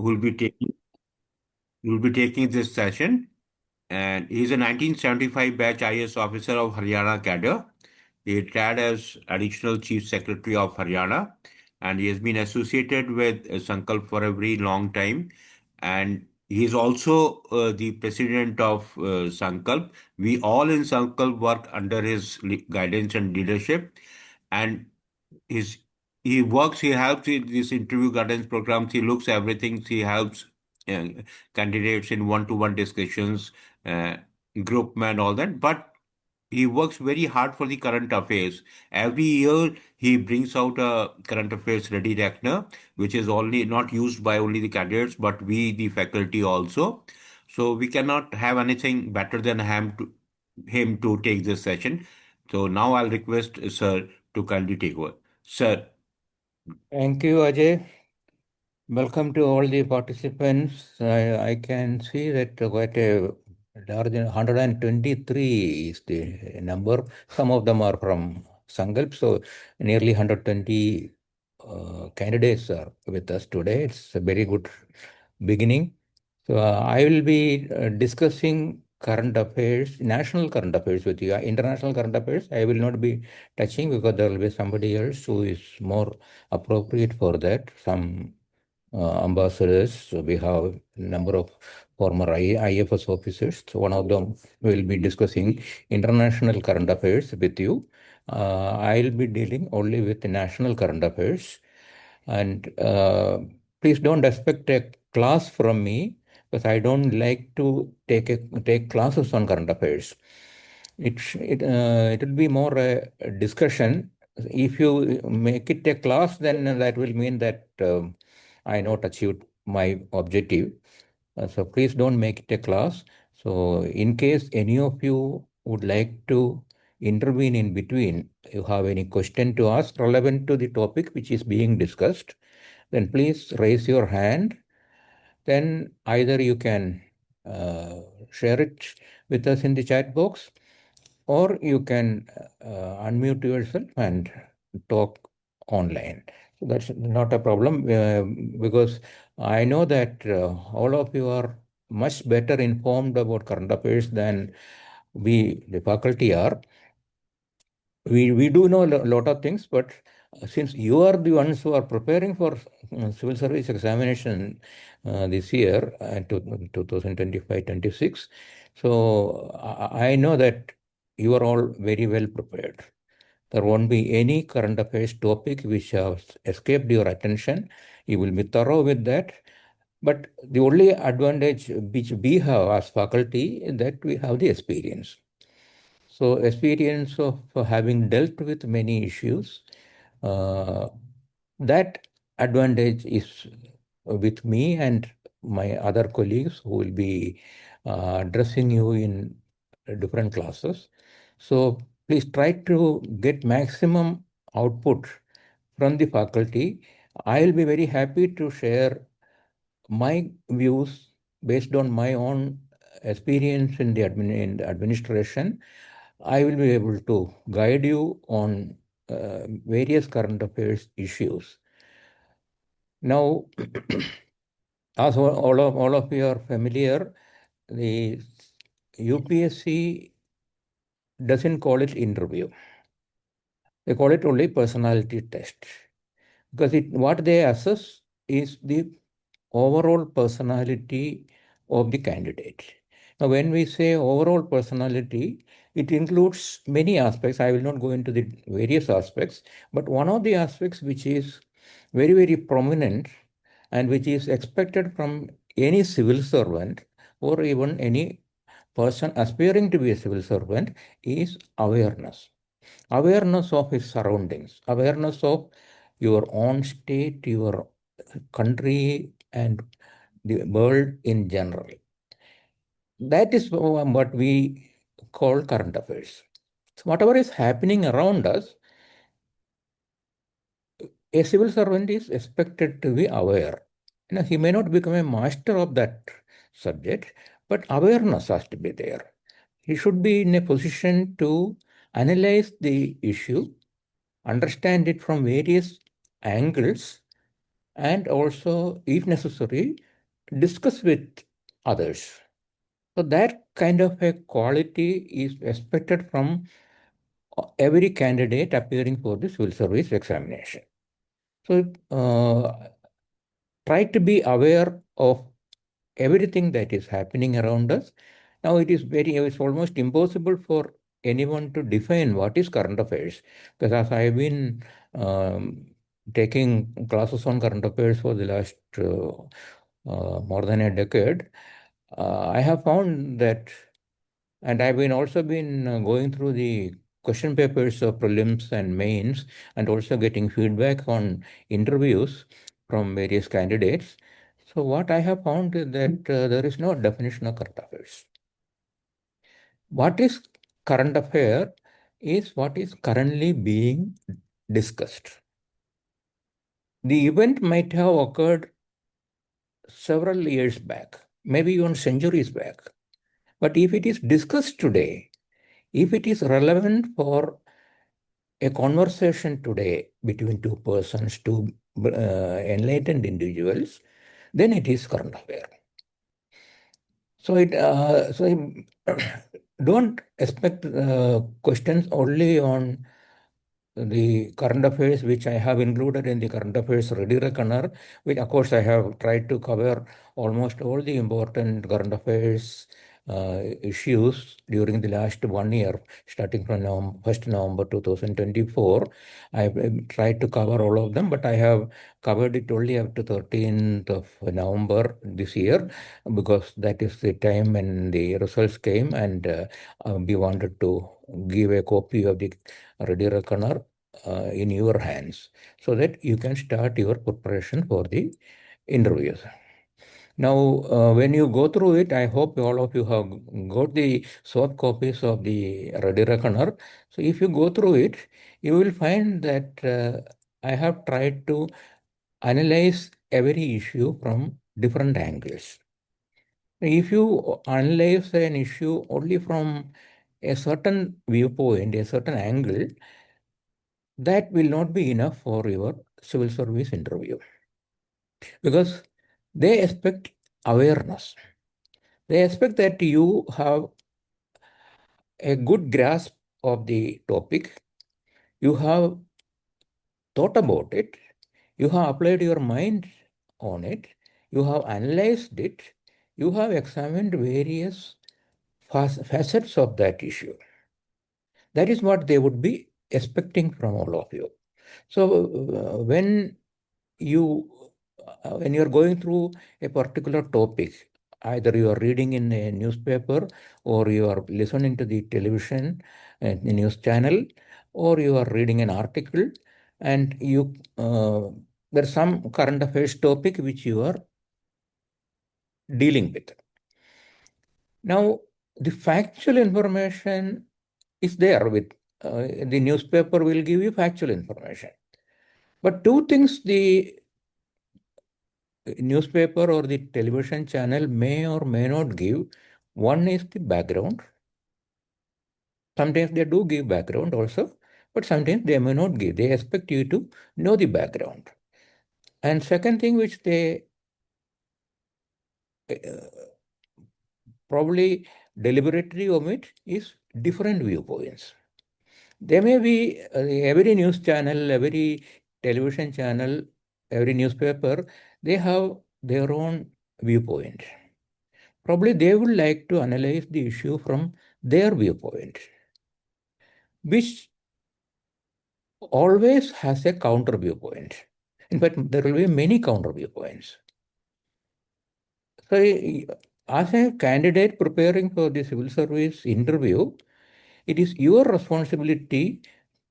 who will be taking this session. And he's a 1975 batch IAS officer of Haryana cadre. He retired as Additional Chief Secretary of Haryana, and he has been associated with Sankalp for a very long time. And he is also the president of Sankalp. We all in Sankalp work under his guidance and leadership. And his he works, he helps in this interview guidance programs. He looks everything. He helps uh, candidates in one-to-one discussions, uh, group and all that. But he works very hard for the current affairs. Every year he brings out a current affairs ready reckoner, which is only not used by only the candidates, but we the faculty also. So we cannot have anything better than him to take this session. So now I'll request sir to kindly take over. Sir. Thank you, Ajay. Welcome to all the participants. I can see that quite a large 123 is the number. Some of them are from Sankalp, so nearly 120 candidates are with us today. It's a very good beginning. So I will be discussing current affairs, national current affairs with you. International current affairs, I will not be touching because there will be somebody else who is more appropriate for that. Some ambassadors. So we have a number of former IFS officers. So one of them will be discussing international current affairs with you. I'll be dealing only with the national current affairs. And please don't expect a class from me because I don't like to take classes on current affairs. It will be more a discussion. If you make it a class, then that will mean that I not achieved my objective. So please don't make it a class. So in case any of you would like to intervene in between, you have any question to ask relevant to the topic which is being discussed, then please raise your hand. Then either you can share it with us in the chat box, or you can unmute yourself and talk online. So that's not a problem because I know that all of you are much better informed about current affairs than we, the faculty, are. We do know a lot of things, but since you are the ones who are preparing for civil service examination this year, 2025-26, so I know that you are all very well prepared. There won't be any current affairs topic which has escaped your attention. You will be thorough with that. But the only advantage which we have as faculty is that we have the experience. So experience of having dealt with many issues, uh, that advantage is with me and my other colleagues who will be addressing you in different classes. So please try to get maximum output from the faculty. I will be very happy to share my views based on my own experience in in the administration. I will be able to guide you on various current affairs issues. Now, as all of you are familiar, the UPSC doesn't call it interview. They call it only personality test because what they assess is the overall personality of the candidate. Now, when we say overall personality, it includes many aspects. I will not go into the various aspects, but one of the aspects which is very, very prominent and which is expected from any civil servant or even any person aspiring to be a civil servant is awareness. Awareness of his surroundings, awareness of your own state, your country, and the world in general. That is what we call current affairs. So whatever is happening around us, a civil servant is expected to be aware. Now, he may not become a master of that subject, but awareness has to be there. He should be in a position to analyze the issue, understand it from various angles, and also, if necessary, discuss with others. So that kind of a quality is expected from every candidate appearing for the civil service examination. So try to be aware of everything that is happening around us. Now it's almost impossible for anyone to define what is current affairs, because as I've been taking classes on current affairs for the last more than a decade, I have found that, and I've been also been going through the question papers of prelims and mains, and also getting feedback on interviews from various candidates. So what I have found is that there is no definition of current affairs. What is current affair is what is currently being discussed. The event might have occurred several years back, maybe even centuries back. But if it is discussed today, if it is relevant for a conversation today between two persons, two enlightened individuals, then it is current affair. Don't expect questions only on the current affairs, which I have included in the current affairs ready reckoner, which of course I have tried to cover almost all the important current affairs issues during the last 1 year, starting from 1st November 2024. I've tried to cover all of them, but I have covered it only up to 13th of November this year, because that is the time when the results came, and we wanted to give a copy of the ready reckoner in your hands, so that you can start your preparation for the interviews. Now, when you go through it, I hope all of you have got the soft copies of the ready reckoner. So if you go through it, you will find that I have tried to analyze every issue from different angles. If you analyze an issue only from a certain viewpoint, a certain angle, that will not be enough for your civil service interview, because they expect awareness. They expect that you have a good grasp of the topic, you have thought about it, you have applied your mind on it, you have analyzed it, you have examined various facets of that issue. That is what they would be expecting from all of you. So you when you are going through a particular topic, either you are reading in a newspaper, or you are listening to the television the news channel, or you are reading an article, and you there's some current affairs topic which you are dealing with. Now, the factual information is there with the newspaper will give you factual information. But two things the newspaper or the television channel may or may not give. One is the background. Sometimes they do give background also, but sometimes they may not give. They expect you to know the background. And second thing which they probably deliberately omit is different viewpoints. There may be every news channel, every television channel, every newspaper, they have their own viewpoint. Probably they would like to analyze the issue from their viewpoint, which always has a counter viewpoint. In fact, there will be many counter viewpoints. So, as a candidate preparing for the civil service interview, it is your responsibility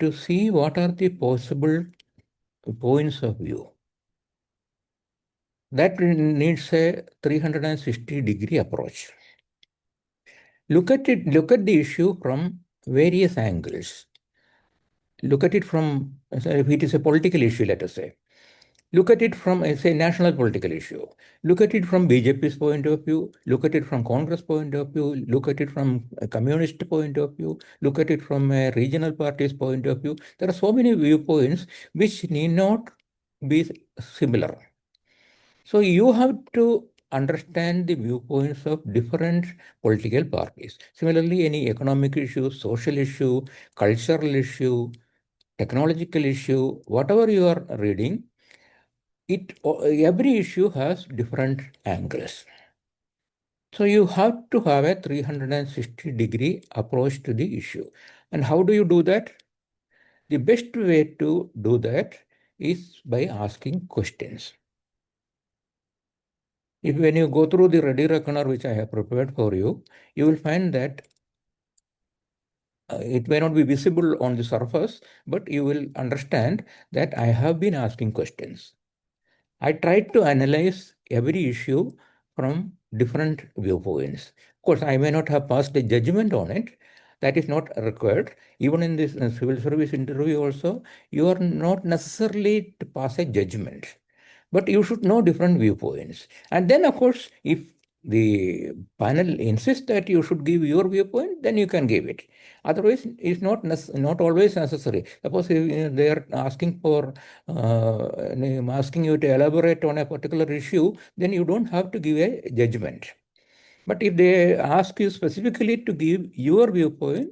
to see what are the possible points of view. That needs a 360-degree approach. Look at it, look at the issue from various angles. Look at it from, if it is a political issue, let us say. Look at it from, say, national political issue. Look at it from BJP's point of view. Look at it from Congress point of view. Look at it from a communist point of view. Look at it from a regional party's point of view. There are so many viewpoints which need not be similar. So you have to understand the viewpoints of different political parties. Similarly, any economic issue, social issue, cultural issue, technological issue, whatever you are reading, every issue has different angles. So you have to have a 360-degree approach to the issue. And how do you do that? The best way to do that is by asking questions. When you go through the ready reckoner which I have prepared for you, you will find that it may not be visible on the surface, but you will understand that I have been asking questions. I tried to analyze every issue from different viewpoints. Of course, I may not have passed a judgment on it. That is not required. Even in this civil service interview also, you are not necessarily to pass a judgment. But you should know different viewpoints. And then, of course, if the panel insists that you should give your viewpoint, then you can give it. Otherwise, it's not always necessary. Suppose if they are asking you to elaborate on a particular issue, then you don't have to give a judgment. But if they ask you specifically to give your viewpoint,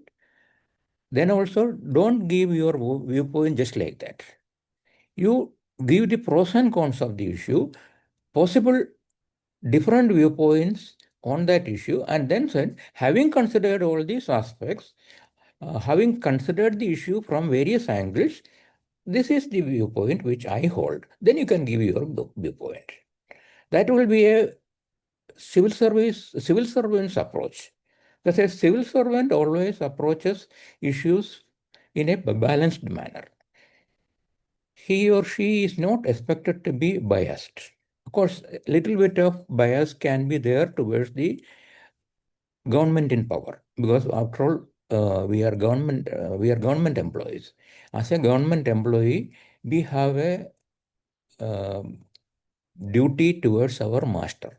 then also don't give your viewpoint just like that. You give the pros and cons of the issue, possible different viewpoints on that issue, and then said, having considered all these aspects, having considered the issue from various angles, this is the viewpoint which I hold. Then you can give your viewpoint. That will be a civil servant's approach. Because a civil servant always approaches issues in a balanced manner. He or she is not expected to be biased. Of course, a little bit of bias can be there towards the government in power, because after all, we are government employees. As a government employee, we have a duty towards our master.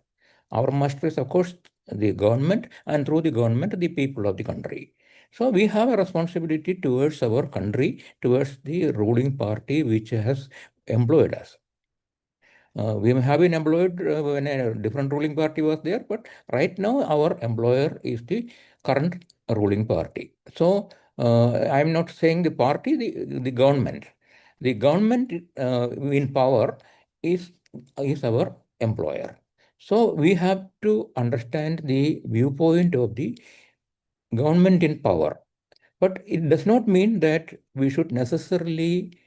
Our master is, of course, the government, and through the government, the people of the country. So we have a responsibility towards our country, towards the ruling party which has employed us. We have been employed when a different ruling party was there, but right now our employer is the current ruling party. So I'm not saying the party, the government. The government in power is, is our employer. So we have to understand the viewpoint of the government in power. But it does not mean that we should necessarily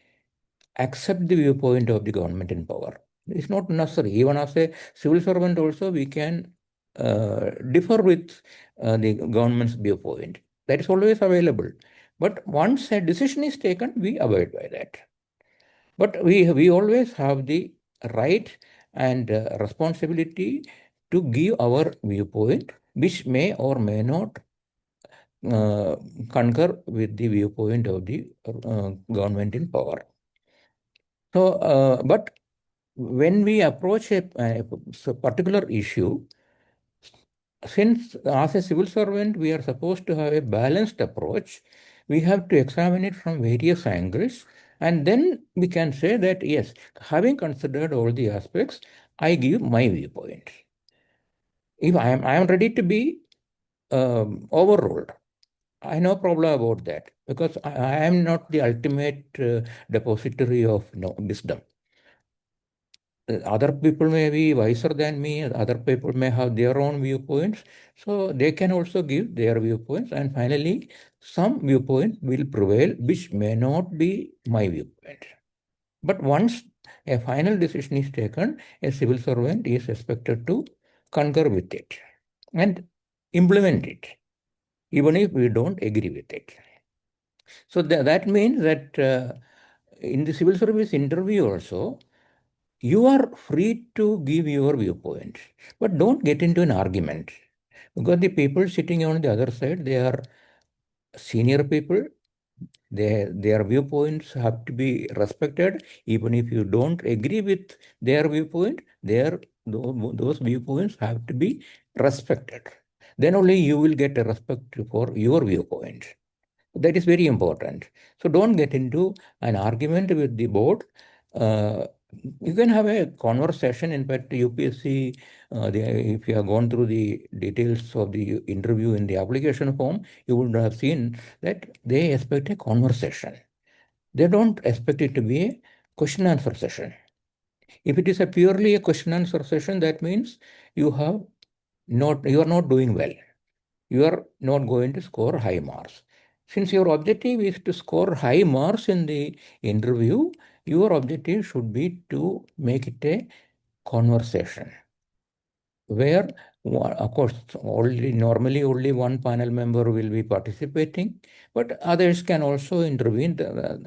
accept the viewpoint of the government in power. It's not necessary. Even as a civil servant also, we can differ with the government's viewpoint. That is always available. But once a decision is taken, we abide by that. But we always have the right and responsibility to give our viewpoint, which may or may not concur with the viewpoint of the government in power. So, but when we approach a particular issue, since as a civil servant we are supposed to have a balanced approach, we have to examine it from various angles, and then we can say that yes, having considered all the aspects, I give my viewpoint. If I am ready to be overruled, I have no problem about that, because I am not the ultimate depository of wisdom. Other people may be wiser than me, other people may have their own viewpoints, so they can also give their viewpoints, and finally, some viewpoint will prevail, which may not be my viewpoint. But once a final decision is taken, a civil servant is expected to concur with it and implement it, even if we don't agree with it. So that means that in the civil service interview also, you are free to give your viewpoint, but don't get into an argument, because the people sitting on the other side, they are senior people. Their viewpoints have to be respected. Even if you don't agree with their viewpoint, those viewpoints have to be respected. Then only you will get a respect for your viewpoint. That is very important. So don't get into an argument with the board. You can have a conversation. In fact, UPSC, if you have gone through the details of the interview in the application form, you would have seen that they expect a conversation. They don't expect it to be a question answer session. If it is a purely a question answer session, that means you are not doing well. You are not going to score high marks. Since your objective is to score high marks in the interview, your objective should be to make it a conversation where, of course, normally only one panel member will be participating, but others can also intervene.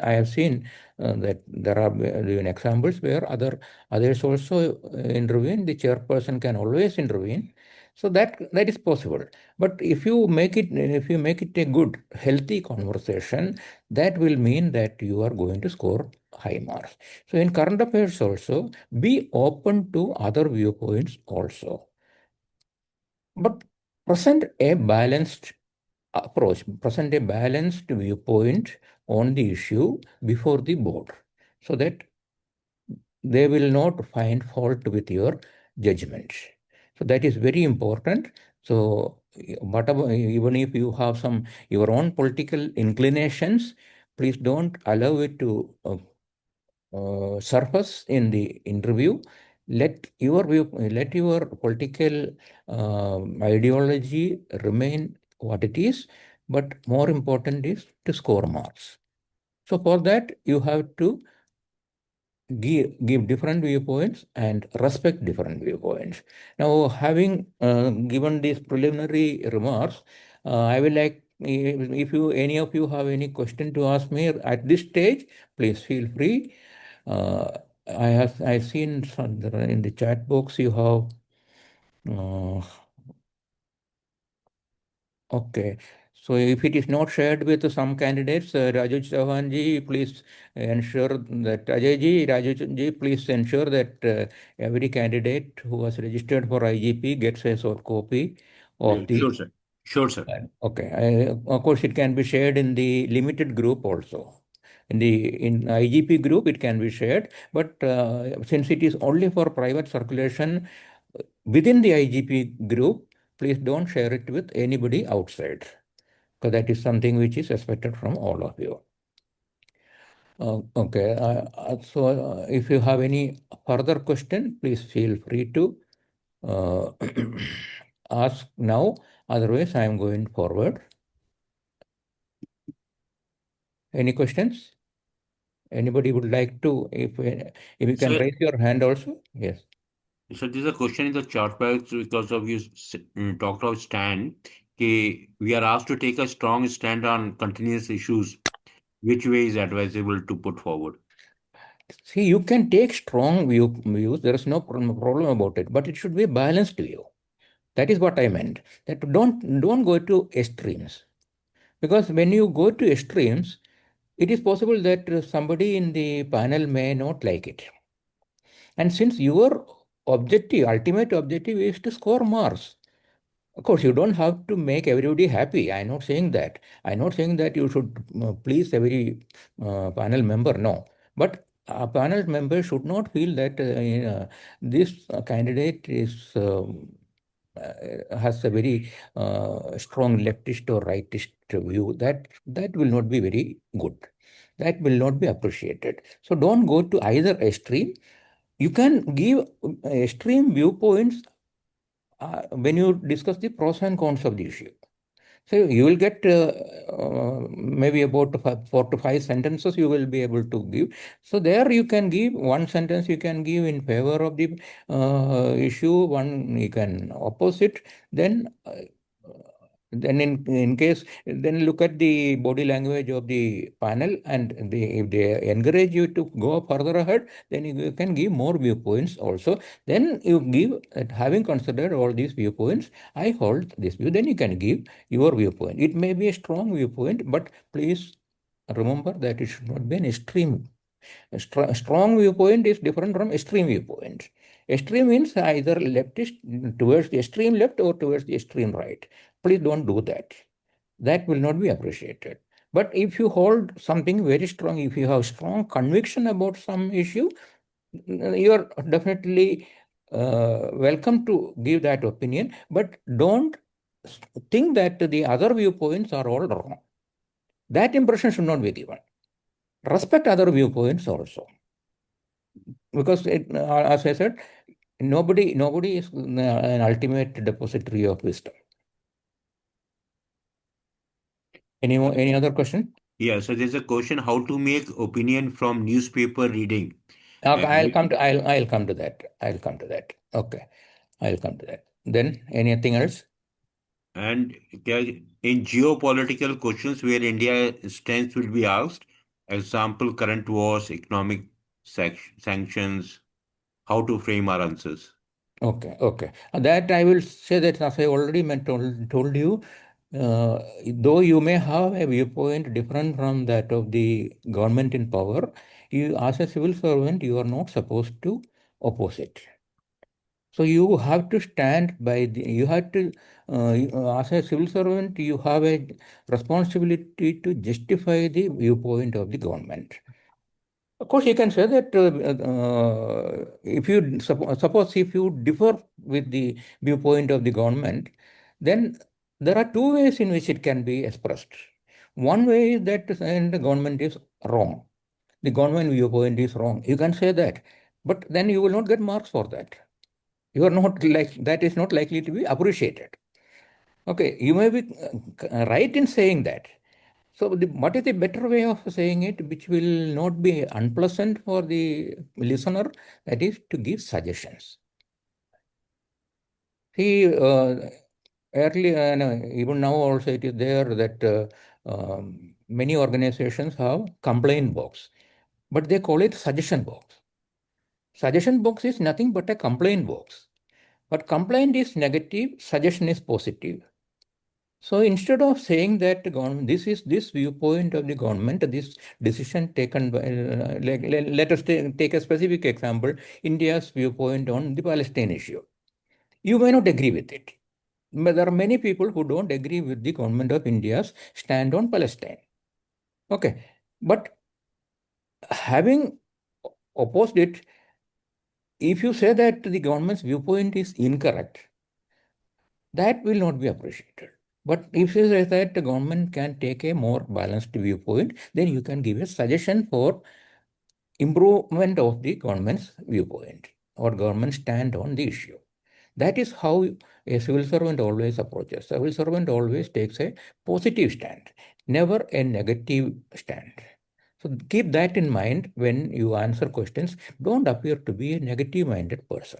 I have seen that there are even examples where others also intervene. The chairperson can always intervene, so that is possible. But if you make it a good, healthy conversation, that will mean that you are going to score high marks. So in current affairs also, be open to other viewpoints also. But present a balanced approach, present a balanced viewpoint on the issue before the board so that they will not find fault with your judgment. So that is very important. So whatever, even if you have some your own political inclinations, please don't allow it to surface in the interview. Let your political ideology remain what it is, but more important is to score marks. So for that, you have to give different viewpoints and respect different viewpoints. Now, having given these preliminary remarks, I will like if you any of you have any question to ask me at this stage, please feel free. Uh, I've seen in the chat box you have. Okay. So if it is not shared with some candidates, Raju Chauhan ji, please ensure that Raju ji, please ensure that every candidate who was registered for IGP gets a soft copy Yeah, of the. sure, sir. Sure, sir. Okay. Of course, it can be shared in the limited group also. In IGP group, it can be shared, but since it is only for private circulation within the IGP group, please don't share it with anybody outside, because that is something which is expected from all of you. Okay. So if you have any further question, please feel free to uh, ask now. Otherwise, I am going forward. Any questions? Anybody would like to, if you can Sir, raise your hand also? Yes. so there's a question in the chat box because of you talked about stand. We are asked to take a strong stand on continuous issues. Which way is advisable to put forward? See, you can take strong views. There is no problem about it, but it should be a balanced view. That is what I meant. That don't go to extremes, because when you go to extremes, it is possible that somebody in the panel may not like it. And since your ultimate objective is to score marks, of course, you don't have to make everybody happy. I'm not saying that. I'm not saying that you should please every panel member. No. But a panel member should not feel that this candidate has a very strong leftist or rightist view. That will not be very good. That will not be appreciated. So don't go to either extreme. You can give extreme viewpoints when you discuss the pros and cons of the issue. So you will get maybe about 4 to 5 sentences you will be able to give. So there you can give one sentence you can give in favor of the issue, one you can oppose it. Then in case, then look at the body language of the panel, and if they encourage you to go further ahead, then you can give more viewpoints also. Then you give, having considered all these viewpoints, I hold this view, then you can give your viewpoint. It may be a strong viewpoint, but please remember that it should not be an extreme. A strong viewpoint is different from extreme viewpoint. Extreme means either leftist towards the extreme left or towards the extreme right. Please don't do that. That will not be appreciated. But if you hold something very strong, if you have strong conviction about some issue, You are definitely welcome to give that opinion, but don't think that the other viewpoints are all wrong. That impression should not be given. Respect other viewpoints also, because as I said, nobody is an ultimate depository of wisdom. Any other question? Yeah, so there's a question how to make opinion from newspaper reading. Okay, And I'll come to that. I'll come to that. Okay, I'll come to that. Then anything else? And in geopolitical questions where India stands will be asked, example, current wars, economic sanctions, how to frame our answers. Okay, okay. That I will say that as I already told you, though you may have a viewpoint different from that of the government in power, you as a civil servant, you are not supposed to oppose it. So you have to stand by you have to, as a civil servant, you have a responsibility to justify the viewpoint of the government. Of course, you can say that if you suppose if you differ with the viewpoint of the government, then there are two ways in which it can be expressed. One way is that saying the government is wrong. The government viewpoint is wrong. You can say that, but then you will not get marks for that. You are not like that is not likely to be appreciated. Okay, you may be right in saying that. So, what is the better way of saying it, which will not be unpleasant for the listener? That is to give suggestions. See, earlier, no, even now also it is there that many organizations have complaint box, but they call it suggestion box. Suggestion box is nothing but a complaint box. But complaint is negative, suggestion is positive. So instead of saying that this is this viewpoint of the government, this decision taken by, let us take a specific example, India's viewpoint on the Palestine issue. You may not agree with it, but there are many people who don't agree with the government of India's stand on Palestine. Okay, but having opposed it, if you say that the government's viewpoint is incorrect, that will not be appreciated. But if you say that the government can take a more balanced viewpoint, then you can give a suggestion for improvement of the government's viewpoint or government stand on the issue. That is how a civil servant always approaches. Civil servant always takes a positive stand, never a negative stand. So keep that in mind when you answer questions. Don't appear to be a negative-minded person.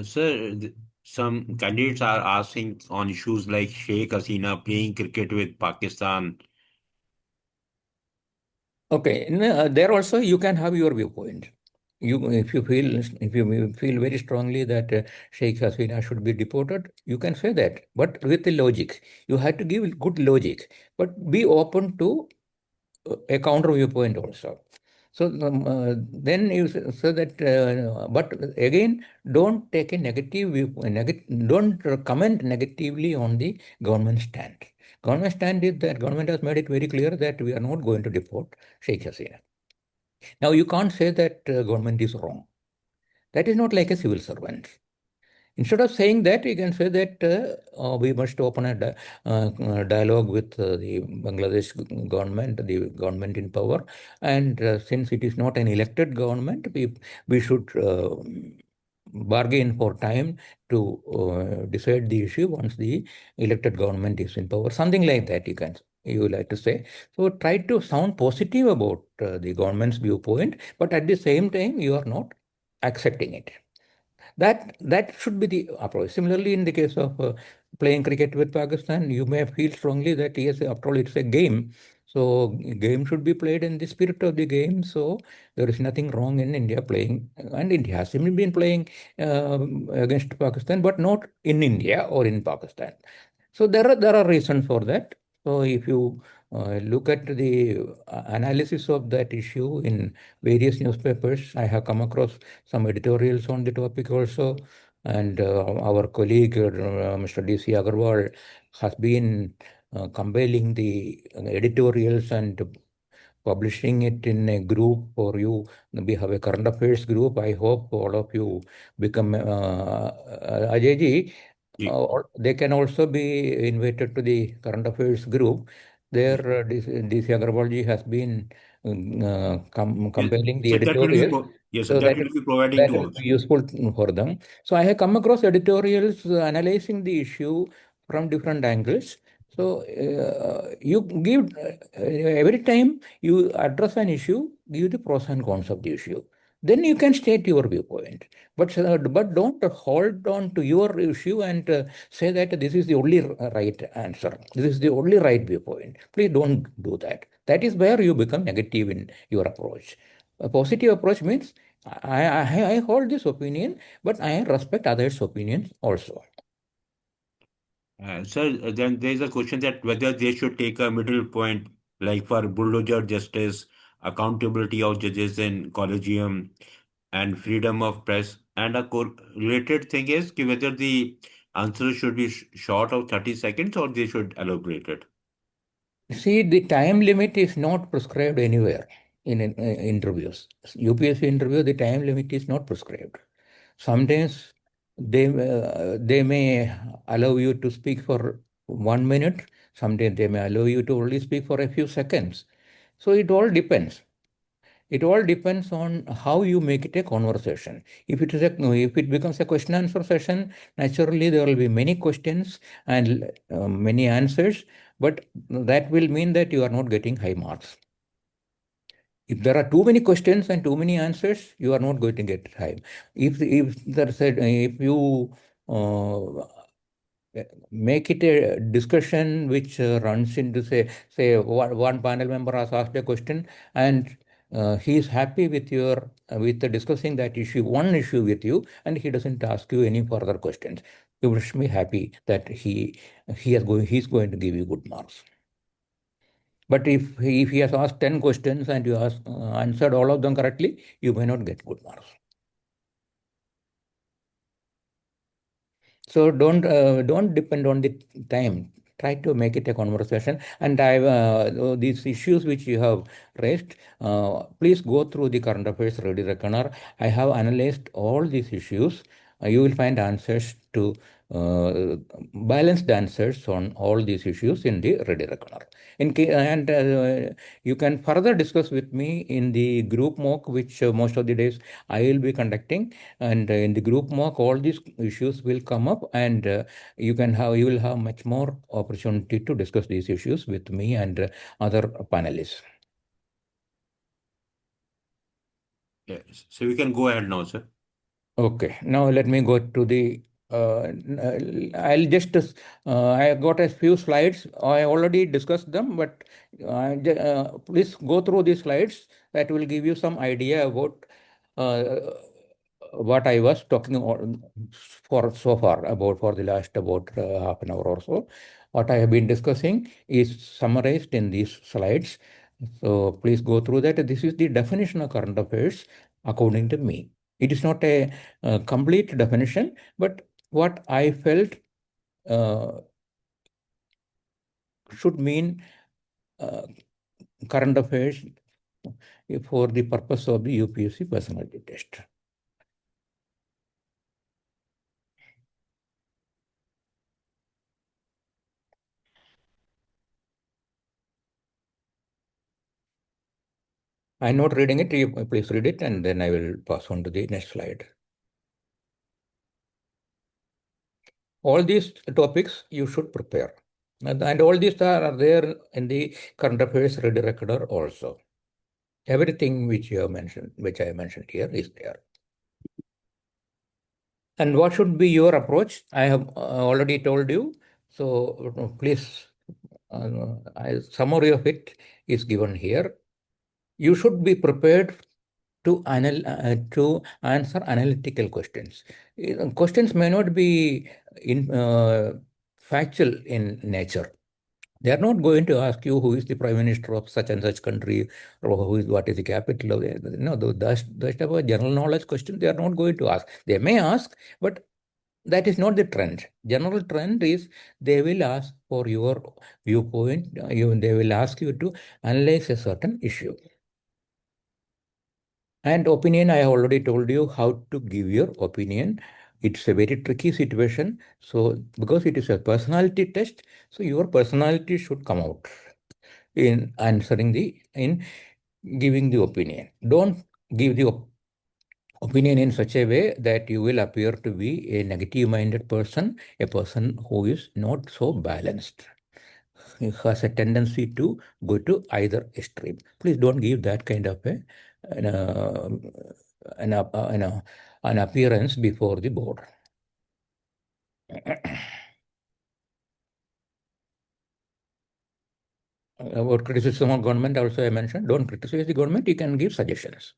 Sir, some candidates are asking on issues like Sheikh Hasina playing cricket with Pakistan. Okay, there also you can have your viewpoint. If you feel very strongly that Sheikh Hasina should be deported, you can say that, but with the logic. You have to give good logic, but be open to a counter viewpoint also. So then you say that, but again, don't take a negative viewpoint. Don't comment negatively on the government stand. Government stand is that government has made it very clear that we are not going to deport Sheikh Hasina. Now you can't say that government is wrong. That is not like a civil servant. Instead of saying that, you can say that we must open a dialogue with the Bangladesh government, the government in power. And since it is not an elected government, we should bargain for time to decide the issue once the elected government is in power. Something like that you like to say. So try to sound positive about the government's viewpoint, but at the same time, you are not accepting it. That should be the approach. Similarly, in the case of playing cricket with Pakistan, you may feel strongly that yes, after all, it's a game. So game should be played in the spirit of the game. So there is nothing wrong in India playing, and India has been playing against Pakistan, but not in India or in Pakistan. So there are reasons for that. So if you look at the analysis of that issue in various newspapers, I have come across some editorials on the topic also. And our colleague, Mr. D.C. Agarwal, has been compiling the editorials and publishing it in a group for you. We have a current affairs group. I hope all of you become Ajay they can also be invited to the current affairs group. There, DC Agarwalji has been Yes, compiling the so that will be editorials, yes, sir, so that will be providing that to will us. be useful for them. So I have come across editorials analyzing the issue from different angles. So you give every time you address an issue, give the pros and cons of the issue. Then you can state your viewpoint. But don't hold on to your issue and say that this is the only right answer. This is the only right viewpoint. Please don't do that. That is where you become negative in your approach. A positive approach means I hold this opinion, but I respect others' opinions also. Sir, then there is a question that whether they should take a middle point, like for bulldozer justice, accountability of judges in collegium, and freedom of press. And a related thing is whether the answer should be short of 30 seconds or they should elaborate it. See, the time limit is not prescribed anywhere in interviews. UPSC interview, the time limit is not prescribed. Sometimes they may allow you to speak for 1 minute. Sometimes they may allow you to only speak for a few seconds. So it all depends. It all depends on how you make it a conversation. If it becomes a question answer session, naturally there will be many questions and many answers, but that will mean that you are not getting high marks. If there are too many questions and too many answers, you are not going to get high. If you uh, make it a discussion which runs into say one panel member has asked a question and he is happy with your with discussing that issue, one issue with you, and he doesn't ask you any further questions. You should be happy that he's going to give you good marks. But if he has asked 10 questions and you answered all of them correctly, you may not get good marks. So don't depend on the time. Try to make it a conversation. And these issues which you have raised, please go through the current affairs ready reckoner. I have analyzed all these issues. You will find answers to balanced answers on all these issues in the ready reckoner. And you can further discuss with me in the group mock, which most of the days I will be conducting. And in the group mock, all these issues will come up, and you will have much more opportunity to discuss these issues with me and other panelists. Yes. So we can go ahead now, sir. Okay, now let me go to the. I'll just. I got a few slides. I already discussed them, but please go through these slides. That will give you some idea about uh, what I was talking for so far about for the last about half an hour or so. What I have been discussing is summarized in these slides. So please go through that. This is the definition of current affairs according to me. It is not a, complete definition, but what I felt uh, should mean uh, current affairs for the purpose of the UPSC personality test. I'm not reading it. You please read it, and then I will pass on to the next slide. All these topics you should prepare. And all these are there in the current affairs ready recorder also. Everything which you have mentioned, which I mentioned here, is there. And what should be your approach? I have already told you. So please, summary of it is given here. You should be prepared to answer analytical questions. Questions may not be factual in nature. They are not going to ask you who is the prime minister of such and such country or what is the capital of it. No, that's type of general knowledge question they are not going to ask. They may ask, but That is not the trend. General trend is they will ask for your viewpoint. They will ask you to analyze a certain issue. And opinion, I already told you how to give your opinion. It's a very tricky situation. So because it is a personality test, so your personality should come out in giving the opinion. Don't give the opinion in such a way that you will appear to be a negative minded person, a person who is not so balanced. He has a tendency to go to either extreme. Please don't give that kind of an, uh, an appearance before the board. About criticism of government, also I mentioned, don't criticize the government, you can give suggestions.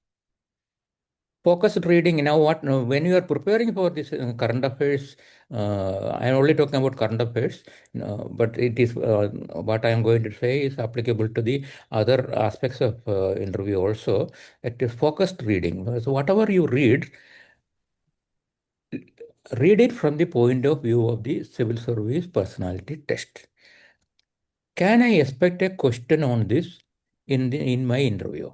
Focused reading, now what, when you are preparing for this current affairs, I am only talking about current affairs, but it is what I am going to say is applicable to the other aspects of interview also. It is focused reading. So whatever you read it from the point of view of the civil service personality test. Can I expect a question on this in my interview?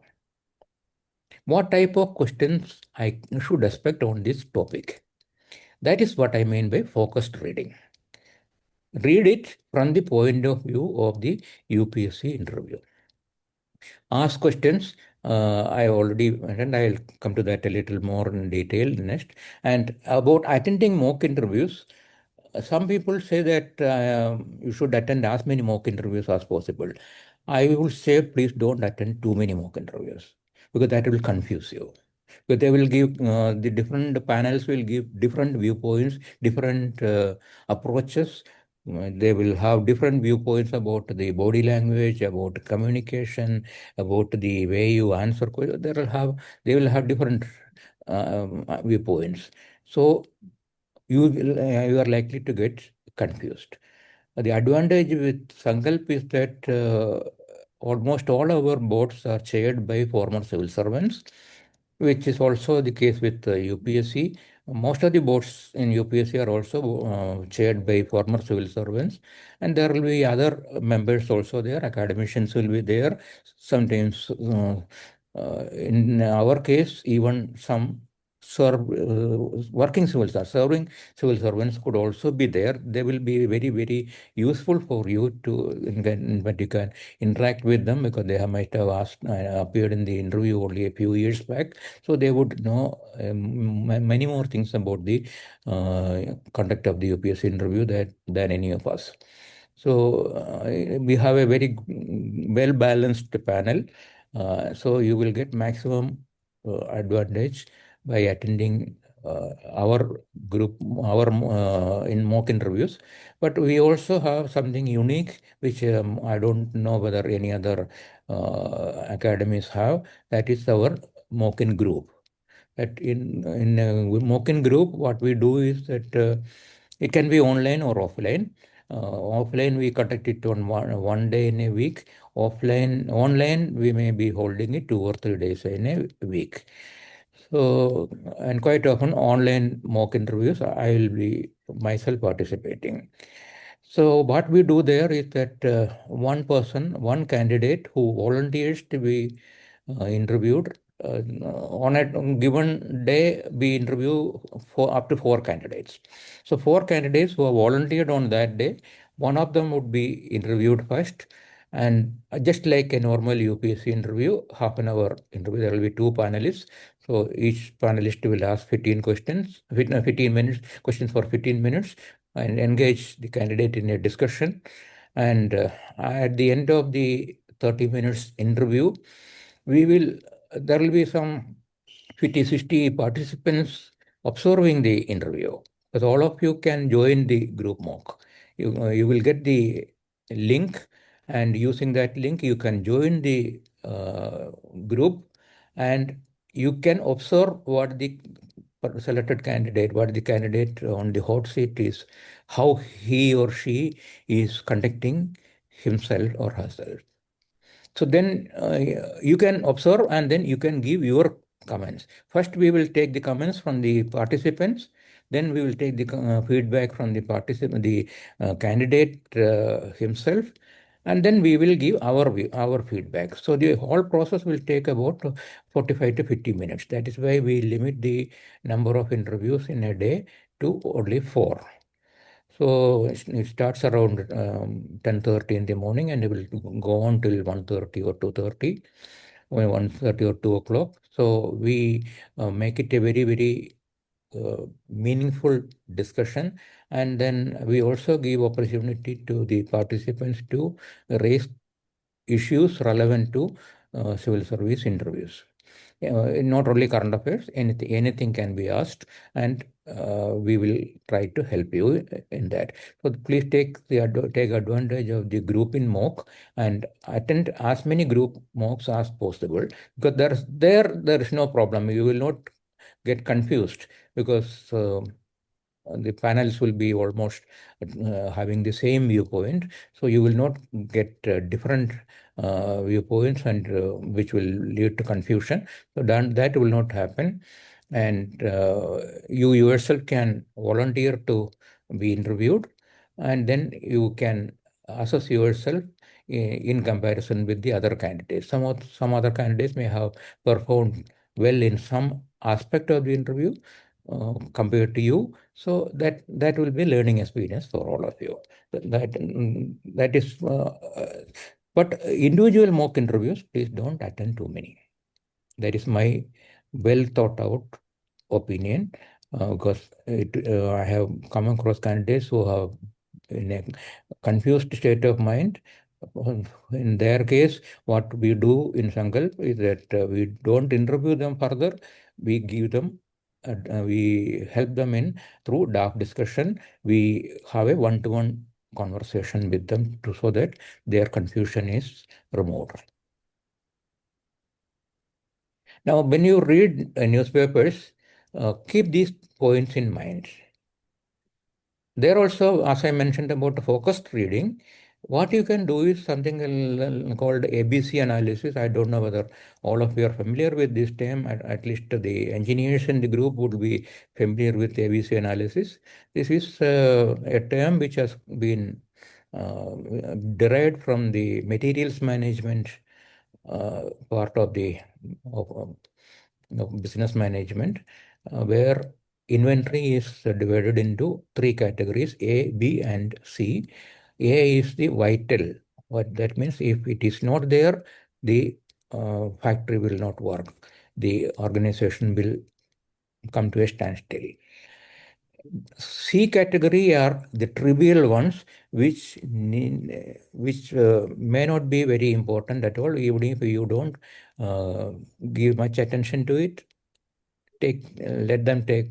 What type of questions I should expect on this topic? That is what I mean by focused reading. Read it from the point of view of the UPSC interview. Ask questions. I already mentioned, I'll come to that a little more in detail next. And about attending mock interviews, some people say that you should attend as many mock interviews as possible. I will say, please don't attend too many mock interviews because that will confuse you. But they will give the different panels will give different viewpoints, different approaches. They will have different viewpoints about the body language, about communication, about the way you answer questions. They will have different viewpoints. So you are likely to get confused. The advantage with Sankalp is that almost all our boards are chaired by former civil servants, which is also the case with UPSC. Most of the boards in UPSC are also chaired by former civil servants, and there will be other members also there. Academicians will be there. Sometimes, in our case, even some working serving civil servants could also be there. They will be very, very useful for you to, but you can interact with them because they might have appeared in the interview only a few years back. So they would know many more things about the conduct of the UPSC interview than any of us. So we have a very well balanced panel. So you will get maximum advantage by attending our group, our in mock interviews. But we also have something unique, which I don't know whether any other academies have. That is our mock-in group. That in mock-in group, what we do is that it can be online or offline. Offline, we conduct it on one day in a week. Online, we may be holding it 2 or 3 days in a week. So, and quite often online mock interviews, I will be myself participating. So what we do there is that one candidate who volunteers to be interviewed on a given day, we interview for up to 4 candidates. So 4 candidates who are volunteered on that day, one of them would be interviewed first, and just like a normal UPSC interview, half an hour interview, there will be 2 panelists. So each panelist will ask 15 questions, 15 minutes, questions for 15 minutes, and engage the candidate in a discussion. And at the end of the 30 minutes interview, there will be some 50, 60 participants observing the interview. Because all of you can join the group mock. You will get the link, and using that link, you can join the group, and you can observe what the selected candidate, what the candidate on the hot seat is, how he or she is conducting himself or herself. So then you can observe and then you can give your comments. First, we will take the comments from the participants. Then we will take the feedback from the participant, the candidate himself, and then we will give our feedback. So the whole process will take about 45 to 50 minutes. That is why we limit the number of interviews in a day to only 4. So it starts around 10:30 in the morning and it will go on till 1:30 or 2:30, or 1:30 or 2 o'clock. So we make it a very, very meaningful discussion, and then we also give opportunity to the participants to raise issues relevant to civil service interviews. Not only current affairs, anything can be asked, and we will try to help you in that. So please take advantage of the group in mock and attend as many group mocks as possible, because there is no problem. You will not get confused, because the panels will be almost having the same viewpoint. So you will not get different viewpoints, and which will lead to confusion. So that will not happen. And you yourself can volunteer to be interviewed, and then you can assess yourself in comparison with the other candidates. Some other candidates may have performed well in some aspect of the interview compared to you. So that will be learning experience for all of you. That is. But individual mock interviews, please don't attend too many. That is my well thought out opinion, because I have come across candidates who have in a confused state of mind. In their case, what we do in Sankalp is that we don't interview them further. We give them, we help them in through dark discussion. We have a one-to-one conversation with them so that their confusion is removed. Now, when you read newspapers, keep these points in mind. There also, as I mentioned about focused reading, what you can do is something called ABC analysis. I don't know whether all of you are familiar with this term. At least the engineers in the group would be familiar with ABC analysis. This is a term which has been derived from the materials management part of the of, business management, where inventory is divided into 3 categories: A, B, and C. A is the vital. What that means, if it is not there, the factory will not work. The organization will come to a standstill. C category are the trivial ones, which may not be very important at all, even if you don't give much attention to it. Let them take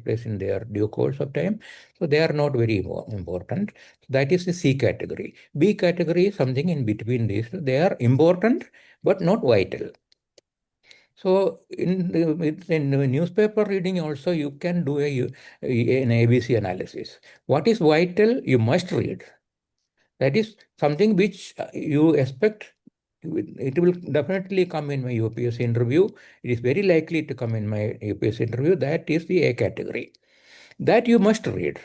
place in their due course of time. So they are not very important. That is the C category. B category is something in between these. They are important but not vital. So in the newspaper reading also, you can do an ABC analysis. What is vital, you must read. That is something which you expect. It will definitely come in my UPSC interview. It is very likely to come in my UPSC interview. That is the A category. That you must read.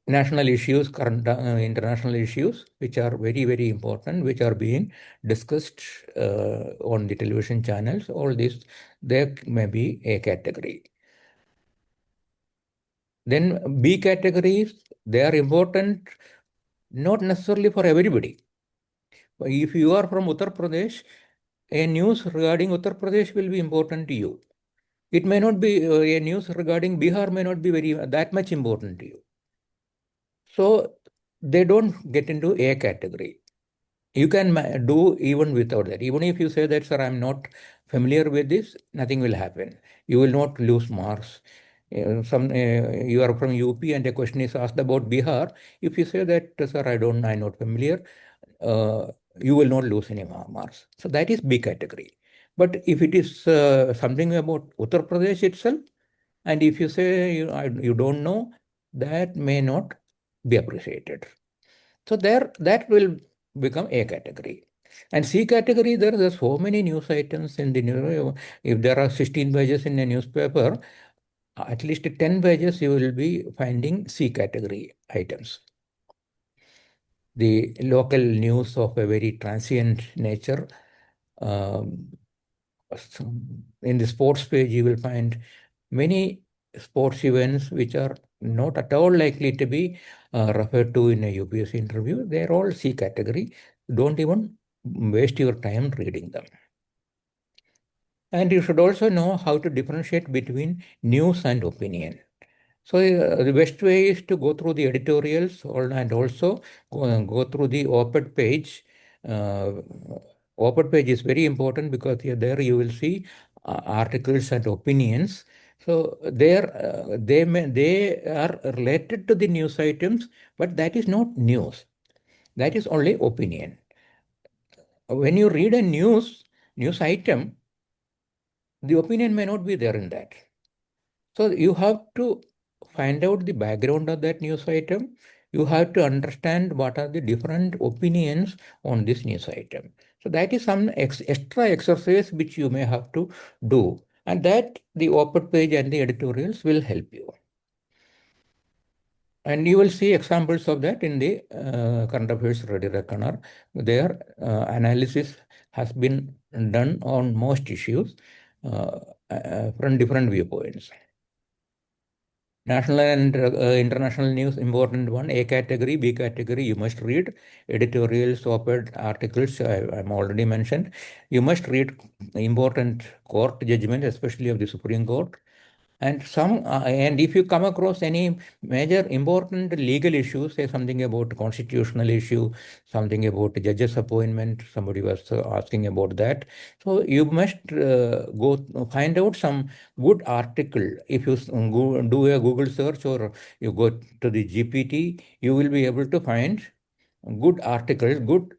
National issues, current international issues, which are very, very important, which are being discussed on the television channels. All this, there may be A category. Then B categories, they are important, not necessarily for everybody. If you are from Uttar Pradesh, a news regarding Uttar Pradesh will be important to you. It may not be a news regarding Bihar may not be very that much important to you. So they don't get into A category. You can do even without that. Even if you say that, sir, I'm not familiar with this, nothing will happen. You will not lose marks. You are from UP and a question is asked about Bihar. If you say that, sir, I'm not familiar, uh, you will not lose any marks. So that is B category. But if it is something about Uttar Pradesh itself, and if you say you don't know, that may not be appreciated. So there, that will become A category. And C category, there are so many news items in the news. If there are 16 pages in a newspaper, at least 10 pages you will be finding C category items. The local news of a very transient nature. Um, in the sports page, you will find many sports events which are not at all likely to be referred to in a UPSC interview. They are all C category. Don't even waste your time reading them. And you should also know how to differentiate between news and opinion. So the best way is to go through the editorials and also go through the op-ed page. Uh, Op-ed page is very important because there you will see articles and opinions. So there they are related to the news items, but that is not news. That is only opinion. When you read a news item, the opinion may not be there in that. So you have to find out the background of that news item. You have to understand what are the different opinions on this news item. So that is some extra exercise which you may have to do. And that the op-ed page and the editorials will help you. And you will see examples of that in the current affairs ready reckoner. Their analysis has been done on most issues from different viewpoints. National and international news, important one. A category, B category, you must read editorials, op-ed articles. I'm already mentioned. You must read important court judgment, especially of the Supreme Court. And if you come across any major important legal issues, say something about constitutional issue, something about judges appointment, somebody was asking about that. So you must go find out some good article. If you do a Google search or you go to the GPT, you will be able to find good articles, good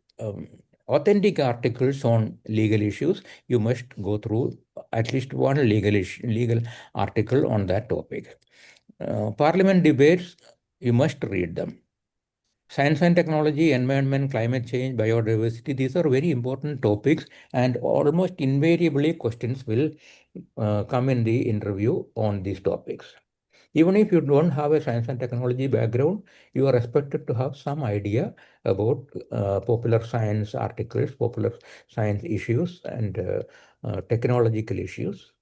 authentic articles on legal issues. You must go through at least one legal article on that topic. Parliament debates, you must read them. Science and technology, environment, climate change, biodiversity, these are very important topics, and almost invariably questions will come in the interview on these topics. Even if you don't have a science and technology background, you are expected to have some idea about popular science articles, popular science issues, and technological issues.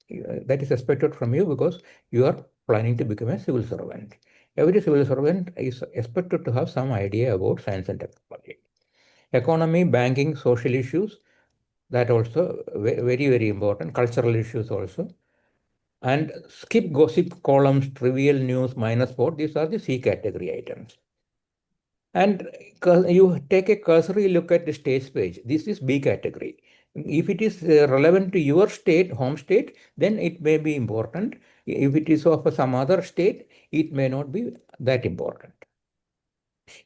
That is expected from you because you are planning to become a civil servant. Every civil servant is expected to have some idea about science and technology. Economy, banking, social issues, that also very, very important. Cultural issues also. And skip gossip columns, trivial news, minus 4, these are the C category items. And you take a cursory look at the state page. This is B category. If it is relevant to your state, home state, then it may be important. If it is of some other state, it may not be that important.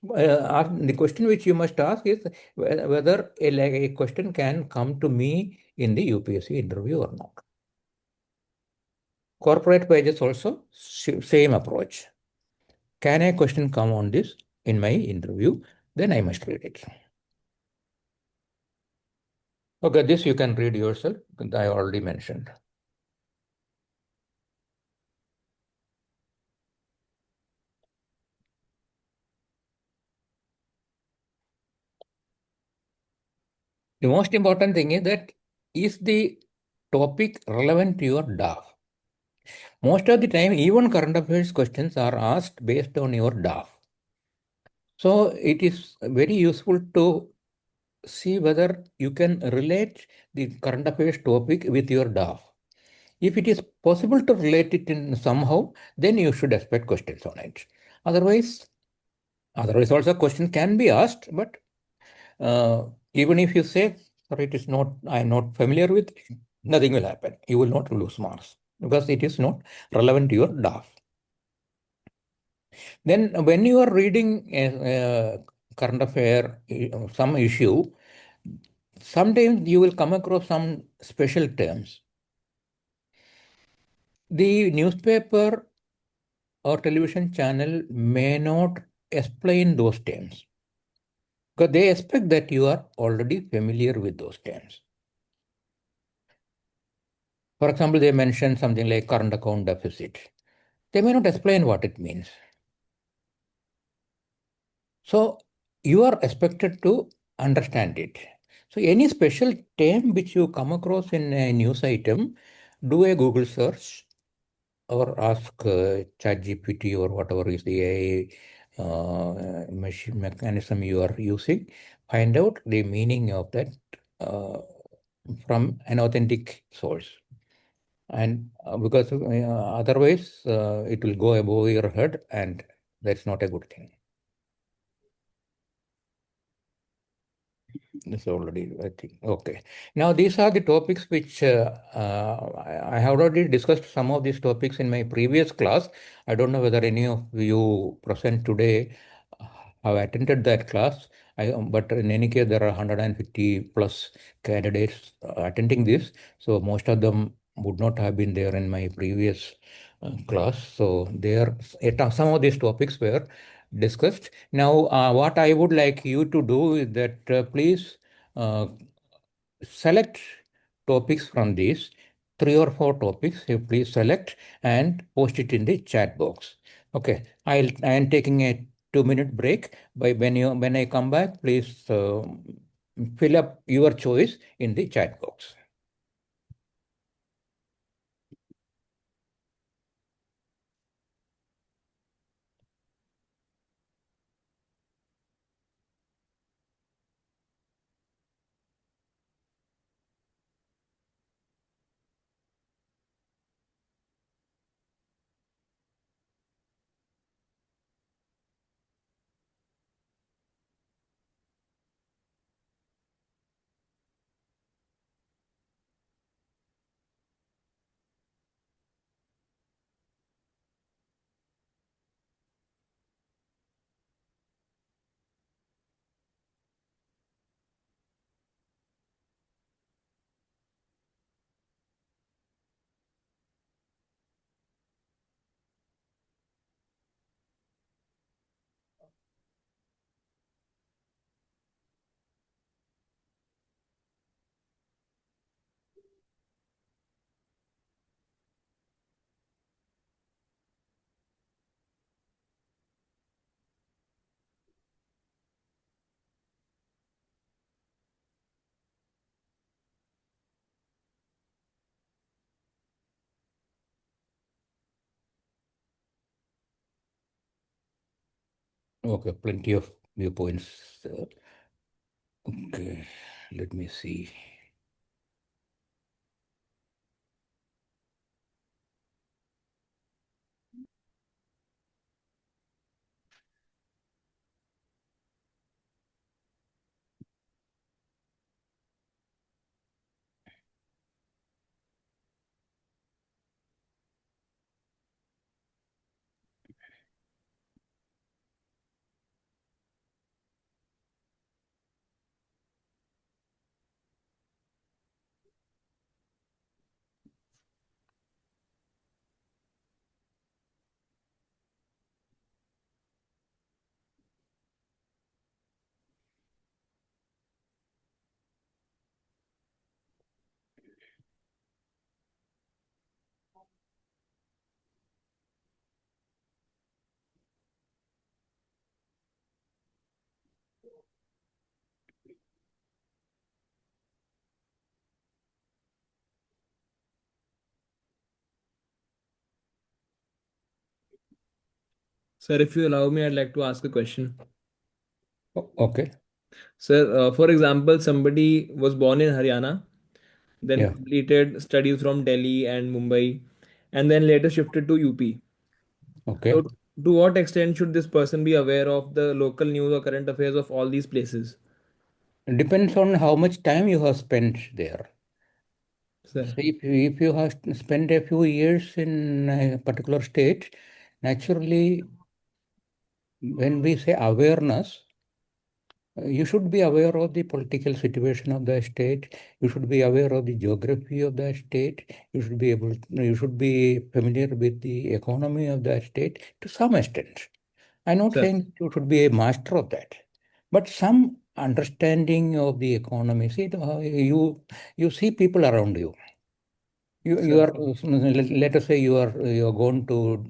The question which you must ask is whether a question can come to me in the UPSC interview or not. Corporate pages also, same approach. Can a question come on this in my interview? Then I must read it. Okay, this you can read yourself. I already mentioned. The most important thing is the topic relevant to your DAF? Most of the time, even current affairs questions are asked based on your DAF. So it is very useful to see whether you can relate the current affairs topic with your DAF. If it is possible to relate it in somehow, then you should expect questions on it. Otherwise also question can be asked, but even if you say, sorry, it is not, I'm not familiar with, nothing will happen. You will not lose marks because it is not relevant to your DAF. Then when you are reading a current affair, some issue, sometimes you will come across some special terms. The newspaper or television channel may not explain those terms. Because they expect that you are already familiar with those terms. For example, they mention something like current account deficit. They may not explain what it means. So you are expected to understand it. So any special term which you come across in a news item, do a Google search or ask ChatGPT or whatever is the AI machine mechanism you are using. Find out the meaning of that uh, from an authentic source. And because otherwise it will go above your head, and that's not a good thing. It's already, I think. Okay. Now, these are the topics which I have already discussed some of these topics in my previous class. I don't know whether any of you present today have attended that class. But in any case, there are 150 plus candidates attending this. So most of them would not have been there in my previous class. So there, some of these topics were discussed. Now, what I would like you to do is that please uh, select topics from these, 3 or 4 topics. You please select and post it in the chat box. Okay, I am taking a 2 minute break. When I come back, please fill up your choice in the chat box. Okay, plenty of viewpoints. Okay, let me see. Sir, if you allow me, I'd like to ask a question. Okay, Sir, for example, somebody was born in Haryana, then yeah, completed studies from Delhi and Mumbai, and then later shifted to UP. okay. So, to what extent should this person be aware of the local news or current affairs of all these places? Depends on how much time you have spent there. Sir, So if you have spent a few years in a particular state, naturally, when we say awareness, you should be aware of the political situation of the state. You should be aware of the geography of the state. You should be familiar with the economy of the state to some extent. I'm not sir, saying you should be a master of that, but some understanding of the economy. See, you see people around you. You Sir. are, let us say you are going to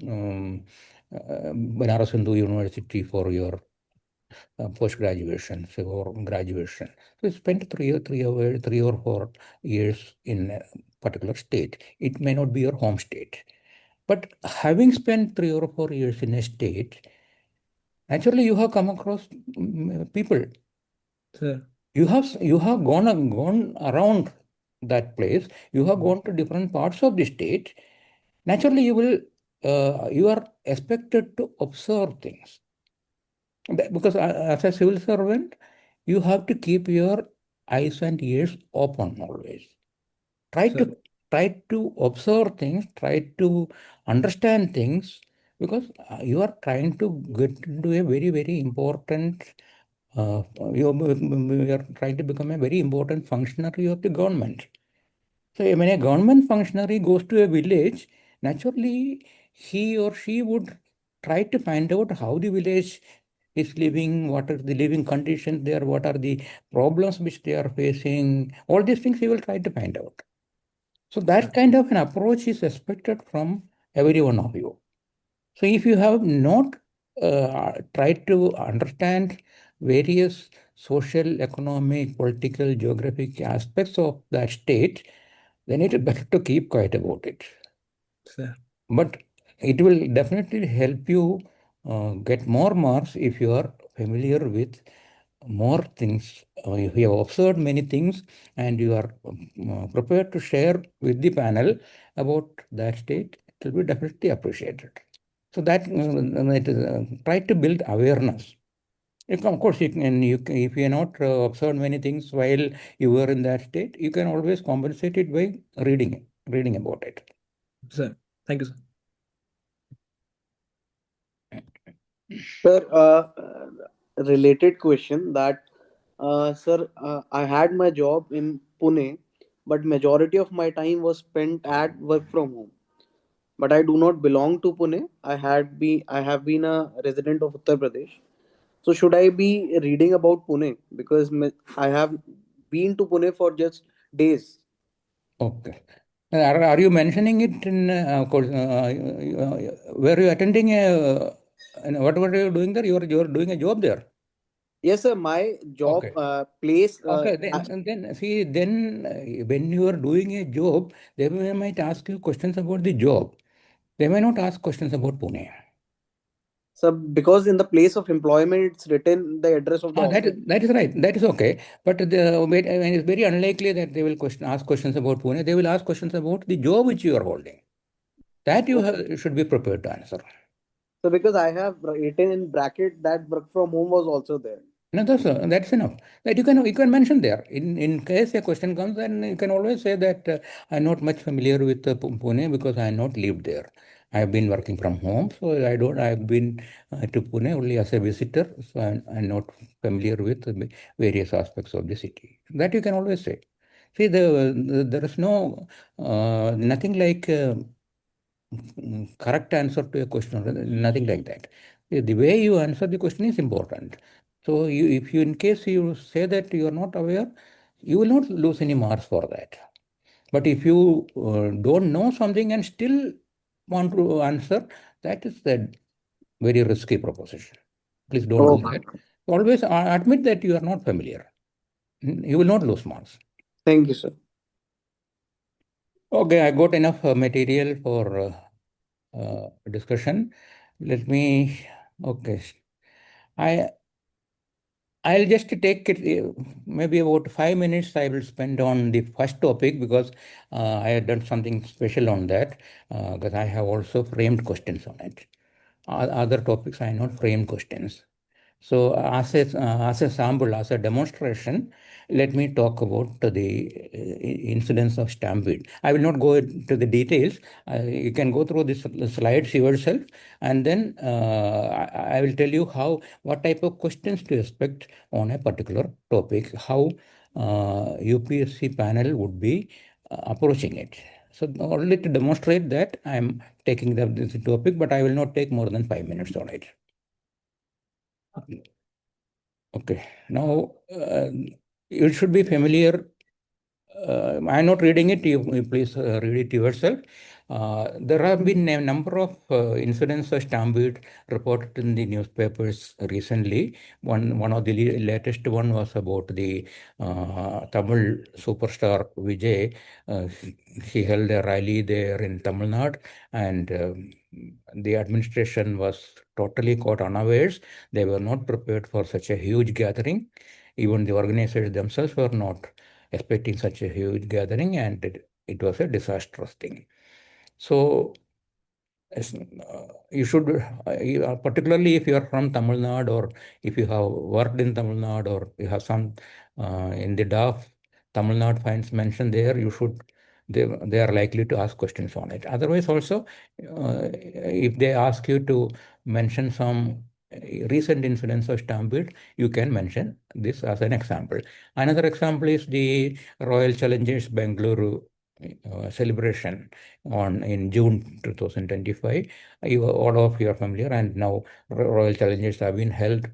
Banaras Hindu University for your post graduation, say, or graduation. So you spend 3 or 4 years in a particular state. It may not be your home state, but having spent 3 or 4 years in a state, naturally you have come across people. Sir. You have gone around that place. You have gone to different parts of the state. Naturally, you are expected to observe things. Because as a civil servant, you have to keep your eyes and ears open always. Try Sir. to try to observe things, try to understand things, because you are trying to get into a very, very important, you are trying to become a very important functionary of the government. So when a government functionary goes to a village, naturally he or she would try to find out how the village is living, what are the living conditions there, what are the problems which they are facing. All these things he will try to find out. So that Sir. kind of an approach is expected from every one of you. So if you have not tried to understand various social, economic, political, geographic aspects of that state, then it is better to keep quiet about it. Sir. But it will definitely help you get more marks if you are familiar with more things. If you have observed many things and you are prepared to share with the panel about that state, it will be definitely appreciated. So that is, try to build awareness. Of course, if you are not observed many things while you were in that state, you can always compensate it by reading about it. Sir. Thank you, sir. Sir, related question that, sir, I had my job in Pune, but majority of my time was spent at work from home. But I do not belong to Pune. I have been a resident of Uttar Pradesh. So should I be reading about Pune because I have been to Pune for just days? Okay. Are you mentioning it in, of course, were you attending what were you doing there? You are doing a job there. Yes, sir. My job Okay. place. Okay. Then see, then when you are doing a job, might ask you questions about the job. They may not ask questions about Pune. So because in the place of employment, it's written the address of the That is office. that is right. That is okay. But it's very unlikely that they will ask questions about Pune. They will ask questions about the job which you are holding. That you should be prepared to answer. So because I have written in bracket that work from home was also there. No, that's enough. That you can mention there. In case a question comes, then you can always say that I'm not much familiar with Pune because I have not lived there. I have been working from home, so I don't. I've been to Pune only as a visitor, so I'm not familiar with the various aspects of the city. That you can always say. See, there is no nothing like correct answer to a question, nothing like that. The way you answer the question is important. So if you, in case you say that you are not aware, you will not lose any marks for that. But if you don't know something and still want to answer, that is a very risky proposition. Please don't do Oh, that. Always admit that you are not familiar. You will not lose marks. thank you, sir. Okay, I got enough material for discussion. Let me, okay. I I'll just take it maybe about 5 minutes I will spend on the first topic because I have done something special on that because I have also framed questions on it. Other topics I have not framed questions. So as a sample, as a demonstration, let me talk about the incidence of stampede. I will not go into the details. You can go through the slides yourself, and then I will tell you what type of questions to expect on a particular topic, how UPSC panel would be approaching it. So only to demonstrate that I am taking this topic, but I will not take more than 5 minutes on it. Okay. Now, you should be familiar. I'm not reading it. You please read it yourself. There have been a number of incidents of stampede reported in the newspapers recently. One of the latest one was about the Tamil superstar Vijay. He held a rally there in Tamil Nadu, and the administration was totally caught unawares. They were not prepared for such a huge gathering. Even the organizers themselves were not expecting such a huge gathering, and it was a disastrous thing. So you should, particularly if you are from Tamil Nadu, or if you have worked in Tamil Nadu, or you have some in the DAF, Tamil Nadu finds mentioned there, you should, they are likely to ask questions on it. Otherwise, also, if they ask you to mention some recent incidents of stampede, you can mention this as an example. Another example is the Royal Challengers Bengaluru celebration in June 2025. All of you are familiar, and now Royal Challengers have been held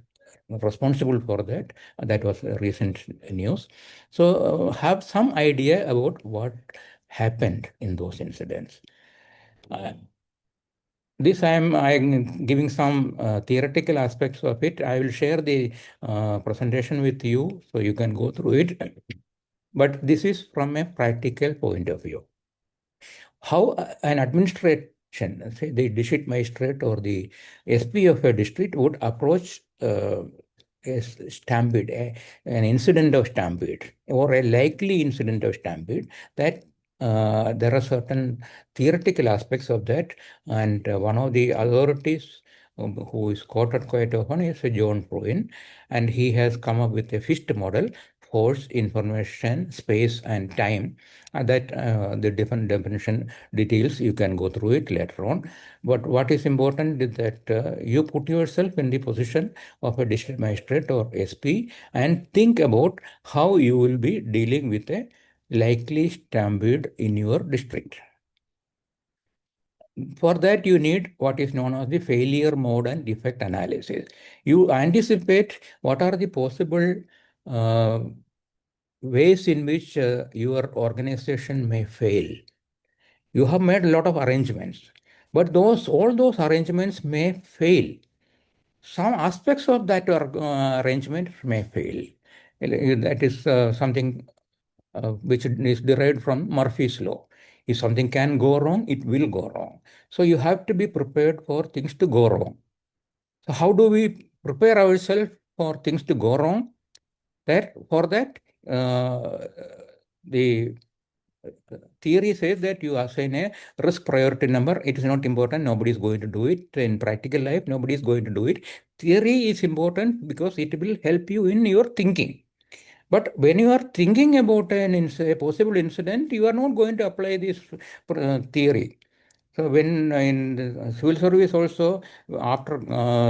responsible for that. That was recent news. So have some idea about what happened in those incidents. This I'm giving some theoretical aspects of it. I will share the presentation with you so you can go through it. But this is from a practical point of view. How an administration, say the district magistrate or the SP of a district, would approach a stampede, an incident of stampede, or a likely incident of stampede, that there are certain theoretical aspects of that. And one of the authorities who is quoted quite often is John Pruin, and he has come up with a FIST model: force, information, space, and time. That the different definition details, you can go through it later on. But what is important is that you put yourself in the position of a district magistrate or SP and think about how you will be dealing with a likely stampede in your district. For that, you need what is known as the failure mode and defect analysis. You anticipate what are the possible uh, ways in which your organization may fail. You have made a lot of arrangements, but all those arrangements may fail. Some aspects of that arrangement may fail. That is something which is derived from Murphy's law. If something can go wrong, it will go wrong. So you have to be prepared for things to go wrong. So how do we prepare ourselves for things to go wrong? For that, the theory says that you assign a risk priority number. It is not important. Nobody is going to do it. In practical life, nobody is going to do it. Theory is important because it will help you in your thinking. But when you are thinking about a possible incident, you are not going to apply this theory. So when in the civil service also, after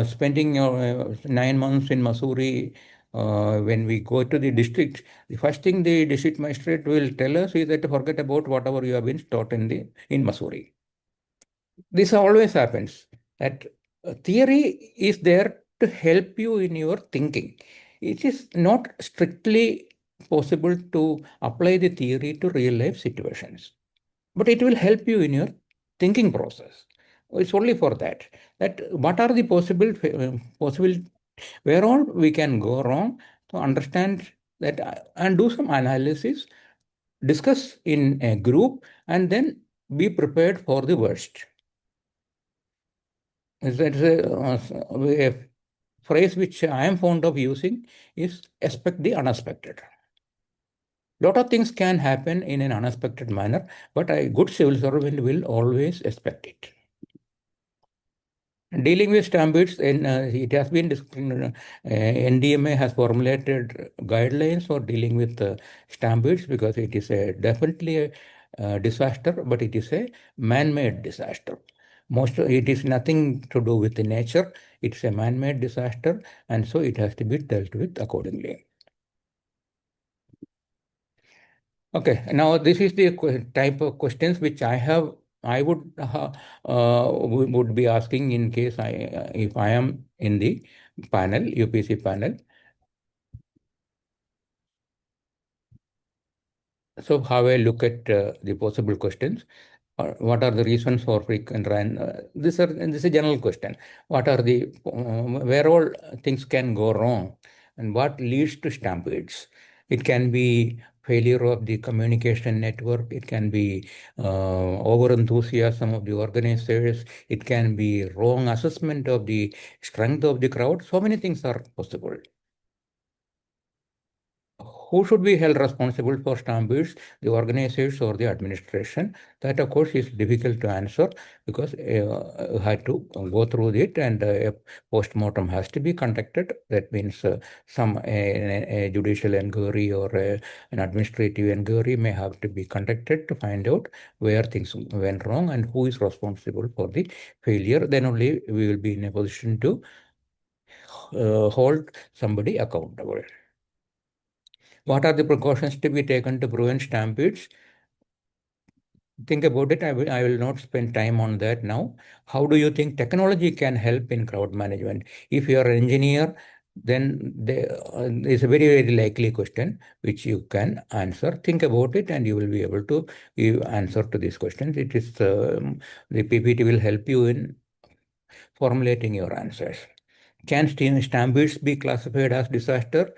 spending 9 months in Missouri, when we go to the district, the first thing the district magistrate will tell us is that forget about whatever you have been taught in Missouri. This always happens. That theory is there to help you in your thinking. It is not strictly possible to apply the theory to real life situations, but it will help you in your thinking process. It's only for that. That what are the possible where all we can go wrong, to understand that and do some analysis, discuss in a group, and then be prepared for the worst. That's a phrase which I am fond of using is expect the unexpected. Lot of things can happen in an unexpected manner, but a good civil servant will always expect it. Dealing with stampedes, it has been NDMA has formulated guidelines for dealing with stampedes because it is definitely a disaster, but it is a man-made disaster. It is nothing to do with the nature. It's a man-made disaster, and so it has to be dealt with accordingly. Okay, now this is the type of questions which I would be asking in case if I am in the panel, UPC panel. So how I look at the possible questions. What are the reasons for frequent run? This is a general question. What are the where all things can go wrong, and what leads to stampedes? It can be failure of the communication network. It can be over enthusiasm of the organizers. It can be wrong assessment of the strength of the crowd. So many things are possible. Who should be held responsible for stampedes, the organizers or the administration? That, of course, is difficult to answer because you had to go through it, and a post-mortem has to be conducted. That means a judicial inquiry or an administrative inquiry may have to be conducted to find out where things went wrong and who is responsible for the failure. Then only we will be in a position to hold somebody accountable. What are the precautions to be taken to prevent stampedes? Think about it. I will not spend time on that now. How do you think technology can help in crowd management? If you are an engineer, then it's a very, very likely question which you can answer. Think about it and you will be able to give answer to these questions. It is the PPT will help you in formulating your answers. Can stampedes be classified as disaster?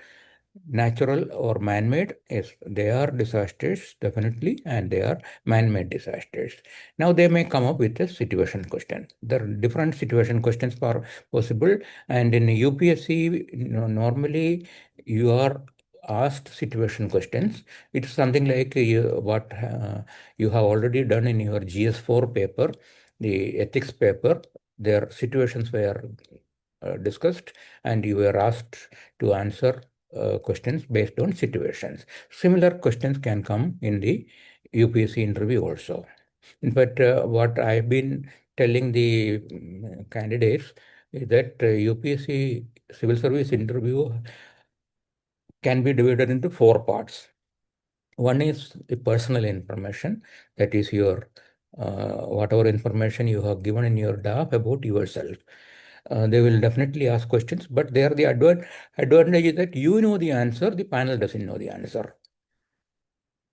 Natural or man-made? Yes, they are disasters, definitely, and they are man-made disasters. Now they may come up with a situation question. There are different situation questions are possible, and in UPSC, normally you are asked situation questions. It's something like what you have already done in your GS4 paper, the ethics paper. Their situations were discussed, and you were asked to answer questions based on situations. Similar questions can come in the UPSC interview also. In fact, what I've been telling the candidates is that UPSC civil service interview can be divided into four parts. One is the personal information, that is your whatever information you have given in your DAF about yourself. They will definitely ask questions, but there the advantage is that you know the answer, the panel doesn't know the answer.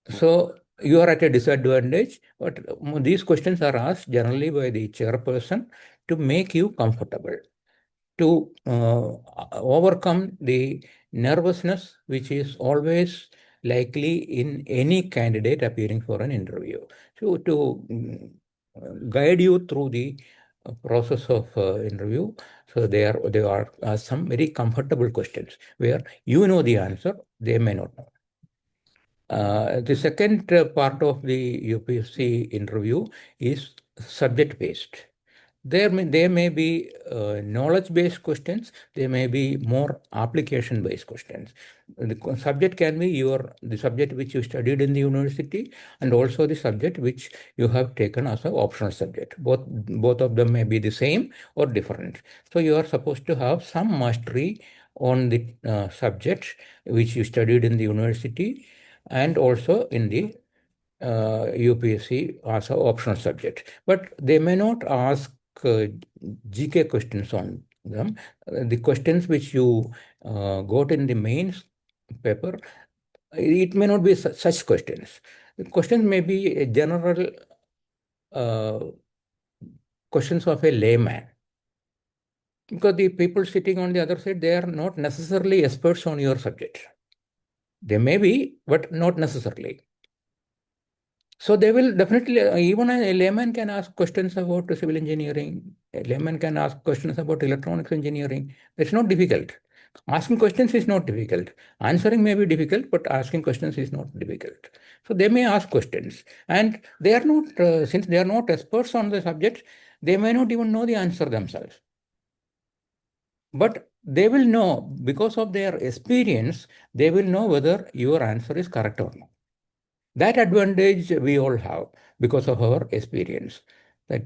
So you are at a disadvantage, but these questions are asked generally by the chairperson to make you comfortable, to overcome the nervousness which is always likely in any candidate appearing for an interview. So to guide you through the process of interview, so there are some very comfortable questions where you know the answer, they may not know. The second part of the UPSC interview is subject-based. There may be knowledge-based questions. There may be more application-based questions. The subject can be the subject which you studied in the university, and also the subject which you have taken as an optional subject. Both of them may be the same or different. So you are supposed to have some mastery on the subject which you studied in the university and also in the UPSC as an optional subject. But they may not ask GK questions on them. The questions which you got in the mains paper, it may not be such questions. The questions may be a general uh, questions of a layman. Because the people sitting on the other side, they are not necessarily experts on your subject. They may be, but not necessarily. So they will definitely, even a layman can ask questions about civil engineering. A layman can ask questions about electronics engineering. It's not difficult. Asking questions is not difficult. Answering may be difficult, but asking questions is not difficult. So they may ask questions. And they are not, since they are not experts on the subject, they may not even know the answer themselves. But they will know, because of their experience, they will know whether your answer is correct or not. That advantage we all have because of our experience. That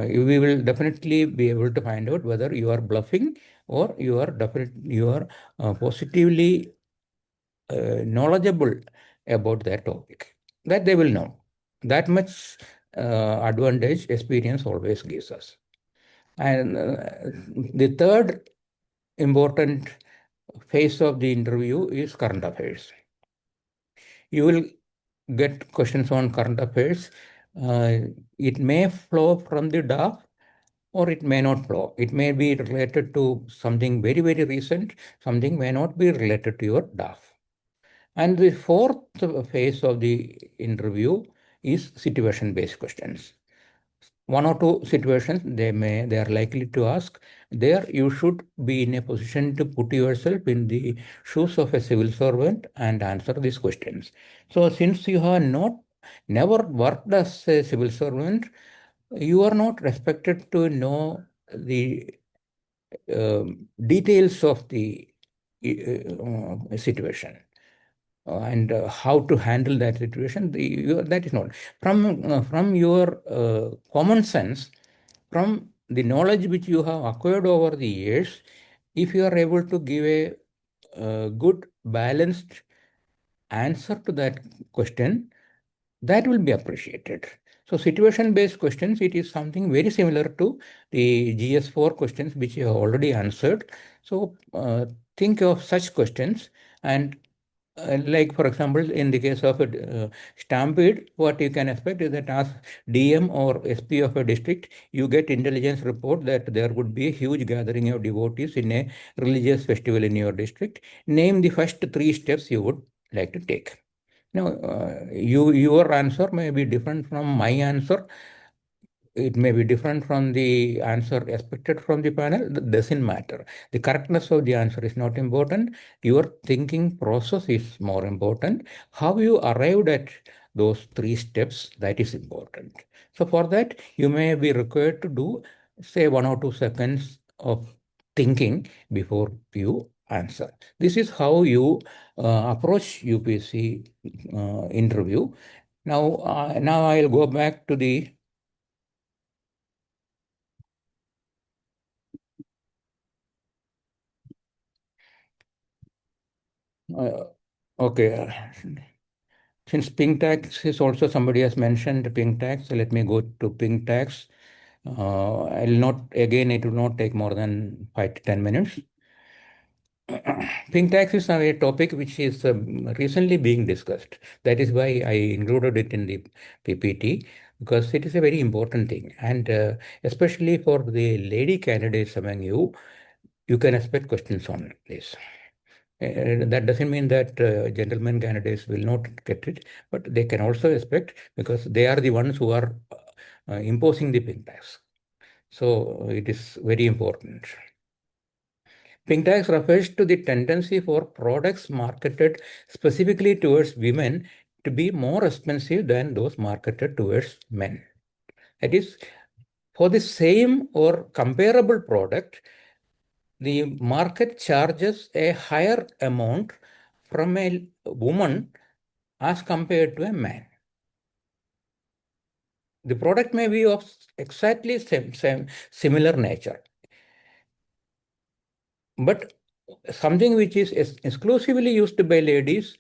we will definitely be able to find out whether you are bluffing or you are positively knowledgeable about that topic. That they will know. That much advantage experience always gives us. And the third important phase of the interview is current affairs. You will get questions on current affairs, it may flow from the DAF or it may not flow. It may be related to something very, very recent, something may not be related to your DAF. And the fourth phase of the interview is situation-based questions. One or two situations they are likely to ask. There you should be in a position to put yourself in the shoes of a civil servant and answer these questions. So since you have never worked as a civil servant, you are not expected to know the details of the situation and how to handle that situation. That is not from your common sense, from the knowledge which you have acquired over the years. If you are able to give a good balanced answer to that question, that will be appreciated. So situation-based questions, it is something very similar to the GS4 questions which you have already answered. So think of such questions, and like for example, in the case of a stampede, what you can expect is that as DM or SP of a district, you get intelligence report that there would be a huge gathering of devotees in a religious festival in your district. Name the first three steps you would like to take. Now, your answer may be different from my answer. It may be different from the answer expected from the panel. That doesn't matter. The correctness of the answer is not important. Your thinking process is more important. How you arrived at those three steps, that is important. So for that, you may be required to do, say, 1 or 2 seconds of thinking before you answer. This is how you approach UPSC interview. Now I'll go back to the okay. Since pink tax is also, somebody has mentioned pink tax, so let me go to pink tax. I'll not, again, it will not take more than 5 to 10 minutes. Pink tax is a topic which is recently being discussed. That is why I included it in the PPT, because it is a very important thing. And especially for the lady candidates among you, you can expect questions on this. That doesn't mean that gentlemen candidates will not get it, but they can also expect, because they are the ones who are imposing the pink tax. So it is very important. Pink tax refers to the tendency for products marketed specifically towards women to be more expensive than those marketed towards men. That is, for the same or comparable product, the market charges a higher amount from a woman as compared to a man. The product may be of exactly same similar nature, but something which is exclusively used by ladies,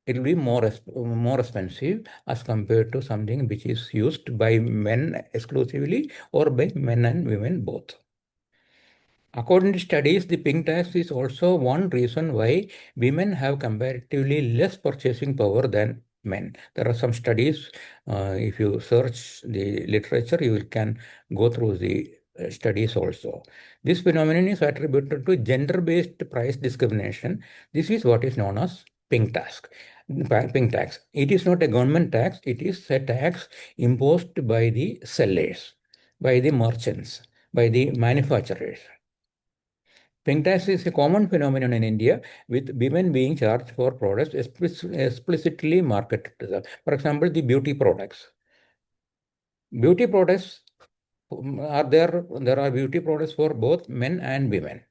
it will be more expensive as compared to something which is used by men exclusively or by men and women both. According to studies, the pink tax is also one reason why women have comparatively less purchasing power than men. There are some studies. If you search the literature, you can go through the studies also. This phenomenon is attributed to gender-based price discrimination. This is what is known as pink tax. Pink tax. It is not a government tax. It is a tax imposed by the sellers, by the merchants, by the manufacturers. Pink tax is a common phenomenon in India, with women being charged for products explicitly marketed to them. For example, the beauty products. Beauty products are there. There are beauty products for both men and women.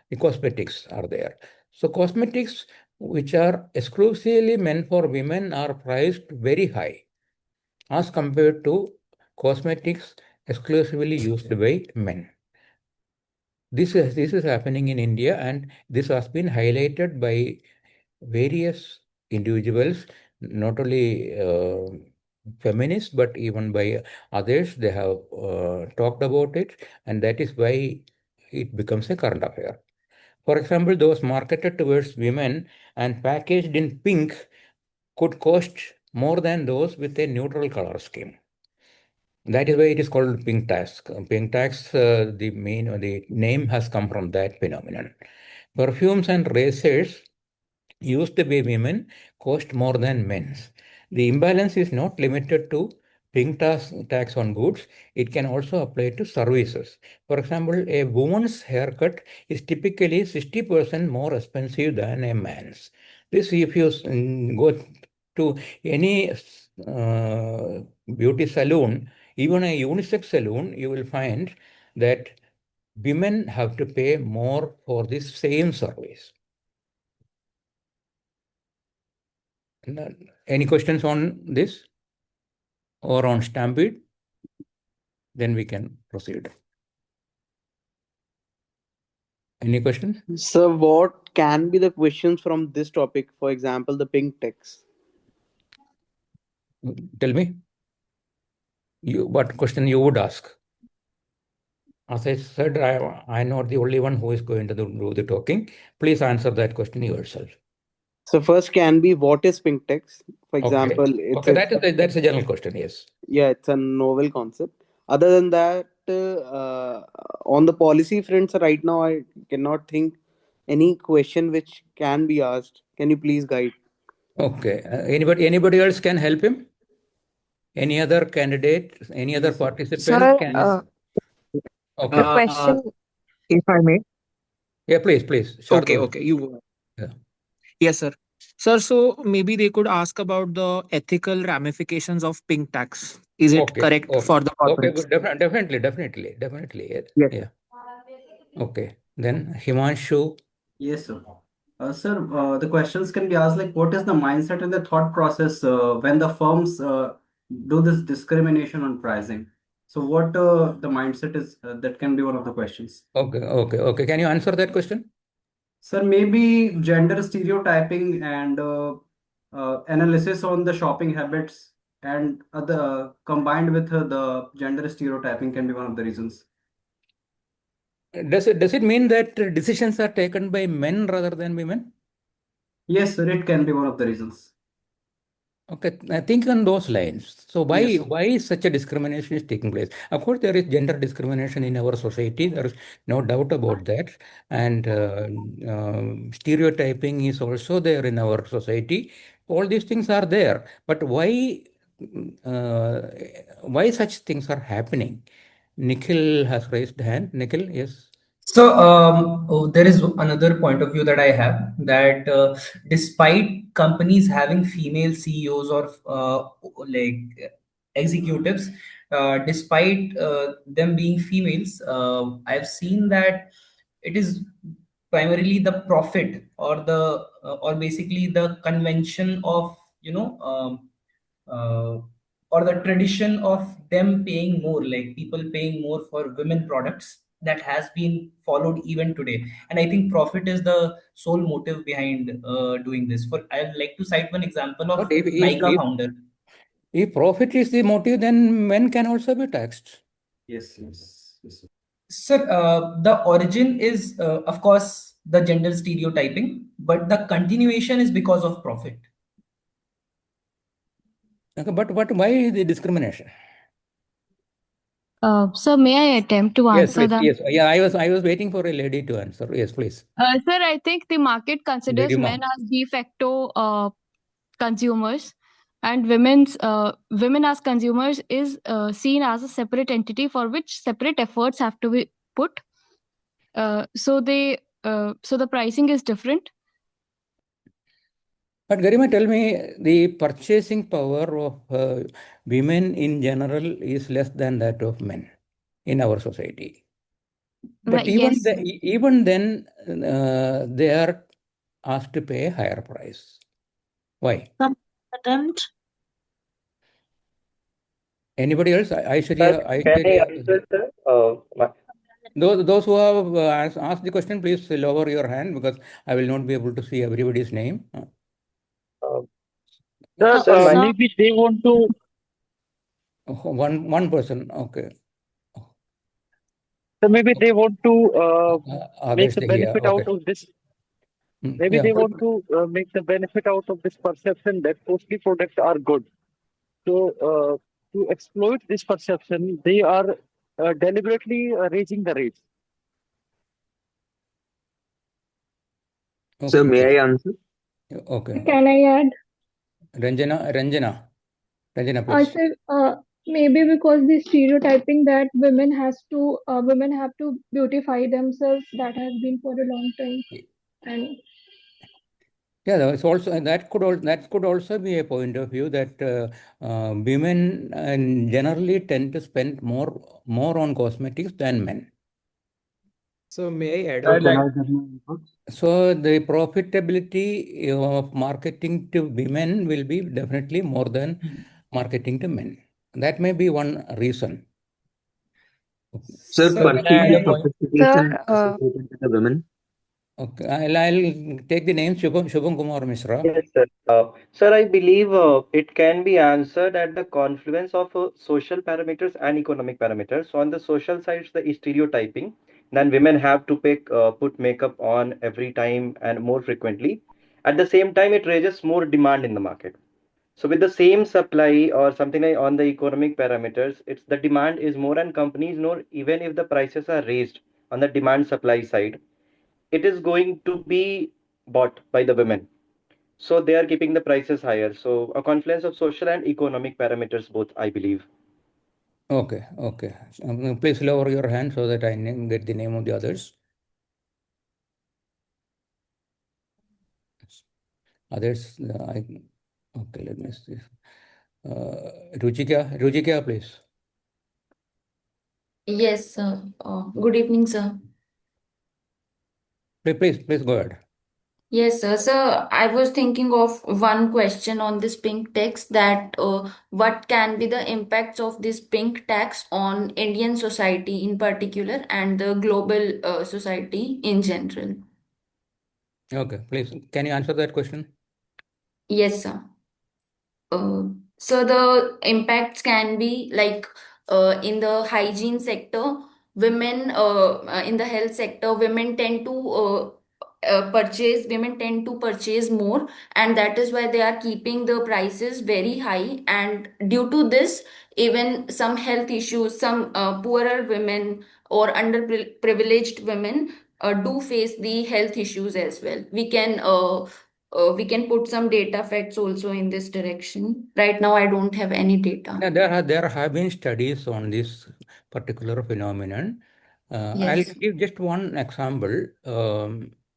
The cosmetics are there. So cosmetics which are exclusively meant for women are priced very high as compared to cosmetics exclusively used by men. This is happening in India, and this has been highlighted by various individuals, not only feminists, but even by others. They have talked about it, and that is why it becomes a current affair. For example, those marketed towards women and packaged in pink could cost more than those with a neutral color scheme. That is why it is called pink tax. Pink tax, the name has come from that phenomenon. Perfumes and razors used by women cost more than men's. The imbalance is not limited to pink tax on goods. It can also apply to services. For example, a woman's haircut is typically 60% more expensive than a man's. This, if you go to any beauty salon, even a unisex salon, you will find that women have to pay more for the same service. Any questions on this or on Stampede? Then we can proceed. Any questions? So, what can be the questions from this topic? For example, the pink text. Tell me. What question you would ask? As I said, I'm not the only one who is going to do the talking. Please answer that question yourself. So, first can be what is pink text? For Okay. example, Okay, that's a general question. Yes. yeah, it's a novel concept. Other than that, on the policy fronts, right now I cannot think any question which can be asked. Can you please guide? Okay. Anybody else can help him? Any other candidate? Any other Yes, sir. participant Sir, can? Okay. the Uh, question, if I may. Yeah, please. Okay, Shardul. okay. You go. Yeah. Yes, sir. Sir, so maybe they could ask about the ethical ramifications of pink tax. Is it Okay. correct for the Okay. corporates? Good. Definitely. Yeah. Yes. Yeah. Okay. Then Himanshu. Yes, sir. Sir, the questions can be asked like, what is the mindset and the thought process when the firms do this discrimination on pricing? So, what the mindset is, that can be one of the questions. Okay. Can you answer that question? Sir, maybe gender stereotyping and analysis on the shopping habits and other combined with the gender stereotyping can be one of the reasons. Does it mean that decisions are taken by men rather than women? Yes, sir, it can be one of the reasons. Okay, I think on those lines. So Yes. why such a discrimination is taking place? Of course, there is gender discrimination in our society. There is no doubt about that, and stereotyping is also there in our society. All these things are there, but uh, why such things are happening? Nikhil has raised hand. Nikhil, yes. So, there is another point of view that I have that despite companies having female CEOs or like executives, despite them being females, I've seen that it is primarily the profit or basically the convention of uh, or the tradition of them paying more, like people paying more for women products, that has been followed even today. And I think profit is the sole motive behind doing this. For I'd like to cite one example of But Nika founder. if profit is the motive, then men can also be taxed. Yes. Sir, the origin is, of course, the gender stereotyping, but the continuation is because of profit. Okay, but why the discrimination? Sir, may I attempt to Yes, answer please. that? Yes. Yeah, I was waiting for a lady to answer. Yes, please. Sir, I think the market considers Garima. men as de facto consumers, and women as consumers is seen as a separate entity for which separate efforts have to be put. So the pricing is different. But Garima, tell me, the purchasing power of women in general is less than that of men in our society. But Yes. even then, they are asked to pay a higher price. Why? Some attempt. Anybody else? Can I answer, sir? Those who have asked the question, please lower your hand because I will not be able to see everybody's name. Sir, Sir, maybe they want to. One person. Okay. So maybe they want to make Others the here. benefit Okay. out of this. Maybe Yeah. they want to make the benefit out of this perception that costly products are good. So, to exploit this perception, they are deliberately raising the rates. Sir, may Okay. I answer? Okay. Can I add? Ranjana, I please. said maybe because the stereotyping that women have to beautify themselves, that has been for a long time, and Yeah, it's also that could also be a point of view that women generally tend to spend more on cosmetics than men. So may I add So on? can I give my input? So the profitability of marketing to women will be definitely more than marketing to men. That may be one reason. Sir, Sir, Sir, can can I I add firstly, a the add? point? sophistication Sir, associated with the women. Okay, I'll take the name Shubham Kumar Mishra. Yes, sir. Sir, I believe it can be answered at the confluence of social parameters and economic parameters. So on the social side, the stereotyping, then women have to put makeup on every time and more frequently. At the same time, it raises more demand in the market. So with the same supply or something like on the economic parameters, it's the demand is more and companies know even if the prices are raised on the demand supply side, it is going to be bought by the women, so they are keeping the prices higher. So a confluence of social and economic parameters both, I believe. Okay. Please lower your hand so that I get the name of the others. Others, okay, let me see. Ruchika, please. yes, sir. Good evening, sir. Please go ahead. Yes, sir. So I was thinking of one question on this pink tax that what can be the impacts of this pink tax on Indian society in particular and the global society in general? Okay, please. Can you answer that question? Yes, sir. Uh, so the impacts can be like in the hygiene sector, in the health sector, women tend to purchase more, and that is why they are keeping the prices very high. And due to this, even some health issues, some poorer women or underprivileged women do face the health issues as well. We can put some data facts also in this direction. Right now, I don't have any data. Yeah, there have been studies on this particular phenomenon. I'll Yes. give just one example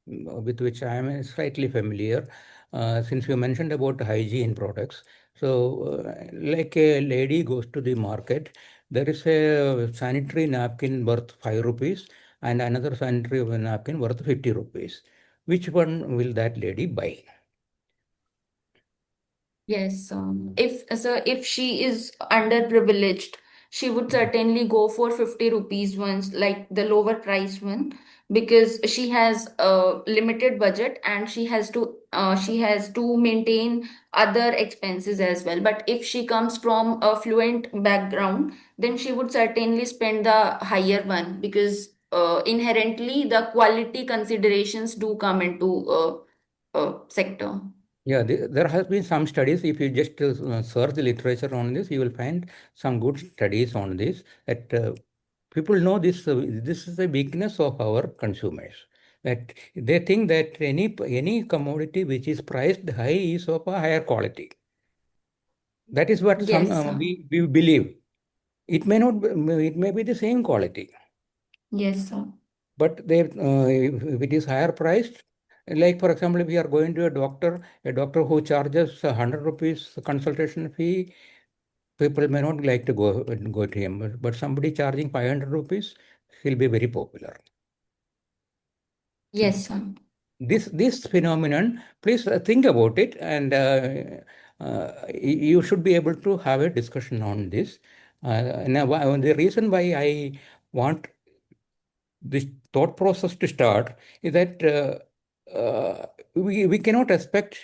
with which I am slightly familiar. Since you mentioned about hygiene products, so like a lady goes to the market, there is a sanitary napkin worth 5 rupees and another sanitary napkin worth 50 rupees. Which one will that lady buy? Yes, if she is underprivileged, she would certainly go for 50 rupees ones, like the lower price one, because she has a limited budget and she has to maintain other expenses as well. But if she comes from a fluent background, then she would certainly spend the higher one because inherently the quality considerations do come into sector. Yeah, there has been some studies. If you just search the literature on this, you will find some good studies on this. That people know this. This is a weakness of our consumers. That they think that any commodity which is priced high is of a higher quality. That is what some Yes. we believe. It may not. It may be the same quality. Yes, sir. But if it is higher priced, like for example, if we are going to a doctor who charges 100 rupees consultation fee, people may not like to go to him. But somebody charging 500 rupees, he'll be very popular. So Yes, sir. this phenomenon, please think about it, and you should be able to have a discussion on this. Now, the reason why I want this thought process to start is that we cannot expect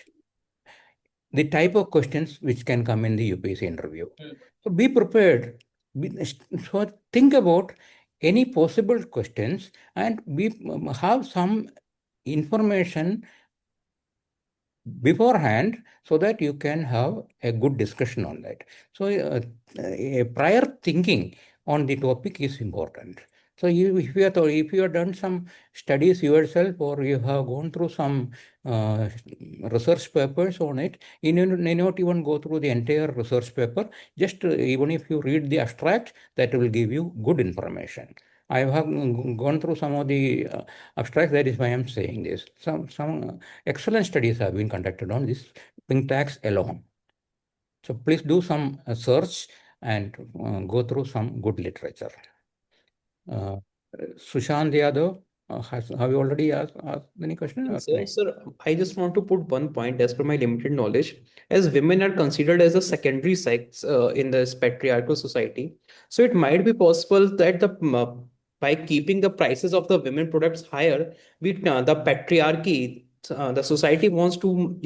the type of questions which can come in the UPSC interview. So be prepared. So think about any possible questions and have some information beforehand so that you can have a good discussion on that. So a prior thinking on the topic is important. So if you have done some studies yourself or you have gone through some research papers on it, you need not even go through the entire research paper. Just even if you read the abstract, that will give you good information. I have gone through some of the abstracts. That is why I'm saying this. Some excellent studies have been conducted on this pink tax alone. So please do some search and go through some good literature. Uh, Sushant Yadav, have you already asked any question? Sir, I just want to put one point as per my limited knowledge. As women are considered as a secondary sex in this patriarchal society, so it might be possible that by keeping the prices of the women products higher, the patriarchy, the society wants to,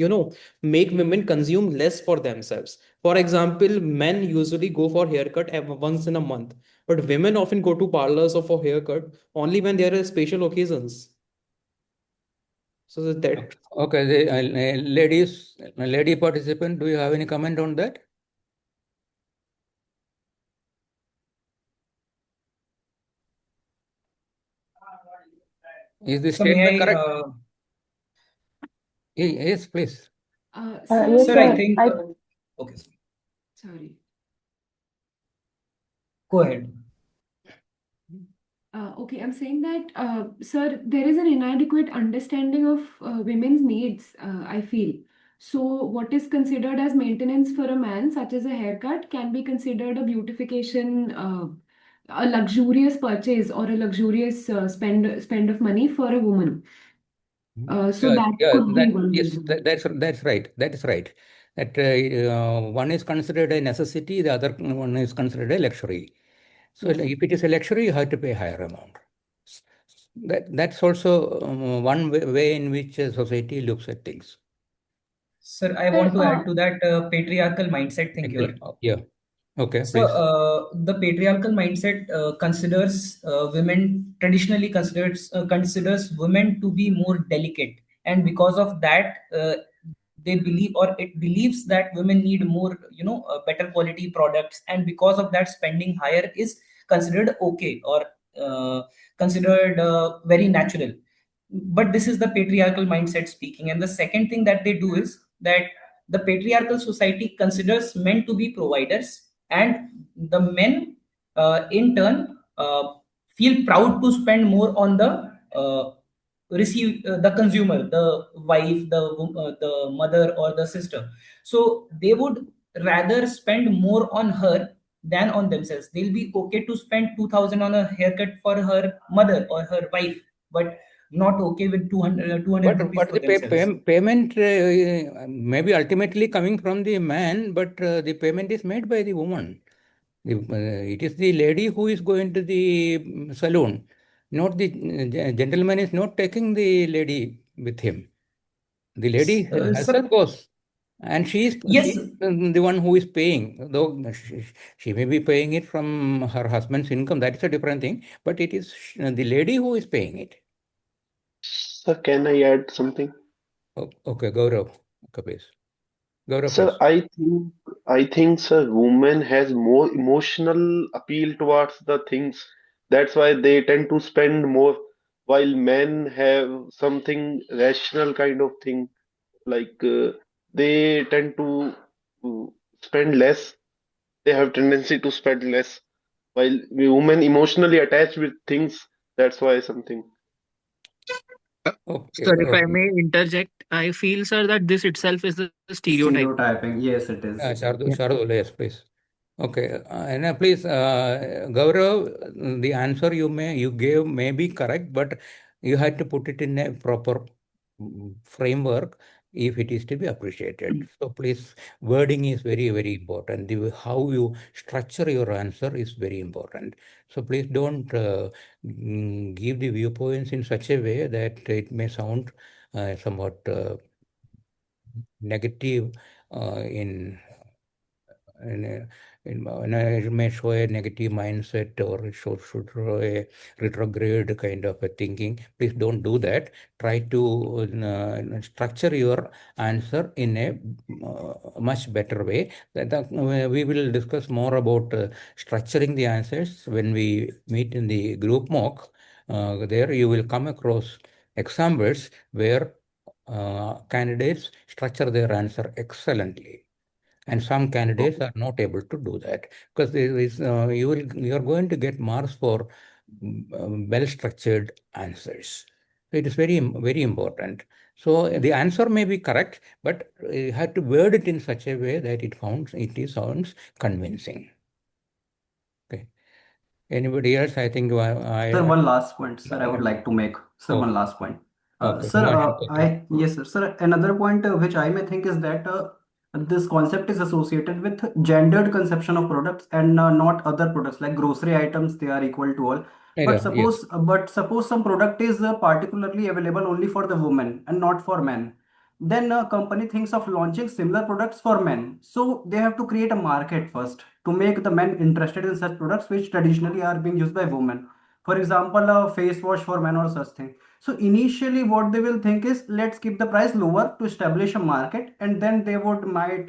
make women consume less for themselves. For example, men usually go for haircut once in a month, but women often go to parlors or for haircut only when there are special occasions. So that Okay, lady participant, do you have any comment on that? Is this So may statement I, correct? Yes, please. Yes, sir, I sir. think, okay, Sorry. go ahead. Okay, I'm saying that, sir, there is an inadequate understanding of women's needs, I feel. So, what is considered as maintenance for a man, such as a haircut, can be considered a beautification, a luxurious purchase, or a luxurious spend of money for a woman. So that could be one Yes, reason. that's right. That is right. That one is considered a necessity, the other one is considered a luxury. So Yes. if it is a luxury, you have to pay higher amount. That's also one way in which society looks at things. Sir, I Sir, want to add to that patriarchal mindset thing here. Yeah. Okay, So, please. the patriarchal mindset considers women traditionally considers women to be more delicate, and because of that, they believe or it believes that women need more, better quality products, and because of that, spending higher is considered okay or considered very natural. But this is the patriarchal mindset speaking, and the second thing that they do is that the patriarchal society considers men to be providers, and the men in turn feel proud to spend more on the consumer, the wife, the mother or the sister. So they would rather spend more on her than on themselves. They'll be okay to spend 2000 on a haircut for her mother or her wife, but not okay with 200 rupees But for the themselves. payment may be ultimately coming from the man, but the payment is made by the woman. It is the lady who is going to the saloon, not the gentleman is not taking the lady with him. The lady herself Sir, goes, and she yes. is the one who is paying. Though she may be paying it from her husband's income, that is a different thing. But it is the lady who is paying it. Sir, can I add something? Okay, Gaurav. Okay, please. Gaurav, Sir, please. I think sir, women has more emotional appeal towards the things. That's why they tend to spend more, while men have something rational kind of thing. Like they tend to uh, spend less. They have tendency to spend less, while women emotionally attached with things. That's why something. Okay. Sir, if I may interject, I feel, sir, that this itself is the stereotype. Stereotyping, yes, it is. Shardul, Shardul, yes, please. Okay, and please, Gaurav, the answer you gave may be correct, but you had to put it in a proper framework if it is to be appreciated. So please, wording is very, very important. How you structure your answer is very important. So please don't give the viewpoints in such a way that it may sound somewhat negative in it may show a negative mindset, or it should show a retrograde kind of a thinking. Please don't do that. Try to structure your answer in a much better way. We will discuss more about structuring the answers when we meet in the group mock. There you will come across examples where candidates structure their answer excellently, and some candidates are not able to do that, because you are going to get marks for well structured answers. So it is very important. So the answer may be correct, but you have to word it in such a way that it sounds convincing. Okay. Anybody else? I think Sir, one last point, sir, I would like to make. Sir, one okay. last point. Okay. Sir, Okay. yes, sir. Sir, another point which I may think is that this concept is associated with gendered conception of products and not other products like grocery items. They are equal to all. Yeah, yes. But suppose some product is particularly available only for the women and not for men. Then a company thinks of launching similar products for men. So they have to create a market first to make the men interested in such products which traditionally are being used by women. For example, a face wash for men or such thing. So initially what they will think is, let's keep the price lower to establish a market, and then they would might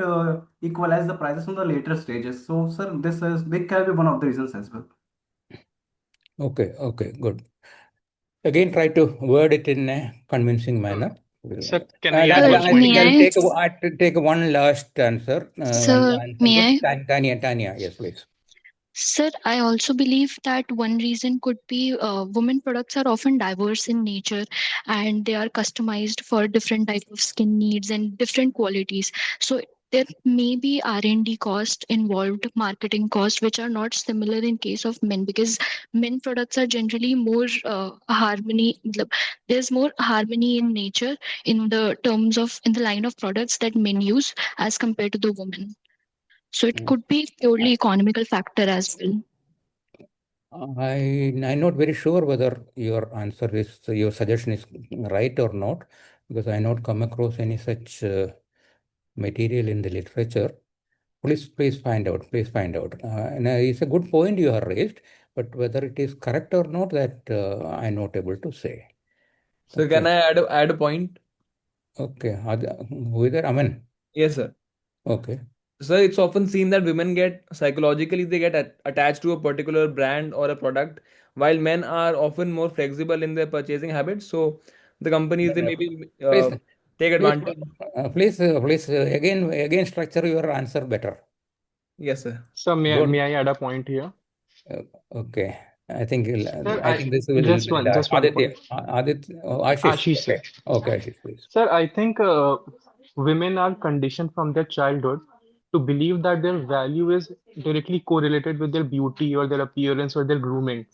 equalize the prices on the later stages. So sir, this can be one of the reasons as well. Okay, good. Again, try to word it in a convincing manner. Sir, can I add one point May here? I'll take one last answer. Sir, may I? Tanya, yes, please. Sir, I also believe that one reason could be women products are often diverse in nature, and they are customized for different type of skin needs and different qualities. So there may be R&D cost involved, marketing cost, which are not similar in case of men, because men products are generally more harmony. There's more harmony in nature in the terms of in the line of products that men use as compared to the women. So it could be purely economical factor as well. I'm not very sure whether your suggestion is right or not, because I not come across any such material in the literature. Please find out. Please find out. And it's a good point you have raised, but whether it is correct or not, that I'm not able to say. So can I add a point? Okay. Who is there? Aman. Yes, sir. Okay. So it's often seen that women get psychologically they get attached to a particular brand or a product, while men are often more flexible in their purchasing habits. So the companies they maybe Please, take advantage. please again structure your answer better. Yes, sir. Sir, Don't. may I add a point here? Okay. I think Sir, this will just be the last. one Aditya, point. Ashish. Ashish, sir. Okay, Ashish, please. Sir, I think women are conditioned from their childhood to believe that their value is directly correlated with their beauty or their appearance or their grooming,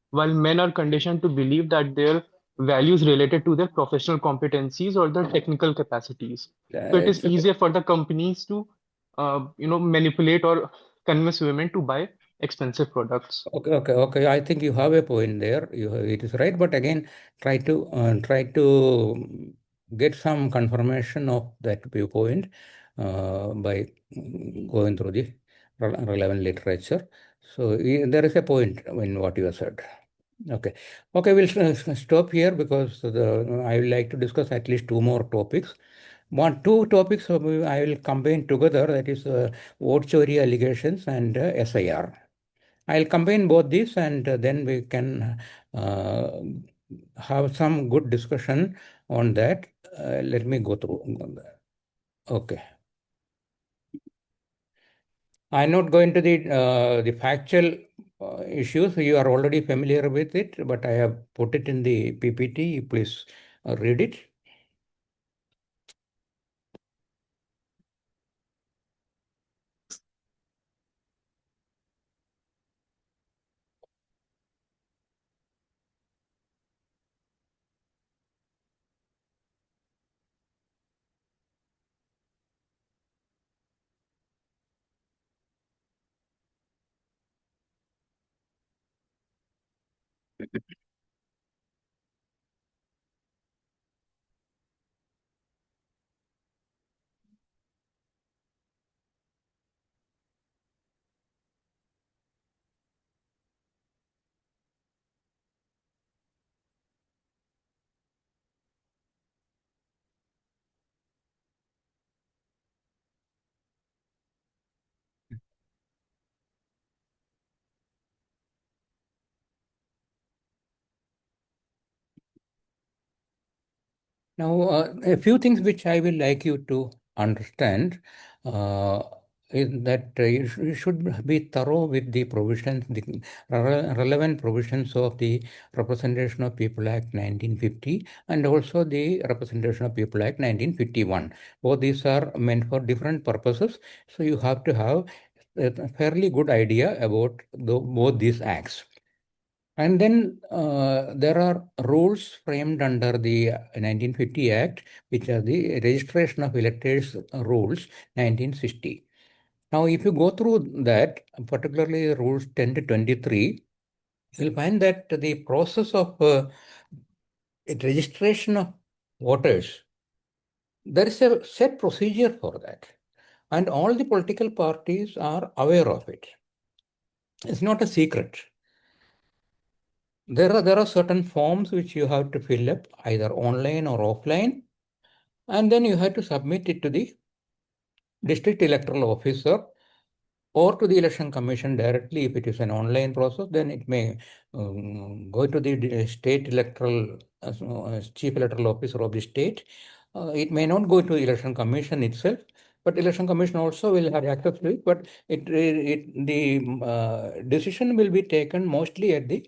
while men are conditioned to believe that their value is related to their professional competencies or their technical capacities. So it is It's easier for the companies to, manipulate or convince women to buy expensive products. okay. I think you have a point there. It is right, but again, try to get some confirmation of that viewpoint by going through the relevant literature. So there is a point in what you have said. Okay, we'll stop here, because I would like to discuss at least two more topics. Two topics I will combine together. That is vote chori allegations and SIR. I'll combine both these, and then we can have some good discussion on that. Let me go through. Okay. I'm not going to the factual issues. You are already familiar with it, but I have put it in the PPT. Please read it. Now, a few things which I will like you to understand is that you should be thorough with the provisions, the relevant provisions of the Representation of People Act 1950 and also the Representation of People Act 1951. Both these are meant for different purposes, so you have to have a fairly good idea about both these acts. And then there are rules framed under the 1950 Act, which are the Registration of Electors Rules 1960. Now, if you go through that, particularly rules 10 to 23, you'll find that the process of registration of voters, there is a set procedure for that. And all the political parties are aware of it. It's not a secret. There are certain forms which you have to fill up either online or offline, and then you have to submit it to the district electoral officer or to the election commission directly. If it is an online process, then it may go to the state electoral chief electoral officer of the state. It may not go to election commission itself, but election commission also will have access to it. But the decision will be taken mostly at the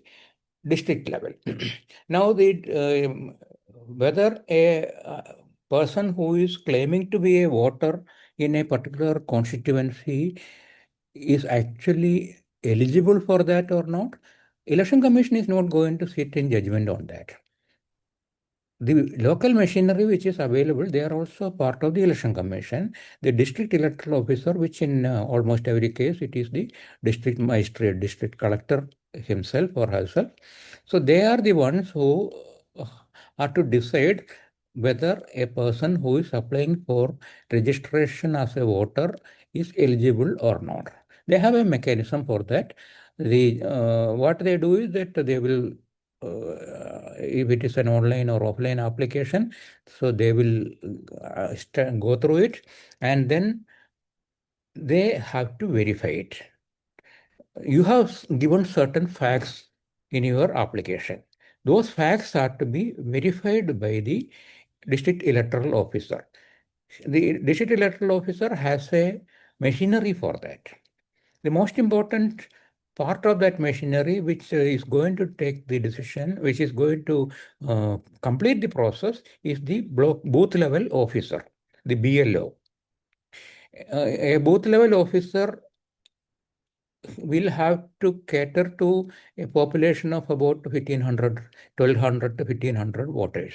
district level. Now, whether a person who is claiming to be a voter in a particular constituency is actually eligible for that or not, Election Commission is not going to sit in judgment on that. The local machinery which is available, they are also part of the Election Commission. The district electoral officer, which in almost every case, it is the district magistrate, district collector himself or herself. So they are the ones who are to decide whether a person who is applying for registration as a voter is eligible or not. They have a mechanism for that. What they do is that they will if it is an online or offline application, so they will go through it and then they have to verify it. You have given certain facts in your application. Those facts are to be verified by the district electoral officer. The district electoral officer has a machinery for that. The most important part of that machinery, which is going to take the decision, which is going to complete the process, is the booth level officer, the BLO. A booth level officer will have to cater to a population of about 1,500, 1,200 to 1,500 voters.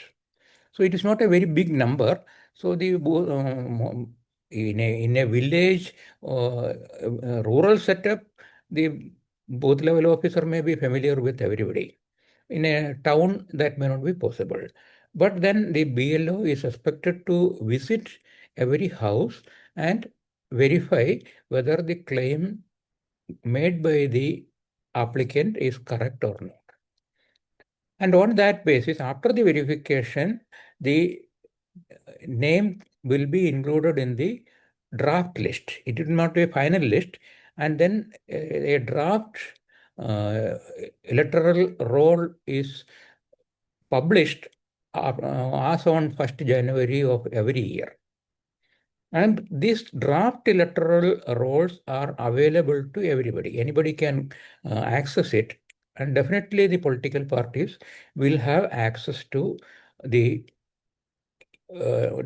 So it is not a very big number. So the in a village rural setup, the booth level officer may be familiar with everybody. In a town, that may not be possible. But then the BLO is expected to visit every house and verify whether the claim made by the applicant is correct or not. And on that basis, after the verification, the name will be included in the draft list. It will not be a final list. And then a draft electoral roll is published as on 1st January of every year. And these draft electoral rolls are available to everybody. Anybody can access it. And definitely the political parties will have access to the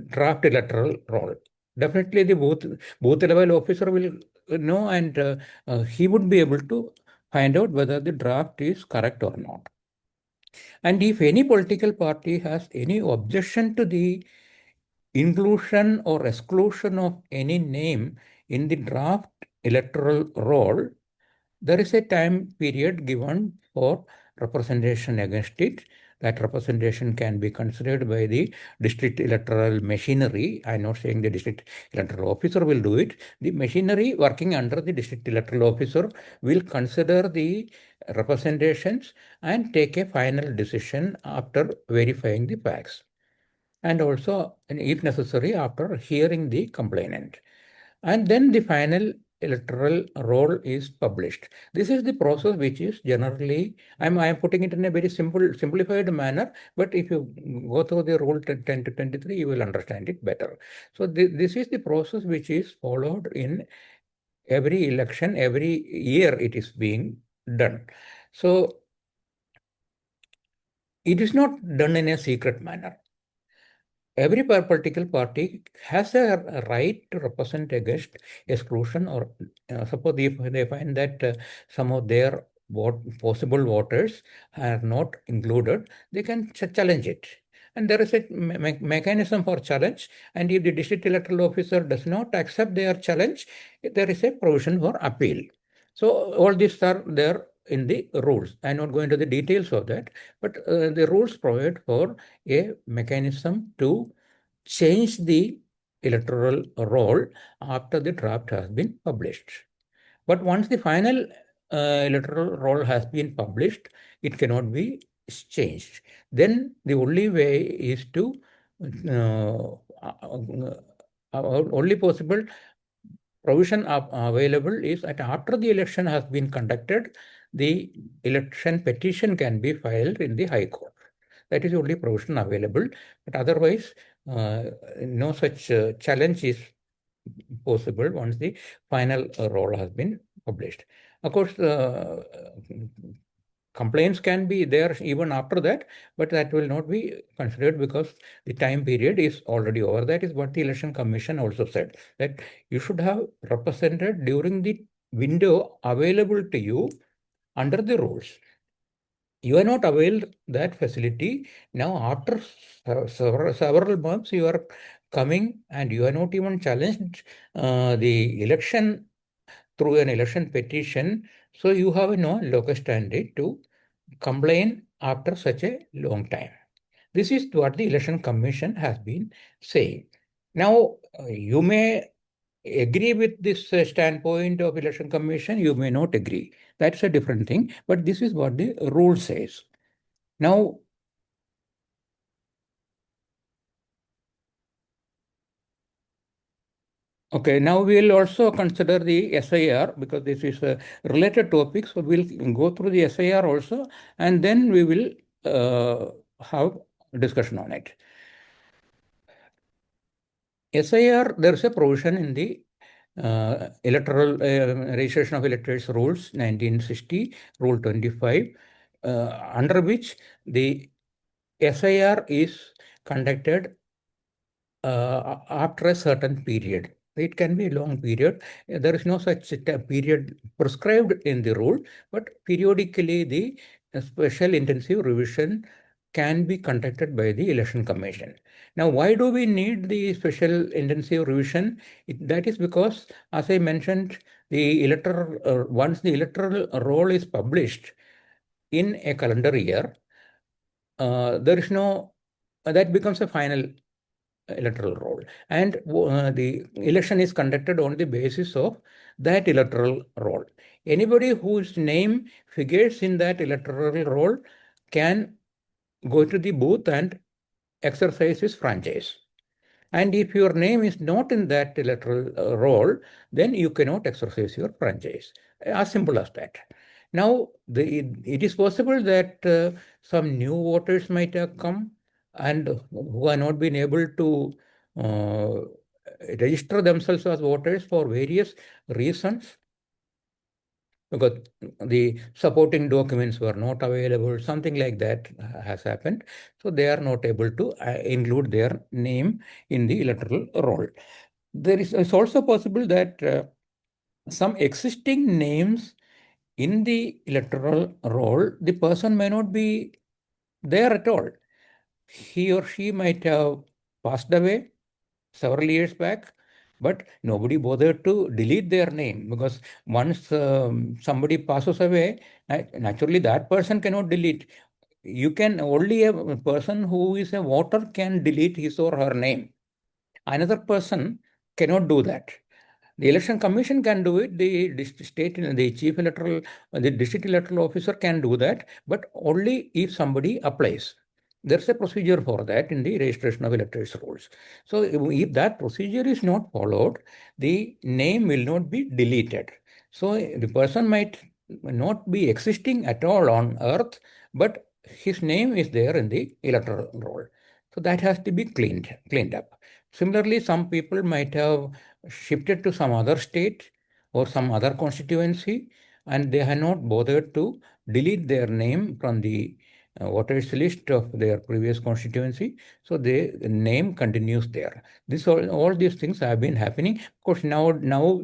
draft electoral roll. Definitely the booth level officer will know, and he would be able to find out whether the draft is correct or not. And if any political party has any objection to the inclusion or exclusion of any name in the draft electoral roll, there is a time period given for representation against it. That representation can be considered by the district electoral machinery. I'm not saying the district electoral officer will do it. The machinery working under the district electoral officer will consider the representations and take a final decision after verifying the facts, and also, if necessary, after hearing the complainant. And then the final electoral roll is published. This is the process which is generally, I'm putting it in a very simplified manner, but if you go through the rule 10 to 23, you will understand it better. So this is the process which is followed in every election, every year it is being done. So it is not done in a secret manner. Every political party has a right to represent against exclusion, or suppose if they find that some of their possible voters are not included, they can challenge it. And there is a mechanism for challenge. And if the district electoral officer does not accept their challenge, there is a provision for appeal. So all these are there in the rules. I'm not going to the details of that, but the rules provide for a mechanism to change the electoral roll after the draft has been published. But once the final electoral roll has been published, it cannot be changed. Then the only way is to only possible provision available is that after the election has been conducted, the election petition can be filed in the High Court. That is the only provision available. But otherwise, no such challenge is possible once the final roll has been published. Of course, complaints can be there even after that, but that will not be considered because the time period is already over. That is what the Election Commission also said, that you should have represented during the window available to you under the rules. You are not availed that facility. Now, after several months, you are coming and you are not even challenged the election through an election petition. So you have no locus standi to complain after such a long time. This is what the Election Commission has been saying. Now, you may agree with this standpoint of Election Commission, you may not agree. That's a different thing, but this is what the rule says. Now, okay, now we'll also consider the SIR because this is a related topic. So we'll go through the SIR also, and then we will have discussion on it. SIR, there is a provision in the Electoral Registration of Electors Rules 1960, Rule 25, under which the SIR is conducted after a certain period. It can be a long period. There is no such period prescribed in the rule, but periodically the special intensive revision can be conducted by the Election Commission. Now, why do we need the special intensive revision? That is because, as I mentioned, the electoral once the electoral roll is published in a calendar year, there is no that becomes a final electoral roll, and the election is conducted on the basis of that electoral roll. Anybody whose name figures in that electoral roll can go to the booth and exercise his franchise. And if your name is not in that electoral roll, then you cannot exercise your franchise. As simple as that. Now, it is possible that some new voters might have come and who are not been able to uh, register themselves as voters for various reasons, because the supporting documents were not available, something like that has happened. So they are not able to include their name in the electoral roll. It's also possible that some existing names in the electoral roll, the person may not be there at all. He or she might have passed away several years back, but nobody bothered to delete their name, because once somebody passes away, naturally that person cannot delete. You can only a person who is a voter can delete his or her name. Another person cannot do that. The Election Commission can do it. The chief electoral, the district electoral officer can do that, but only if somebody applies. There's a procedure for that in the registration of electors rules. So if that procedure is not followed, the name will not be deleted. So the person might not be existing at all on earth, but his name is there in the electoral roll. So that has to be cleaned up. Similarly, some people might have shifted to some other state or some other constituency, and they have not bothered to delete their name from the voters list of their previous constituency. So the name continues there. This all these things have been happening. Of course, now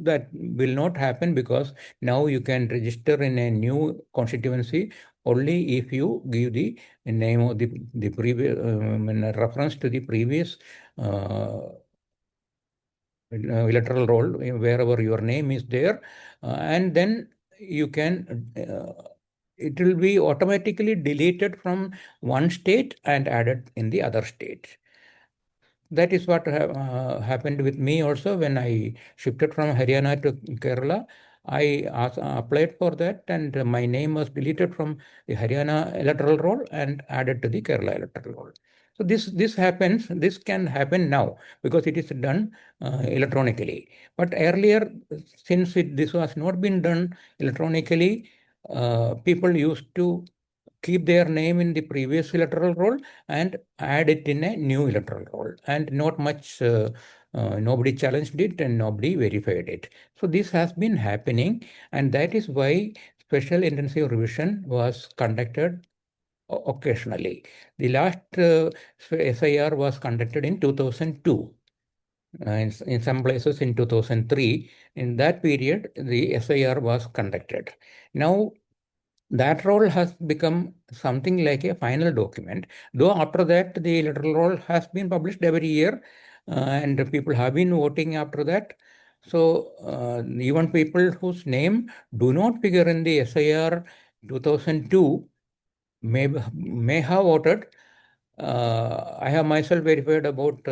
that will not happen, because now you can register in a new constituency only if you give the name of the previous reference to the previous electoral roll wherever your name is there, and then you can it will be automatically deleted from one state and added in the other state. That is what happened with me also when I shifted from Haryana to Kerala. I applied for that, and my name was deleted from the Haryana electoral roll and added to the Kerala electoral roll. So this happens. This can happen now because it is done electronically. But earlier, since this was not been done electronically, people used to keep their name in the previous electoral roll and add it in a new electoral roll, and not much nobody challenged it and nobody verified it. So this has been happening, and that is why special intensive revision was conducted occasionally. The last SIR was conducted in 2002. In some places in 2003. In that period, the SIR was conducted. Now, that roll has become something like a final document. Though after that, the electoral roll has been published every year, and people have been voting after that. So even people whose name do not figure in the SIR 2002 may have voted. I have myself verified about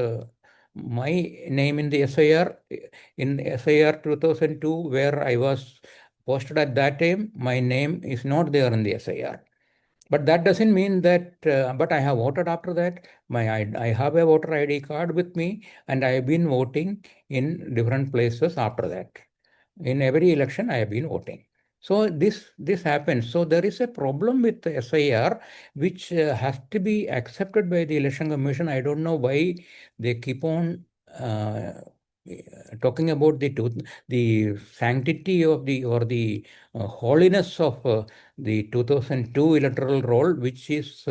my name in the SIR. In SIR 2002, where I was posted at that time, my name is not there in the SIR. But that doesn't mean that, but I have voted after that. I have a voter ID card with me, and I have been voting in different places after that. In every election, I have been voting. So this happens. So there is a problem with the SIR, which has to be accepted by the Election Commission. I don't know why they keep on talking about the sanctity of the or the holiness of the 2002 electoral roll, which is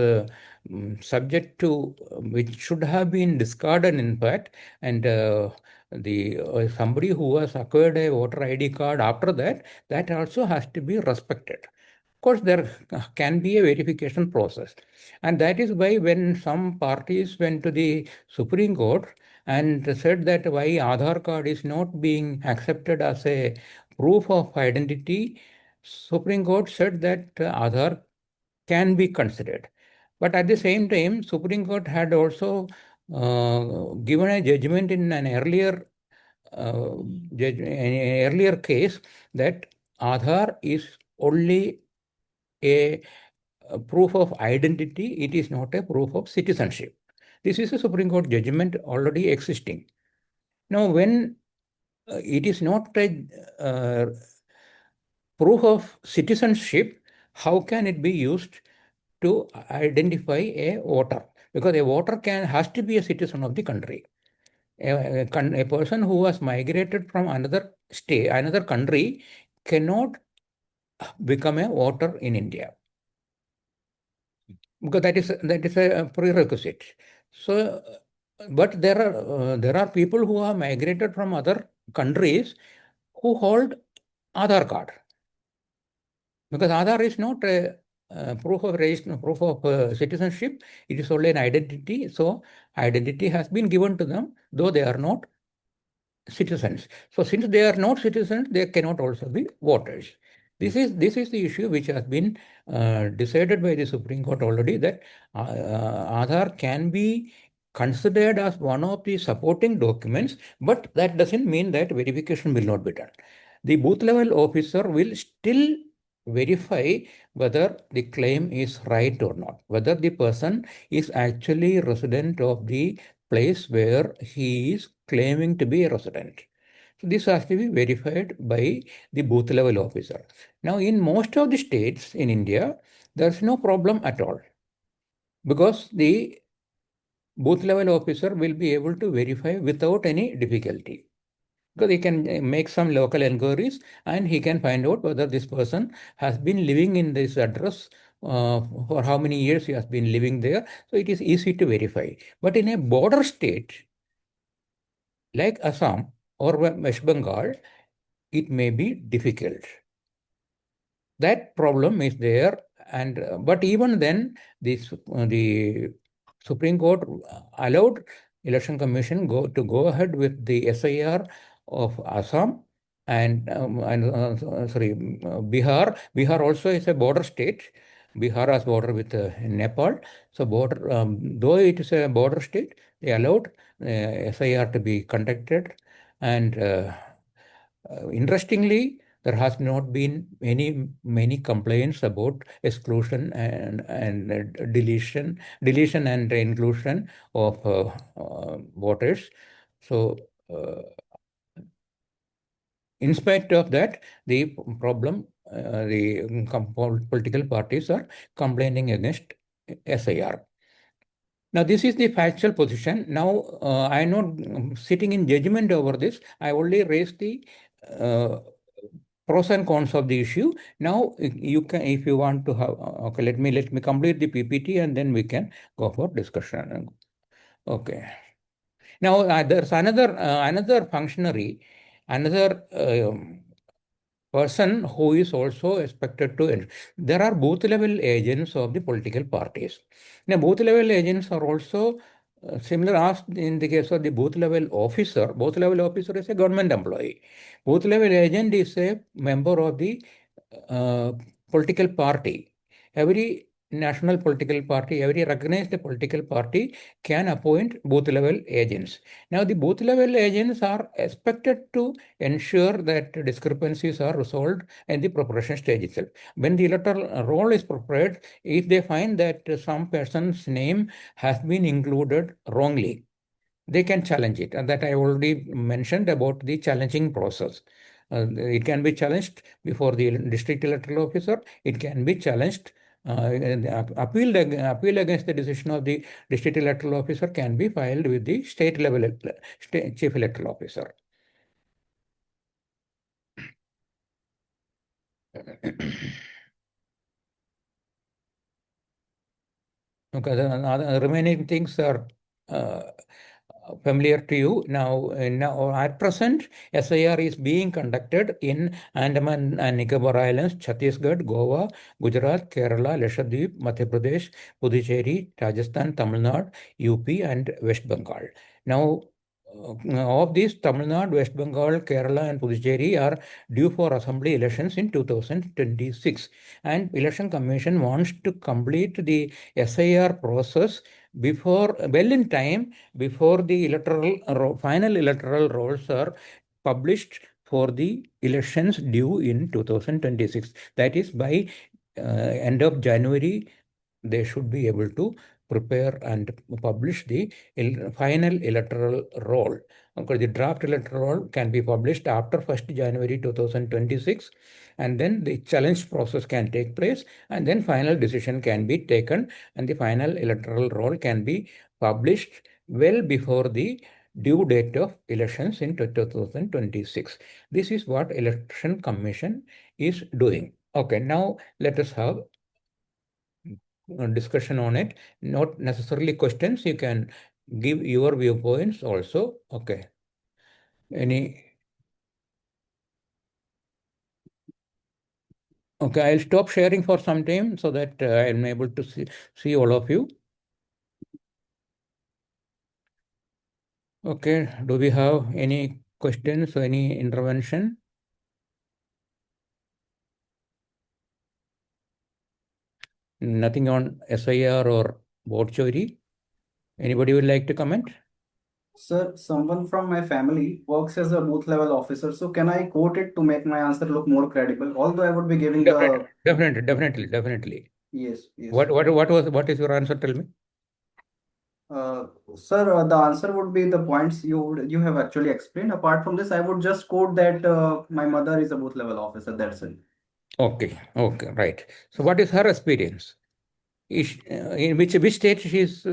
subject to which should have been discarded in fact, and the somebody who has acquired a voter ID card after that, that also has to be respected. Of course, there can be a verification process, and that is why when some parties went to the Supreme Court and said that why Aadhaar card is not being accepted as a proof of identity, Supreme Court said that Aadhaar can be considered. But at the same time, Supreme Court had also given a judgment in an earlier an earlier case that Aadhaar is only a proof of identity. It is not a proof of citizenship. This is a Supreme Court judgment already existing. Now, when it is not a proof of citizenship, how can it be used to identify a voter? Because a voter has to be a citizen of the country. A person who has migrated from another state, another country, cannot become a voter in India, because that is a prerequisite. So, but there are people who have migrated from other countries who hold Aadhaar card, because Aadhaar is not a proof of registration, proof of citizenship. It is only an identity. So identity has been given to them, though they are not citizens. So since they are not citizens, they cannot also be voters. This is the issue which has been decided by the Supreme Court already, that Aadhaar can be considered as one of the supporting documents, but that doesn't mean that verification will not be done. The booth level officer will still verify whether the claim is right or not, whether the person is actually resident of the place where he is claiming to be a resident. So this has to be verified by the booth level officer. Now, in most of the states in India, there's no problem at all because the booth level officer will be able to verify without any difficulty. Because he can make some local inquiries and he can find out whether this person has been living in this address for how many years he has been living there. So it is easy to verify. But in a border state like Assam or West Bengal, it may be difficult. That problem is there, and but even then, the Supreme Court allowed Election Commission go ahead with the SIR of Assam and sorry, Bihar. Bihar also is a border state. Bihar has border with Nepal. So border, though it is a border state, they allowed SIR to be conducted, and interestingly, there has not been many complaints about exclusion and deletion and inclusion of voters. So in spite of that, the problem, the political parties are complaining against SIR. Now, this is the factual position. Now, I am not sitting in judgment over this. I only raised the uh, pros and cons of the issue. Now, you can, if you want to have, okay, let me complete the PPT and then we can go for discussion. Okay. Now, there's another functionary, another person who is also expected to. There are booth level agents of the political parties. Now, booth level agents are also similar as in the case of the booth level officer. Booth level officer is a government employee. Booth level agent is a member of the uh, political party. Every national political party, every recognized political party can appoint booth level agents. Now, the booth level agents are expected to ensure that discrepancies are resolved in the preparation stage itself. When the electoral roll is prepared, if they find that some person's name has been included wrongly, they can challenge it. And that I already mentioned about the challenging process. It can be challenged before the district electoral officer. It can be challenged. Appeal against the decision of the district electoral officer can be filed with the state level chief electoral officer. Okay, the remaining things are uh, familiar to you. Now at present, SIR is being conducted in Andaman and Nicobar Islands, Chhattisgarh, Goa, Gujarat, Kerala, Lakshadweep, Madhya Pradesh, Puducherry, Rajasthan, Tamil Nadu, UP, and West Bengal. Now, of these, Tamil Nadu, West Bengal, Kerala, and Puducherry are due for assembly elections in 2026. And Election Commission wants to complete the SIR process well in time before the final electoral rolls are published for the elections due in 2026. That is by end of January, they should be able to prepare and publish the final electoral roll. Because the draft electoral roll can be published after 1st January 2026, and then the challenge process can take place, and then final decision can be taken, and the final electoral roll can be published well before the due date of elections in 2026. This is what Election Commission is doing. Okay, now let us have discussion on it. Not necessarily questions. You can give your viewpoints also. Okay. Any? Okay, I'll stop sharing for some time so that I'm able to see all of you. Okay, do we have any questions or any intervention? Nothing on SIR or vote chori? Anybody would like to comment? Sir, someone from my family works as a booth level officer. So can I quote it to make my answer look more credible? Although I would be giving the Definitely. yes, yes. What is your answer? Tell me. Sir, the answer would be the points you have actually explained. Apart from this, I would just quote that my mother is a booth level officer. That's it. Okay, right. So what is her experience? In which state she is?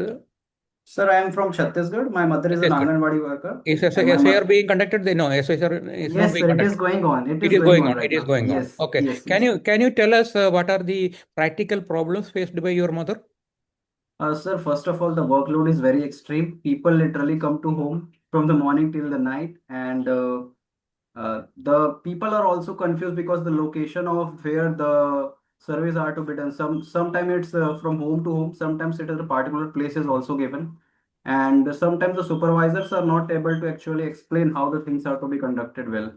Sir, I am from Chhattisgarh. My mother is an Chhattisgarh. Anganwadi worker, Is and my SIR mother. being conducted? No, SIR is not Yes, being sir. It is conducted. going on. It It is is going going on on. right It is now. going on. Yes, Okay. yes, Can yes. you tell us what are the practical problems faced by your mother? Sir, first of all, the workload is very extreme. People literally come to home from the morning till the night, and the people are also confused because the location of where the surveys are to be done. Sometimes it's from home to home. Sometimes it is a particular place is also given, and sometimes the supervisors are not able to actually explain how the things are to be conducted well.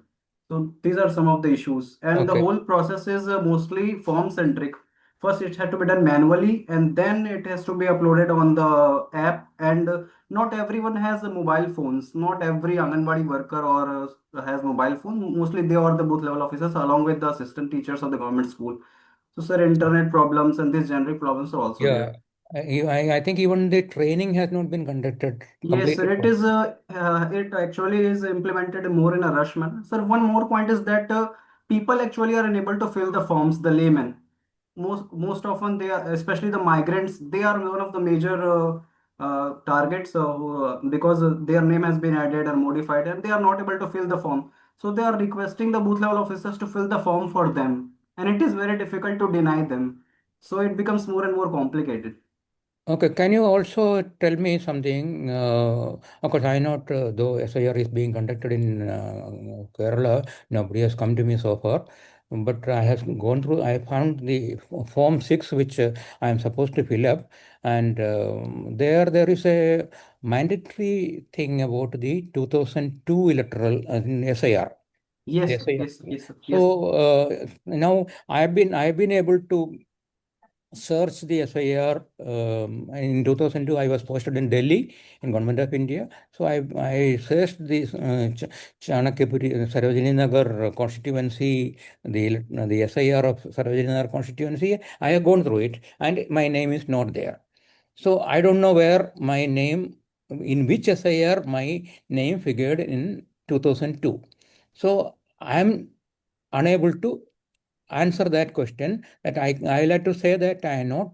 So these are some of the issues, and the Okay. whole process is mostly form centric. First, it had to be done manually, and then it has to be uploaded on the app. And not everyone has mobile phones. Not every Anganwadi worker or has mobile phone. Mostly, they are the booth level officers along with the assistant teachers of the government school. So, sir, internet problems and these generic problems are also Yeah. there. I think even the training has not been conducted Yes, sir. completed. It actually is implemented more in a rush manner. Sir, one more point is that people actually are unable to fill the forms. The laymen, most often they are, especially the migrants, they are one of the major targets because their name has been added or modified, and they are not able to fill the form. So they are requesting the booth level officers to fill the form for them, and it is very difficult to deny them. So it becomes more and more complicated. Okay, can you also tell me something? Of course, I know though SIR is being conducted in Kerala, nobody has come to me so far. But I have gone through, I found the Form 6 which I am supposed to fill up, and there is a mandatory thing about the 2002 electoral SIR. Yes, SIR. yes, yes, sir. Yes. So now I've been able to search the SIR. In 2002, I was posted in Delhi in Government of India. So I searched the Chanakyapuri, Sarojini Nagar constituency, the SIR of Sarojini Nagar constituency. I have gone through it, and my name is not there. So I don't know where my name, in which SIR my name figured in 2002. So I am unable to answer that question. That I like to say that I am not,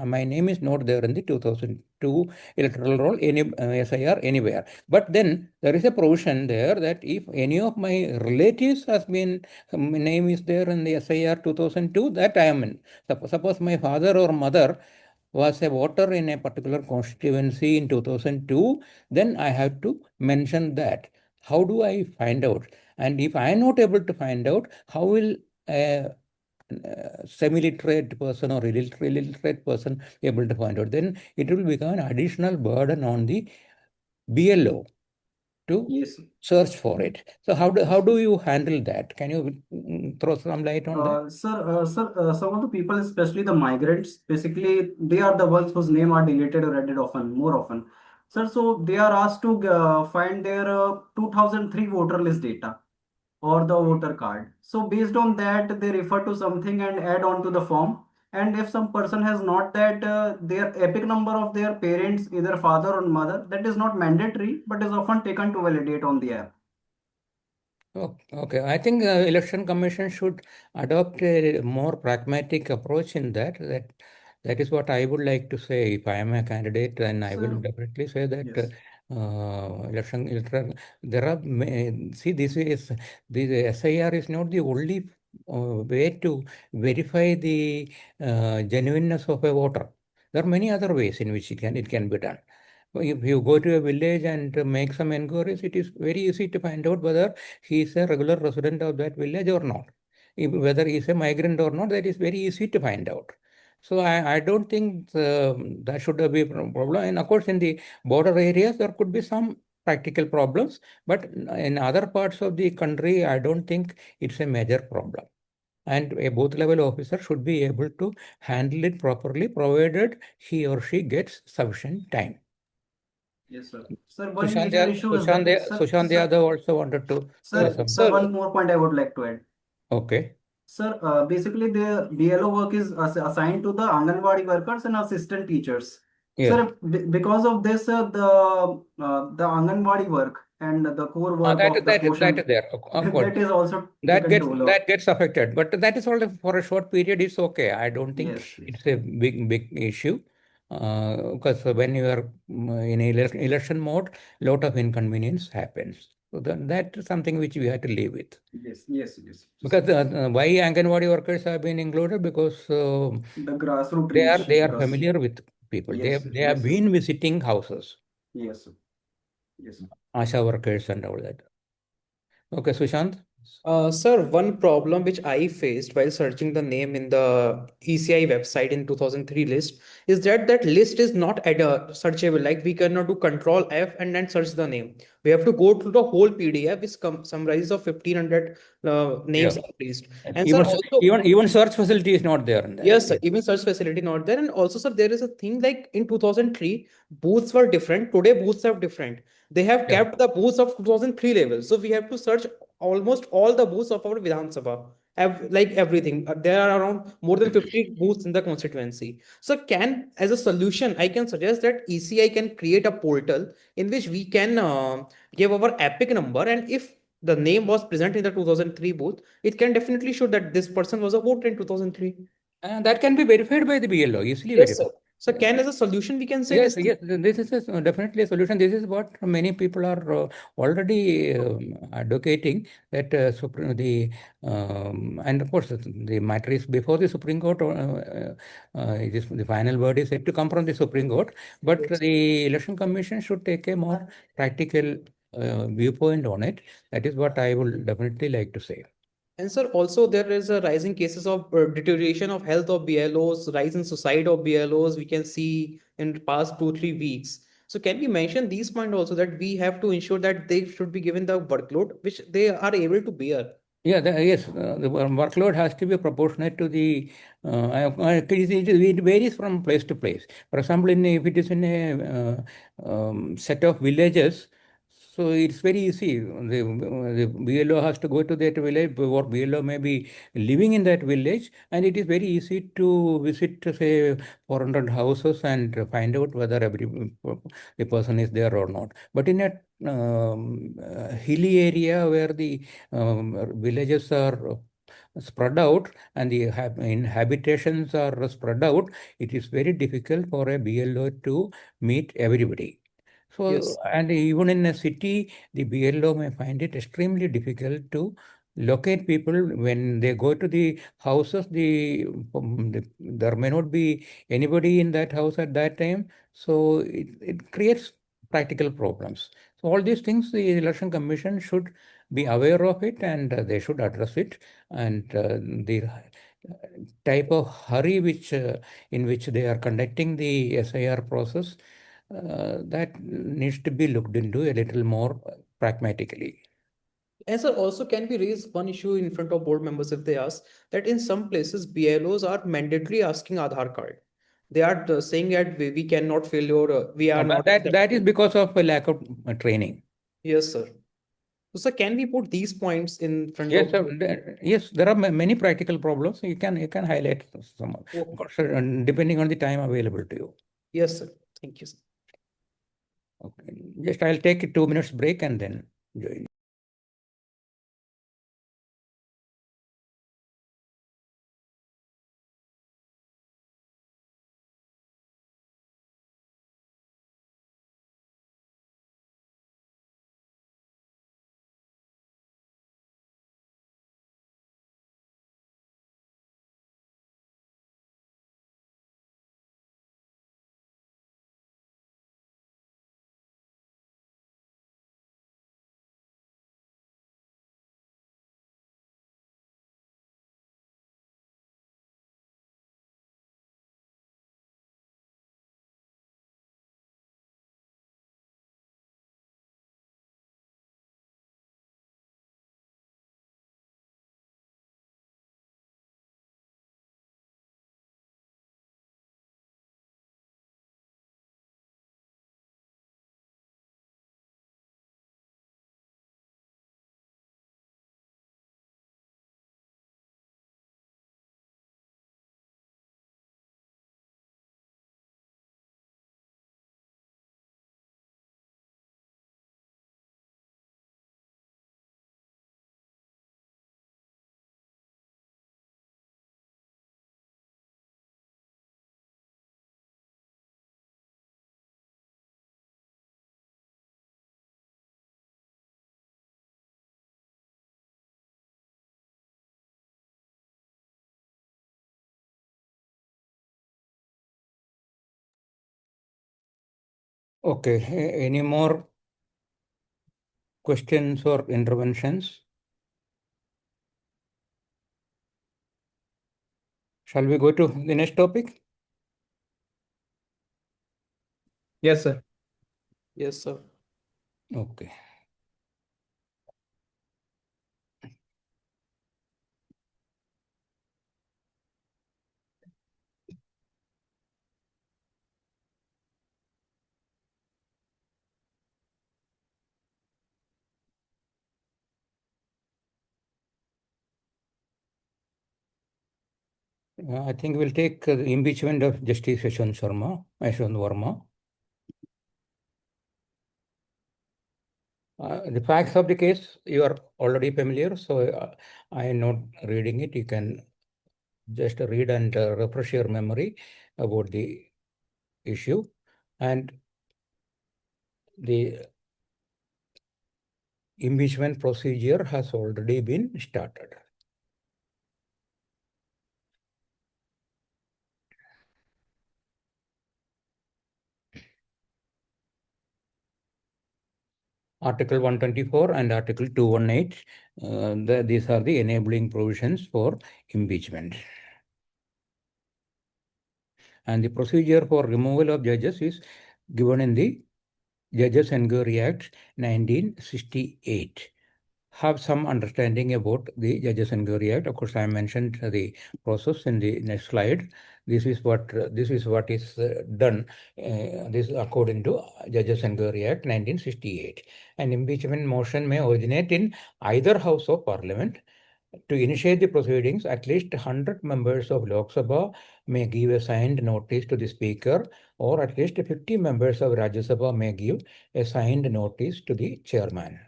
my name is not there in the 2002 electoral roll SIR anywhere. But then there is a provision there that if any of my relatives has been, name is there in the SIR 2002, that I am in. Suppose my father or mother was a voter in a particular constituency in 2002, then I have to mention that. How do I find out? And if I am not able to find out, how will a semi-literate person or illiterate person able to find out? Then it will become an additional burden on the BLO to Yes. search for it. So how do you handle that? Can you throw some light on that? Some of the people, especially the migrants, basically they are the ones whose name are deleted or added often, more often. Sir, so they are asked to find their 2003 voter list data or the voter card. So based on that, they refer to something and add on to the form. And if some person has not that their epic number of their parents, either father or mother, that is not mandatory, but is often taken to validate on the app. Okay. I think election commission should adopt a more pragmatic approach in that. That is what I would like to say. If I am a candidate, then I will So definitely say that yes. there are see, the SIR is not the only way to verify the genuineness of a voter. There are many other ways in which it can be done. If you go to a village and make some inquiries, it is very easy to find out whether he is a regular resident of that village or not. Whether he is a migrant or not, that is very easy to find out. So I don't think that should be a problem. And of course, in the border areas, there could be some practical problems, but in other parts of the country, I don't think it's a major problem. And a booth level officer should be able to handle it properly, provided he or she gets sufficient time. Yes, sir. Sir, one Sushant, major issue is that, Sushant Yadav also wanted to say sir, something. sir, one more point I would like to add. Okay. Sir, basically the BLO work is assigned to the Anganwadi workers and assistant teachers. Yes. Sir, because of this, the Anganwadi work and the core work That of the that portion is there. Of course. that is also That taken gets toll of. that gets affected, but that is all for a short period. It's okay. I don't think Yes, yes. it's a big issue, because when you are in election mode, lot of inconvenience happens. So that is something which we have to live with. Yes, yes, yes. Because why Anganwadi workers have been included? Because The grassroots they reach are because familiar with people. yes, They have yes, sir. been visiting houses, Yes, sir. Yes, sir. ASHA workers and all that. Okay, Sushant. Sir, one problem which I faced while searching the name in the ECI website in 2003 list is that that list is not searchable. Like we cannot do Control F and then search the name. We have to go to the whole PDF, which summarizes of 1500 names Yeah. at least. And And sir, also even search facility is not there in that. yes, sir. Even search facility not there. And also, sir, there is a thing like in 2003, booths were different. Today, booths are different. They have Yeah. kept the booths of 2003 level. So we have to search almost all the booths of our Vidhan Sabha. Like everything. There are around more than 50 booths in the constituency. So can, as a solution, I can suggest that ECI can create a portal in which we can give our epic number. And if the name was present in the 2003 booth, it can definitely show that this person was a voter in 2003. And that can be verified by the BLO, easily Yes, sir. verified. So can as a solution we can say Yes, this thing. yes, this is definitely a solution. This is what many people are already advocating, that the and of course the matter is before the Supreme Court. It is the final word is yet to come from the Supreme Court, but Yes. the Election Commission should take a more practical viewpoint on it. That is what I would definitely like to say. And sir, also there is a rising cases of deterioration of health of BLOs, rise in suicide of BLOs we can see in the past 2 3 weeks. So can we mention these points also that we have to ensure that they should be given the workload which they are able to bear? Yeah, yes, the workload has to be proportionate to the. It varies from place to place. For example, if it is in a set of villages, so it's very easy. The BLO has to go to that village, or BLO may be living in that village, and it is very easy to visit, say, 400 houses and find out whether the person is there or not. But in a hilly area where the villages are spread out and the habitations are spread out, it is very difficult for a BLO to meet everybody. So, Yes. and even in a city, the BLO may find it extremely difficult to locate people when they go to the houses. There may not be anybody in that house at that time, so it creates practical problems. So all these things, the Election Commission should be aware of it, and they should address it. And the type of hurry in which they are conducting the SIR process, that needs to be looked into a little more pragmatically. And sir, also can we raise one issue in front of board members if they ask that in some places BLOs are mandatory asking Aadhaar card. They are saying that we cannot fill your, we are not That is accepting. because of a lack of training. Yes, sir. So, sir, can we put these points in front Yes, of? sir. Yes, there are many practical problems. You can highlight some, Oh, depending on the time available to you. yes, sir. Thank you, sir. Okay. Just I'll take a 2 minutes break and then join. Okay, any more questions or interventions? Shall we go to the next topic? Yes, sir. Yes, sir. Okay. I think we'll take the impeachment of Justice Yashwant Verma. The facts of the case you are already familiar, so I am not reading it. You can just read and refresh your memory about the issue. And the impeachment procedure has already been started. Article 124 and Article 218, these are the enabling provisions for impeachment. And the procedure for removal of judges is given in the Judges Inquiry Act 1968. Have some understanding about the Judges Inquiry Act. Of course, I mentioned the process in the next slide. This is what is done. This according to Judges Inquiry Act 1968. An impeachment motion may originate in either House of Parliament. To initiate the proceedings, at least 100 members of Lok Sabha may give a signed notice to the Speaker, or at least 50 members of Rajya Sabha may give a signed notice to the Chairman.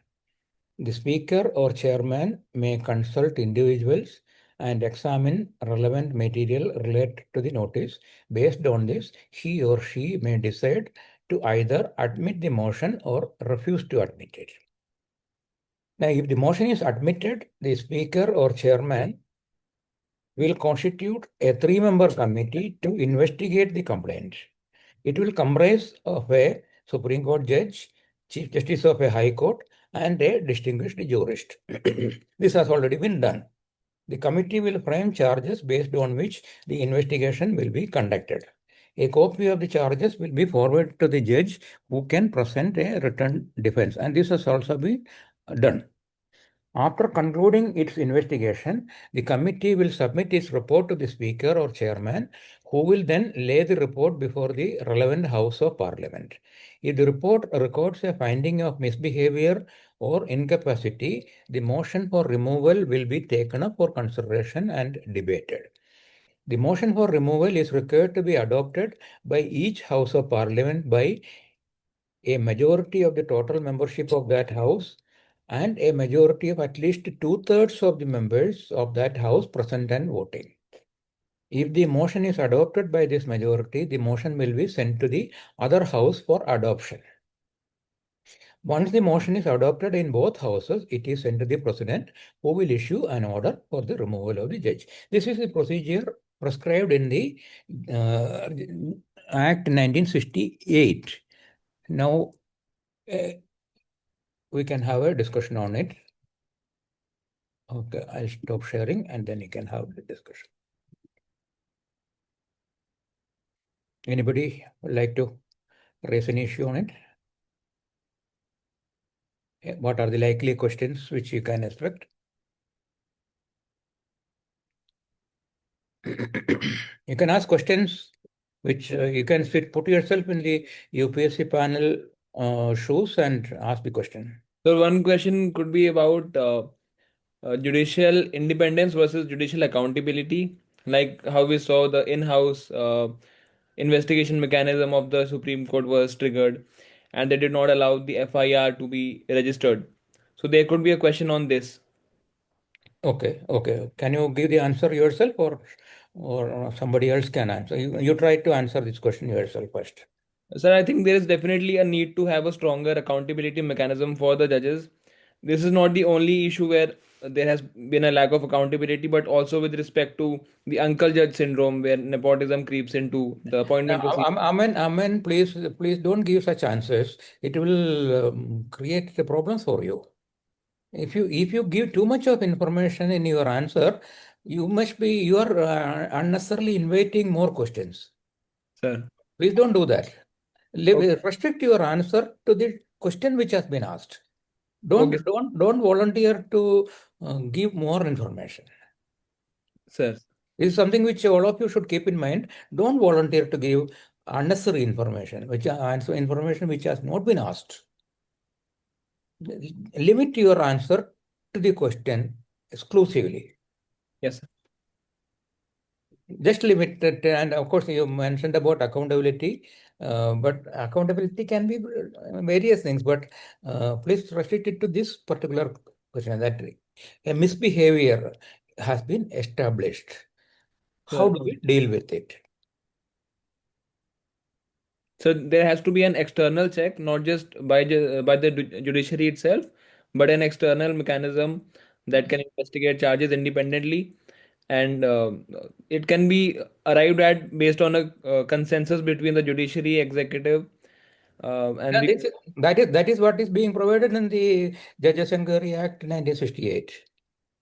The Speaker or Chairman may consult individuals and examine relevant material related to the notice. Based on this, he or she may decide to either admit the motion or refuse to admit it. Now, if the motion is admitted, the Speaker or Chairman will constitute a 3-member committee to investigate the complaint. It will comprise of a Supreme Court judge, Chief Justice of a High Court, and a distinguished jurist. This has already been done. The committee will frame charges based on which the investigation will be conducted. A copy of the charges will be forwarded to the judge, who can present a written defense, and this has also been done. After concluding its investigation, the committee will submit its report to the Speaker or Chairman, who will then lay the report before the relevant House of Parliament. If the report records a finding of misbehavior or incapacity, the motion for removal will be taken up for consideration and debated. The motion for removal is required to be adopted by each House of Parliament by a majority of the total membership of that House and a majority of at least 2/3 of the members of that House present and voting. If the motion is adopted by this majority, the motion will be sent to the other House for adoption. Once the motion is adopted in both houses, it is sent to the President, who will issue an order for the removal of the judge. This is the procedure prescribed in the Act 1968. Now, we can have a discussion on it. Okay, I'll stop sharing and then you can have the discussion. Anybody would like to raise an issue on it? What are the likely questions which you can expect? You can ask questions which you can put yourself in the UPSC panel shoes and ask the question. So one question could be about judicial independence versus judicial accountability, like how we saw the in-house investigation mechanism of the Supreme Court was triggered, and they did not allow the FIR to be registered. So there could be a question on this. Okay, okay. Can you give the answer yourself, or somebody else can answer? You try to answer this question yourself first. Sir, I think there is definitely a need to have a stronger accountability mechanism for the judges. This is not the only issue where there has been a lack of accountability, but also with respect to the uncle judge syndrome, where nepotism creeps into the appointment procedure. Amen, please don't give such answers. It will create the problems for you. If you give too much of information in your answer, you are unnecessarily inviting more questions. Sir. Please don't do that. Okay. Restrict your answer to the question which has been asked. Okay. Don't volunteer to give more information. Sir. This is something which all of you should keep in mind. Don't volunteer to give unnecessary information, information which has not been asked. Limit your answer to the question exclusively. Yes, sir. Just limit it. And of course, you mentioned about accountability, but accountability can be various things. But please restrict it to this particular question, that a misbehavior has been established. How do we deal with it? So there has to be an external check, not just by the judiciary itself, but an external mechanism that can investigate charges independently, and it can be arrived at based on a consensus between the judiciary, executive, and that is what is being provided in the Judges Inquiry Act 1968.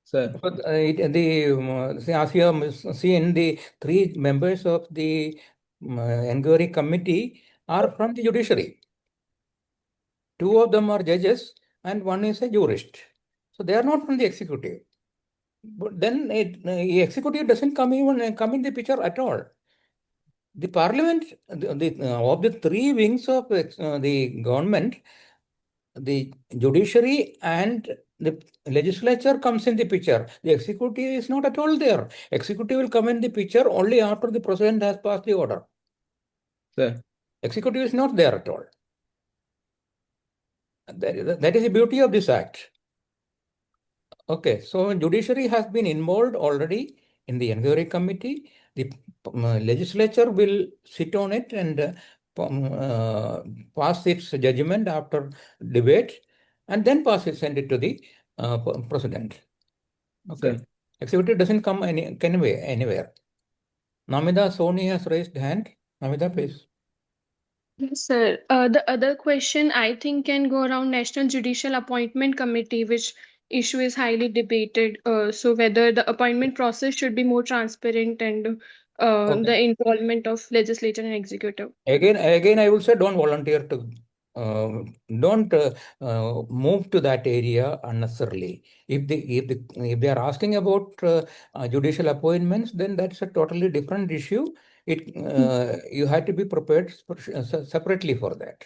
Sir. But as you have seen, the three members of the inquiry committee are from the judiciary. Two of them are judges and one is a jurist. So they are not from the executive. But then the executive doesn't come in the picture at all. The parliament, of the three wings of the government, the judiciary and the legislature comes in the picture. The executive is not at all there. Executive will come in the picture only after the president has passed the order. Sir. Executive is not there at all. That is the beauty of this act. Okay, so judiciary has been involved already in the inquiry committee. The legislature will sit on it and pass its judgment after debate, and then send it to the president. Okay. Sir. Executive doesn't come anywhere. Namida Soni has raised hand. Namida, please. Yes, sir. The other question I think can go around National Judicial Appointment Committee, which issue is highly debated. So whether the appointment process should be more transparent and the involvement of legislature and executive. Again, I would say don't volunteer to, don't move to that area unnecessarily. If they are asking about judicial appointments, then that's a totally different issue. You have to be prepared separately for that.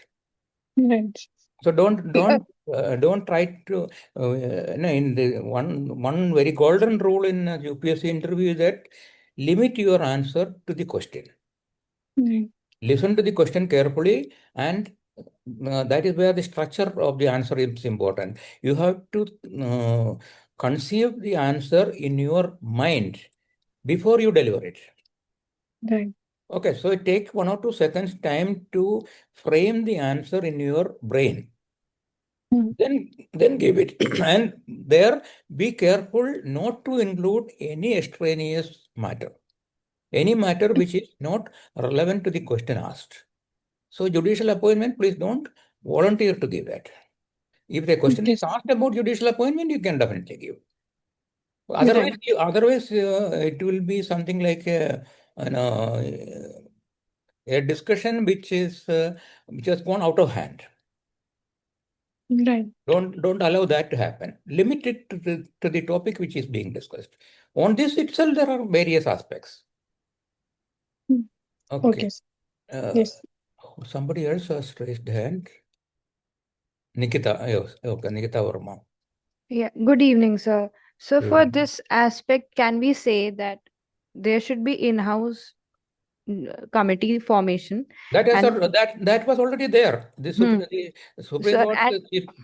Right. So don't try to in the one very golden rule in UPSC interview is that limit your answer to the question. Right. Listen to the question carefully, and that is where the structure of the answer is important. You have to conceive the answer in your mind before you deliver it. Right. Okay, so it takes 1 or 2 seconds time to frame the answer in your brain. Then give it. And there, be careful not to include any extraneous matter. Any matter which is not relevant to the question asked. So judicial appointment, please don't volunteer to give that. If the question is asked about judicial appointment, you can definitely give. Otherwise, it will be something like a discussion which has gone out of hand. Right. Don't allow that to happen. Limit it to the topic which is being discussed. On this itself, there are various aspects. Okay. Yes. Somebody else has raised hand. Nikita. Yes. Okay, Nikita Verma. Yeah, good evening, sir. So Good for evening. this aspect, can we say that there should be in-house committee formation? That was already there. The Supreme Sir, Court,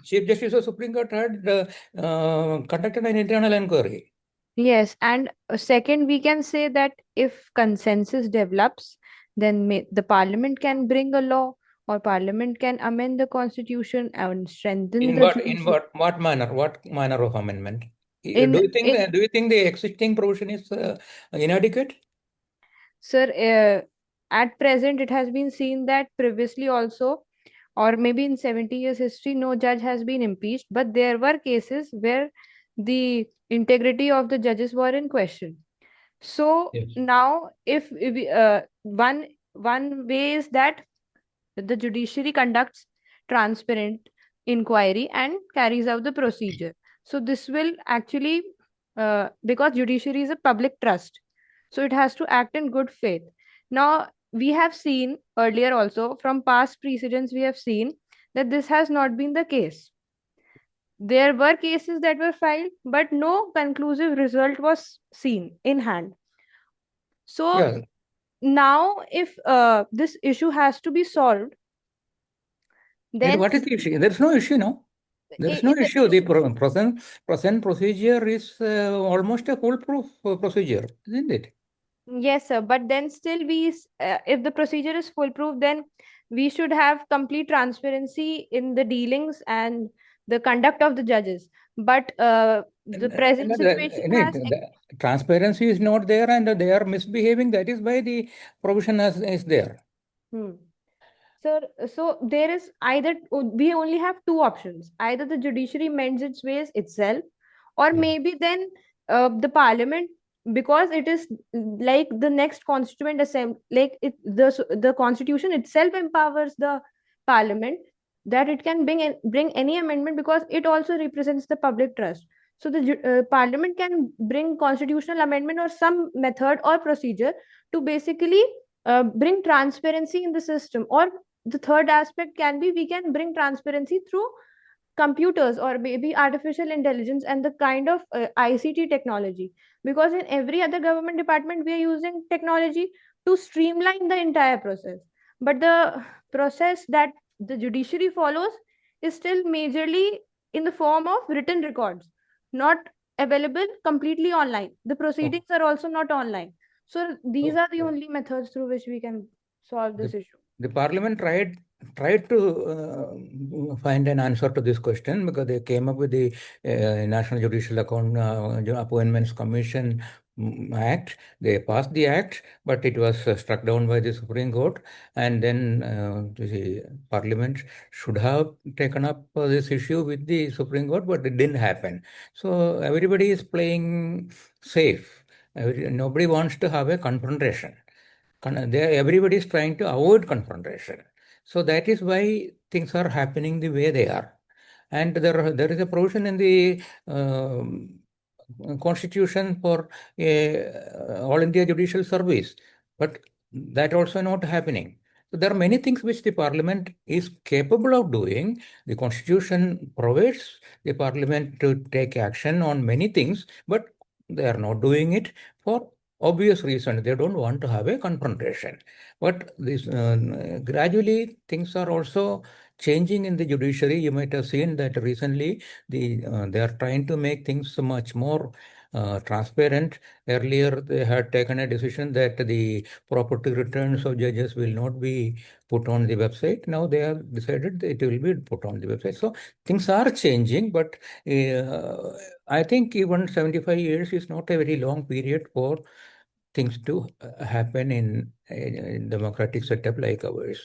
Chief Justice of Supreme Court had conducted an internal inquiry. yes, and second, we can say that if consensus develops, then the parliament can bring a law, or parliament can amend the constitution and strengthen In the what judiciary. what manner? What manner of amendment? Do In you think in the existing provision is inadequate? Sir, at present, it has been seen that previously also, or maybe in 70 years history, no judge has been impeached, but there were cases where the integrity of the judges were in question. So Yes. now, if we, one way is that the judiciary conducts transparent inquiry and carries out the procedure. So this will actually, because judiciary is a public trust, so it has to act in good faith. Now we have seen earlier also from past precedents, we have seen that this has not been the case. There were cases that were filed, but no conclusive result was seen in hand. So Yeah. now, if this issue has to be solved, And then what is the issue? There is no issue, no? There is no the issue. The present procedure is almost a foolproof procedure, isn't it? yes, sir. But then still, if the procedure is foolproof, then we should have complete transparency in the dealings and the conduct of the judges. But the present situation has. The transparency is not there and they are misbehaving. That is why the provision is there. Hmm. Sir, so there is either we only have two options. Either the judiciary mends its ways itself, or maybe then the parliament, because it is like the next constituent assembly, like the constitution itself empowers the parliament that it can bring any amendment because it also represents the public trust. So the parliament can bring constitutional amendment or some method or procedure to basically bring transparency in the system. Or the third aspect can be we can bring transparency through computers or maybe artificial intelligence and the kind of ICT technology, because in every other government department we are using technology to streamline the entire process, but the process that the judiciary follows is still majorly in the form of written records, not available completely online. The proceedings are also not online. So these are the only methods through which we can solve this issue. The parliament tried to find an answer to this question because they came up with the National Judicial Appointments Commission Act. They passed the act, but it was struck down by the Supreme Court. And then the parliament should have taken up this issue with the Supreme Court, but it didn't happen. So everybody is playing safe. Nobody wants to have a confrontation. Everybody is trying to avoid confrontation. So that is why things are happening the way they are. And there is a provision in the constitution for all India judicial service, but that also not happening. So there are many things which the parliament is capable of doing. The constitution provides the parliament to take action on many things, but they are not doing it for obvious reason. They don't want to have a confrontation. But this gradually things are also changing in the judiciary. You might have seen that recently they are trying to make things much more transparent. Earlier, they had taken a decision that the property returns of judges will not be put on the website. Now they have decided that it will be put on the website. So things are changing, but I think even 75 years is not a very long period for things to happen in a democratic setup like ours.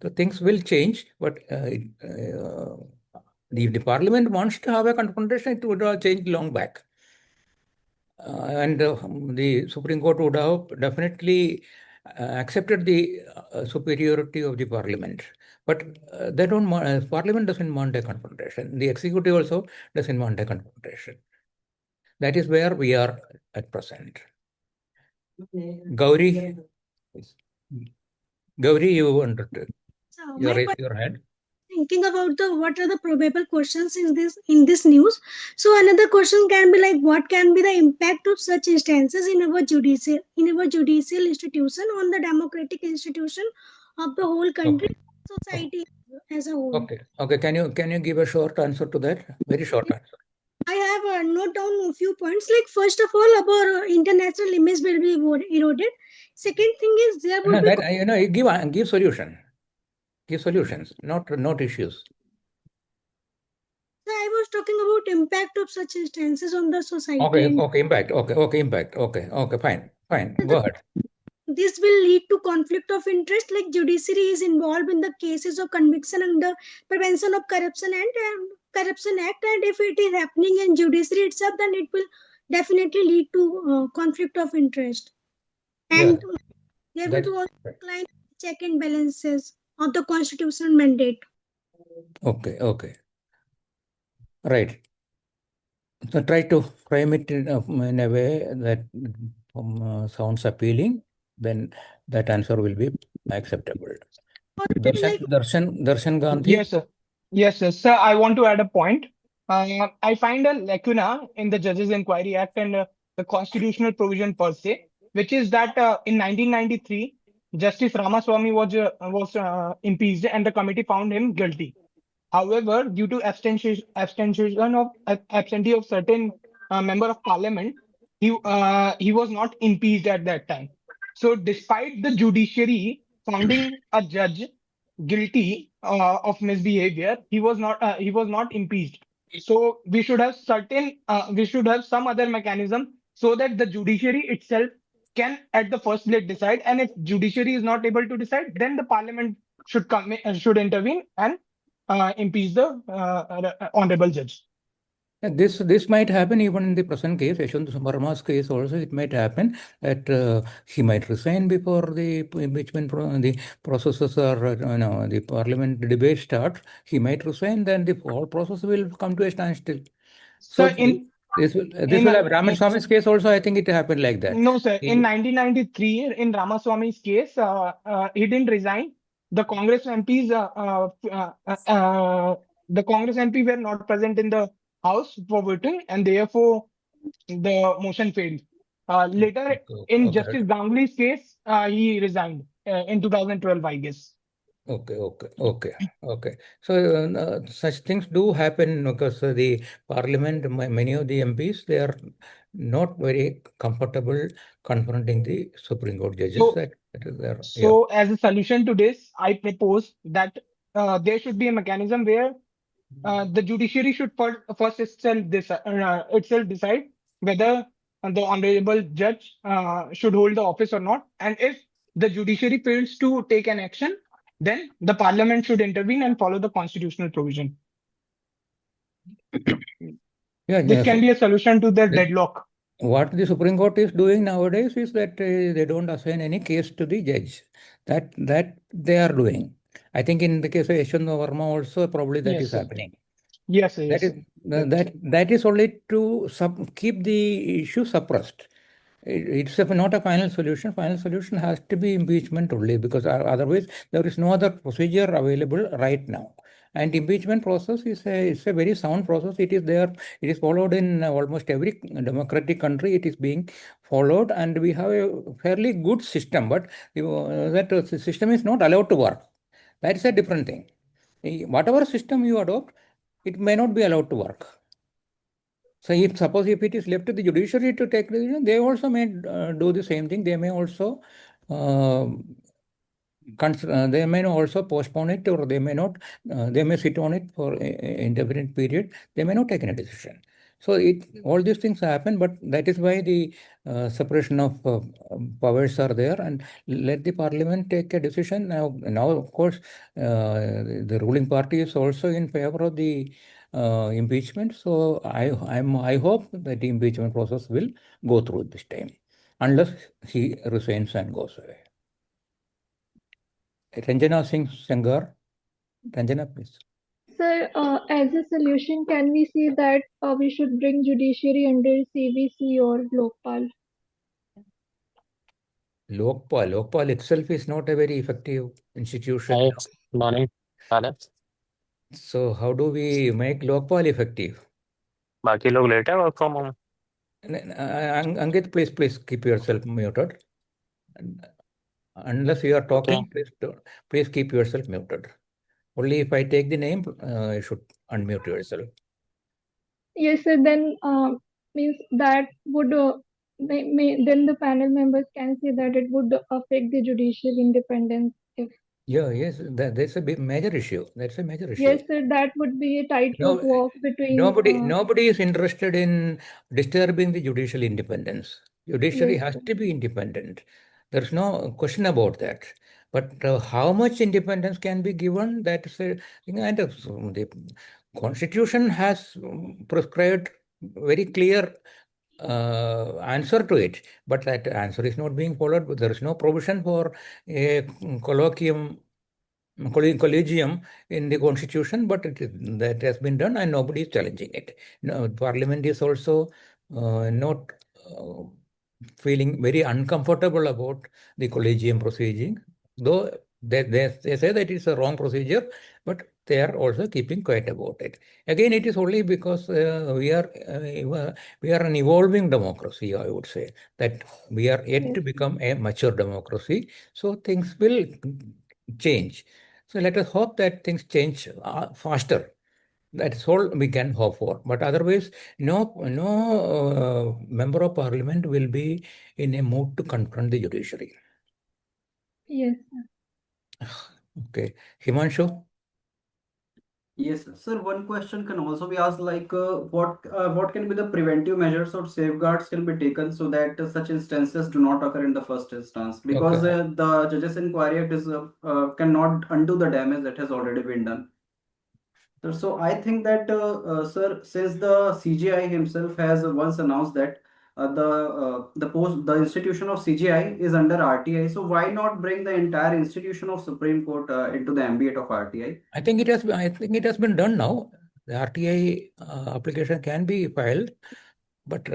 So things will change, but if the parliament wants to have a confrontation, it would have changed long back. And the Supreme Court would have definitely accepted the superiority of the parliament. But they don't. Parliament doesn't want a confrontation. The executive also doesn't want a confrontation. That is where we are at present. Gauri, Gauri, you wanted to. You My raise your hand. thinking about the what are the probable questions in this news. So another question can be like, what can be the impact of such instances in our judicial institution on the democratic institution of the whole country, Okay. society as a whole? Okay. Can you give a short answer to that? Very short answer. I have note down a few points. Like first of all, our international image will be eroded. Second thing is there would No, be. that give solution. Give solutions, not issues. So I was talking about impact of such instances on the society. Okay, And okay, impact. Okay, impact. Okay, fine. Go ahead. this will lead to conflict of interest, like judiciary is involved in the cases of conviction under Prevention of Corruption Corruption Act, and if it is happening in judiciary itself, then it will definitely lead to conflict of interest. Yeah, And there will that's be also right. decline check and balances of the constitutional mandate. Okay, right. So try to frame it in a way that sounds appealing, then that answer will be acceptable. Darshan Gandhi. Yes, sir. Yes, sir. Sir, I want to add a point. I find a lacuna in the Judges Inquiry Act and the constitutional provision per se, which is that in 1993, Justice Ramaswamy was impeached and the committee found him guilty. However, due to absentee of certain member of parliament, he was not impeached at that time. So, despite the judiciary finding a judge guilty of misbehavior, he was not impeached. So, we should have some other mechanism so that the judiciary itself can at the first place decide, and if judiciary is not able to decide, then the parliament should intervene and impeach the honorable judge. This might happen even in the present case, Yashwant Verma's case also. It might happen that he might resign before the the processes are the parliament debate starts. He might resign, then the whole process will come to a standstill. So So this in will have Ramaswamy's case also. I think it happened like that. no, sir. In 1993, in Ramaswamy's case, he didn't resign. The Congress MPs, the Congress MP were not present in the House for voting, and therefore the motion failed. Later, in Okay. Justice Ganguly's case, he resigned in 2012, I guess. Okay. So such things do happen because the parliament, many of the MPs, they are not very comfortable confronting the Supreme Court judges. So, Yeah. so as a solution to this, I propose that there should be a mechanism where the judiciary should first itself decide whether the honorable judge should hold the office or not. And if the judiciary fails to take an action, then the parliament should intervene and follow the constitutional provision. This can be a solution to the deadlock. What the Supreme Court is doing nowadays is that they don't assign any case to the judge. That they are doing. I think in the case of Yashwant Verma also probably that Yes, is sir. happening. Yes, sir. Yes, That is only to keep the issue suppressed. It's not a final solution. Final solution has to be impeachment only, because otherwise there is no other procedure available right now. And impeachment process is a very sound process. It is there. It is followed in almost every democratic country. It is being followed, and we have a fairly good system. But that system is not allowed to work. That is a different thing. Whatever system you adopt, it may not be allowed to work. So suppose if it is left to the judiciary to take decision, they also may do the same thing. They may also they may also postpone it, or they may not. They may sit on it for indefinite period. They may not take any decision. So all these things happen, but that is why the separation of powers are there, and let the parliament take a decision. Now of course, the ruling party is also in favor of the impeachment. So I hope that the impeachment process will go through this time, unless he resigns and goes away. Ranjana Singh Sangar. Ranjana, please. Sir, as a solution, can we see that we should bring judiciary under CVC or Lokpal? Lokpal itself is not a very effective institution. Hi, morning, Father. So how do we make Lokpal effective? बाकी लोग late है work from home. Ankit, please keep yourself muted. Unless you are talking, please keep yourself muted. Only if I take the name, you should unmute yourself. Yes, sir. Then means that would then the panel members can say that it would affect the judicial independence if Yes, that's a big major issue. That's a major issue. Yes, sir, that would be a tightrope No, walk between. nobody is interested in disturbing the judicial independence. Judiciary Yes, has sir. to be independent. There's no question about that. But how much independence can be given? That is a thing. And the Constitution has prescribed very clear answer to it, but that answer is not being followed. There is no provision for a collegium in the constitution, but that has been done and nobody is challenging it. No, Parliament is also not uh, feeling very uncomfortable about the collegium proceeding, though they say that it's a wrong procedure, but they are also keeping quiet about it. Again, it is only because we are an evolving democracy, I would say, that we are yet Yes, to sir. become a mature democracy, so things will change. So let us hope that things change faster. That's all we can hope for. But otherwise, no member of parliament will be in a mood to confront the judiciary. Yes, sir. Okay, Himanshu. Yes, sir. One question can also be asked, like what can be the preventive measures or safeguards can be taken so that such instances do not occur in the first instance? Because Okay. the Judges Inquiry Act is cannot undo the damage that has already been done. So I think that, sir, since the CGI himself has once announced that the institution of CGI is under RTI, so why not bring the entire institution of Supreme Court into the ambit of RTI? I think it has been done now. The RTI application can be filed, but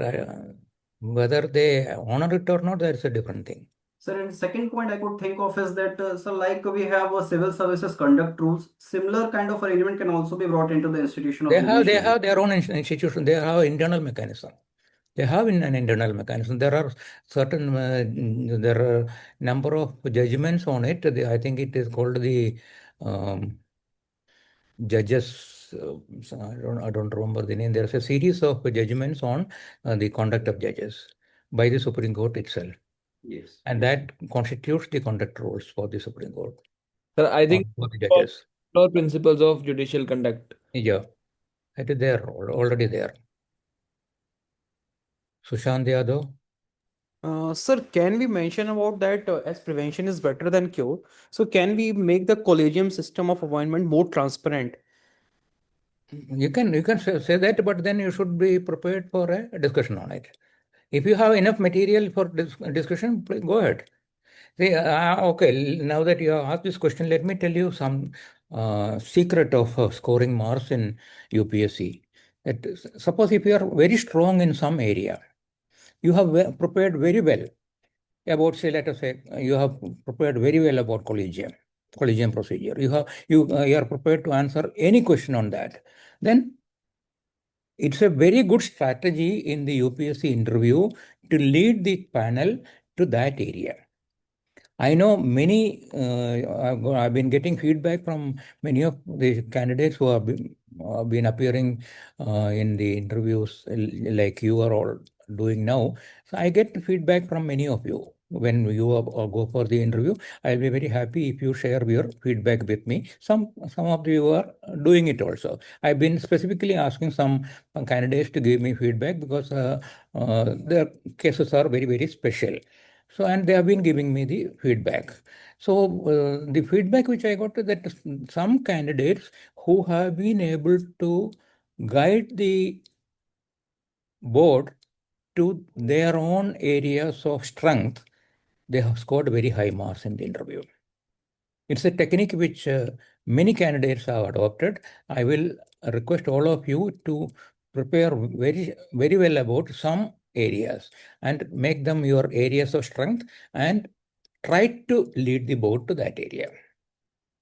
whether they honor it or not, that's a different thing. Sir, and second point I could think of is that, so like we have a civil services conduct rules, similar kind of arrangement can also be brought into the institution of They judiciary. have their own institution. They have internal mechanism. They have an internal mechanism. There are certain there are number of judgments on it. I think it is called the um, judges. I don't remember the name. There's a series of judgments on the conduct of judges by the Supreme Court itself, Yes. and that constitutes the conduct rules for the Supreme Court Sir, I or think for the judges. core principles of judicial conduct. Yeah, it is there already there. Sushant Yadav. Sir, can we mention about that as prevention is better than cure? So, can we make the collegium system of appointment more transparent? You can say that, but then you should be prepared for a discussion on it. If you have enough material for discussion, please go ahead. See, okay, now that you have asked this question, let me tell you some secret of scoring marks in UPSC. Suppose if you are very strong in some area, you have prepared very well about, say, let us say, you have prepared very well about collegium procedure. You are prepared to answer any question on that. Then it's a very good strategy in the UPSC interview to lead the panel to that area. I know many, I've been getting feedback from many of the candidates who have been appearing in the interviews like you are all doing now. So I get feedback from many of you. When you go for the interview, I'll be very happy if you share your feedback with me. Some of you are doing it also. I've been specifically asking some candidates to give me feedback because their cases are very, very special. So, and they have been giving me the feedback. So, the feedback which I got is that some candidates who have been able to guide the board to their own areas of strength, they have scored very high marks in the interview. It's a technique which many candidates have adopted. I will request all of you to prepare very, very well about some areas and make them your areas of strength and try to lead the board to that area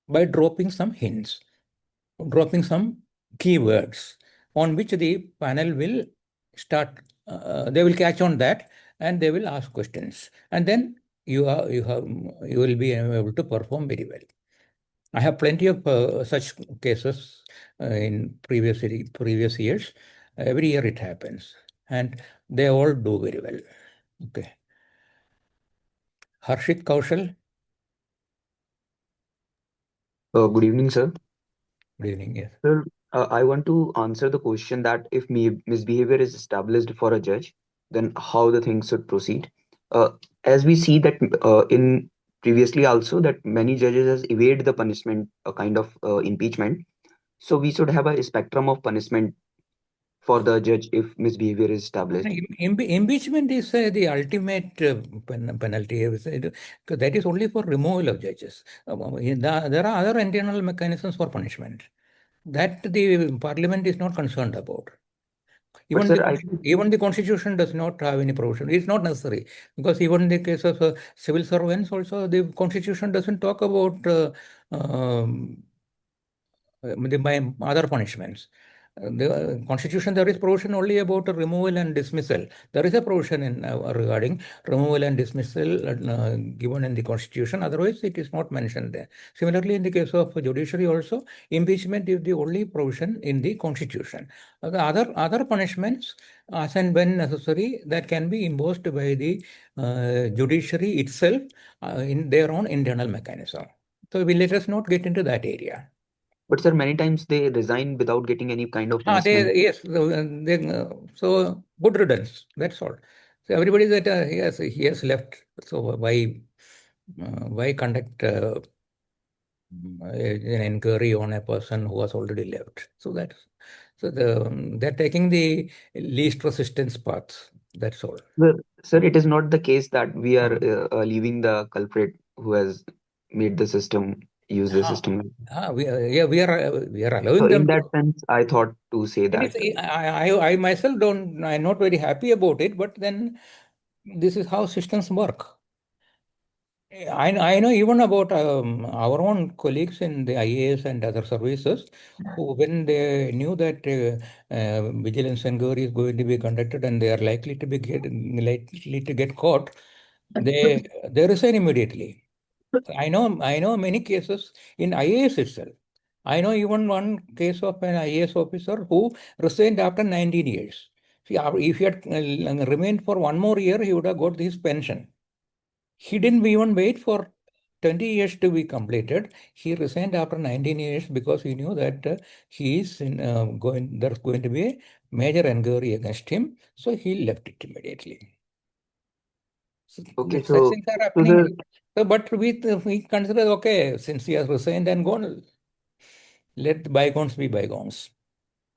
by dropping some hints, dropping some keywords on which the panel will start, they will catch on that and they will ask questions. And then you will be able to perform very well. I have plenty of such cases in previous years. Every year it happens, and they all do very well. Okay. Harshit Kaushal. Good evening, sir. Good evening. Yes. Sir, I want to answer the question that if misbehavior is established for a judge, then how the things should proceed. Uh, as we see that in previously also that many judges has evade the punishment, a kind of impeachment. So we should have a spectrum of punishment for the judge if misbehavior is established. Impeachment is the ultimate penalty. That is only for removal of judges. There are other internal mechanisms for punishment that the parliament is not concerned about. But Even sir, even the constitution does not have any provision. It's not necessary because even in the case of civil servants, also the constitution doesn't talk about by other punishments. The constitution, there is provision only about removal and dismissal. There is a provision in regarding removal and dismissal given in the constitution. Otherwise, it is not mentioned there. Similarly, in the case of judiciary also, impeachment is the only provision in the constitution. The other punishments, as and when necessary, that can be imposed by the judiciary itself in their own internal mechanism. So we let us not get into that area. but sir, many times they resign without getting any kind of punishment. Yes, so good riddance. That's all. So everybody that he has left. So why conduct an inquiry on a person who has already left? So they're taking the least resistance path. That's all. Sir, it is not the case that we are leaving the culprit who has made the system use the system. We are So allowing them in that to. sense, I thought to say It is, that. I myself I'm not very happy about it, but then this is how systems work. I know even about our own colleagues in the IAS and other services who, when they knew that vigilance inquiry is going to be conducted and they are likely to get caught, they resign immediately. I know many cases in IAS itself. I know even one case of an IAS officer who resigned after 19 years. See, if he had remained for one more year, he would have got his pension. He didn't even wait for 20 years to be completed. He resigned after 19 years because he knew that he is there's going to be a major inquiry against him. So he left it immediately. So Okay, such so things are so happening. the But we consider, okay, since he has resigned and gone, let bygones be bygones.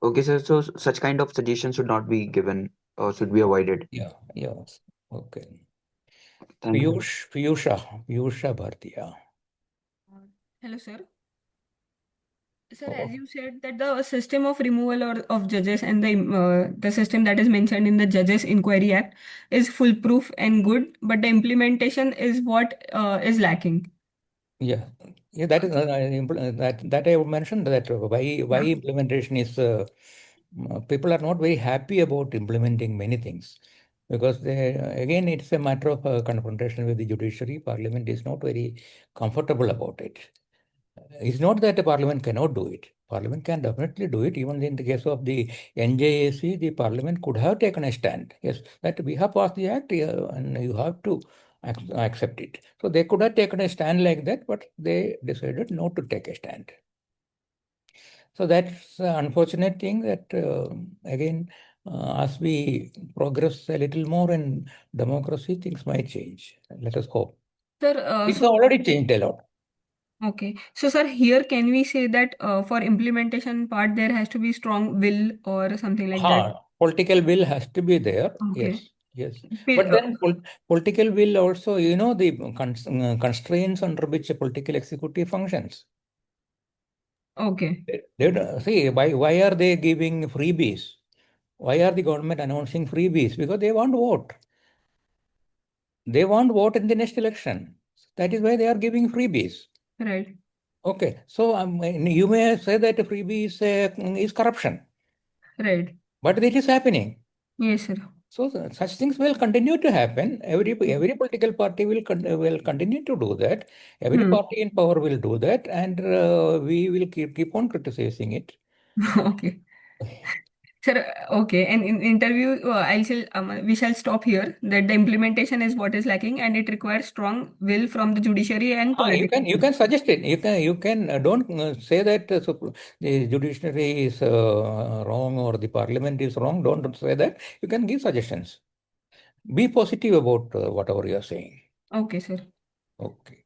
okay, sir. So such kind of suggestions should not be given or should be avoided. Yeah, yes. Okay. Thank you. Piyusha Bhartiya. Hello, sir. Sir, as Oh, you said that the system of removal or of judges and the system that is mentioned in the Judges Inquiry Act is foolproof and good, but the implementation is what is lacking. yeah. Yeah, that is that I mentioned that why Yeah. implementation is people are not very happy about implementing many things because they again it's a matter of confrontation with the judiciary. Parliament is not very comfortable about it. It's not that the parliament cannot do it. Parliament can definitely do it. Even in the case of the NJAC, the parliament could have taken a stand. Yes, that we have passed the act and you have to accept it. So they could have taken a stand like that, but they decided not to take a stand. So that's the unfortunate thing that again, as we progress a little more in democracy, things might change. Let us hope. Sir, Things have already changed a lot. okay. So, sir, here can we say that for implementation part there has to be strong will or something like that? Political will has to be there. Okay. Yes, yes. Pil- But then political will also, the constraints under which a political executive functions. Okay. See, why are they giving freebies? Why are the government announcing freebies? Because they want vote. They want vote in the next election. That is why they are giving freebies. Right. Okay, so you may say that freebie is corruption, Right. but it is happening. Yes, sir. So such things will continue to happen. Every political party will continue to do that. Every Hmm. party in power will do that, and we will keep on criticizing it. Okay. Sir, okay, and in interview, we shall stop here. That the implementation is what is lacking, and it requires strong will from the judiciary and political. You can suggest it. You can don't say that the judiciary is wrong or the parliament is wrong. Don't say that. You can give suggestions. Be positive about whatever you are saying. Okay, sir. Okay.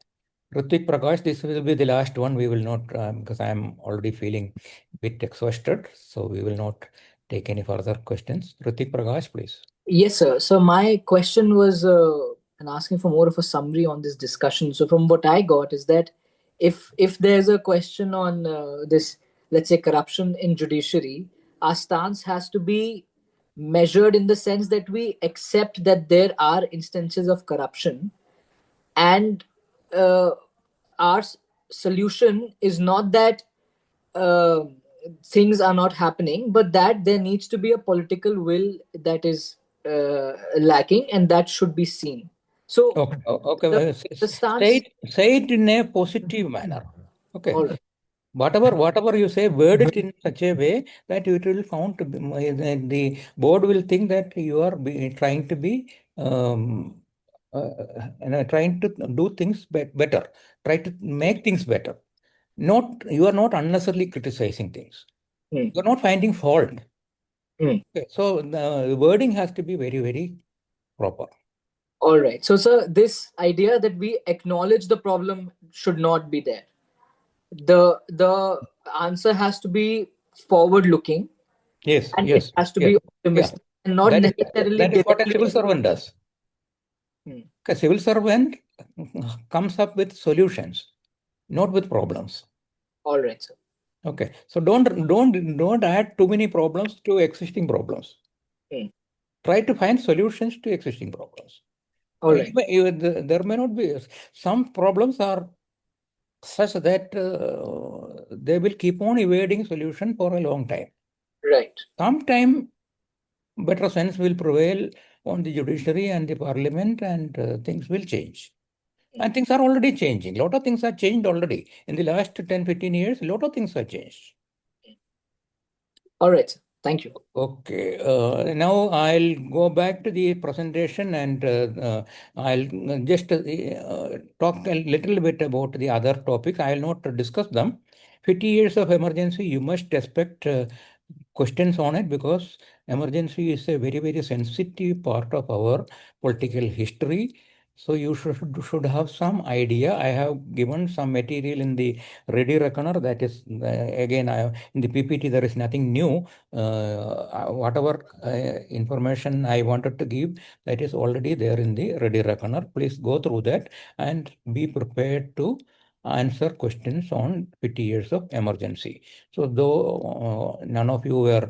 Ritik Prakash, this will be the last one. We will not, because I am already feeling a bit exhausted, so we will not take any further questions. Ritik Prakash, please. Yes, sir. So my question was, and asking for more of a summary on this discussion. So from what I got is that if there's a question on this, let's say corruption in judiciary, our stance has to be measured in the sense that we accept that there are instances of corruption, and uh, our solution is not that uh, things are not happening, but that there needs to be a political will that is lacking, and that should be seen. So Okay. the stance. Say it in a positive manner. Okay. All right. Whatever you say, word it in such a way that it will found to be, the board will think that you are trying to be trying to do things better, try to make things better. You are not unnecessarily criticizing things. You are not finding fault. Okay, so the wording has to be very, very proper. All right. So, sir, this idea that we acknowledge the problem should not be there. The answer has to be forward looking. Yes, and yes, it has to yes, be optimistic and not necessarily that is what a directly. civil servant does. A civil servant comes up with solutions, not with problems. All right, sir. Okay, so don't add too many problems to existing problems. Try to find solutions to existing problems. All right. There may not be some problems are such that they will keep on evading solution for a long time. Right. Sometime better sense will prevail on the judiciary and the parliament, and things will change. And things are already changing. A lot of things have changed already. In the last 10, 15 years, a lot of things have changed. All right, sir. Thank you. Okay. Now I'll go back to the presentation, and I'll just talk a little bit about the other topics. I will not discuss them. 50 years of emergency, you must expect questions on it, because emergency is a very, very sensitive part of our political history. So you should have some idea. I have given some material in the ready reckoner. That is, again, in the PPT, there is nothing new. Whatever information I wanted to give, that is already there in the ready reckoner. Please go through that and be prepared to answer questions on 50 years of emergency. So though none of you were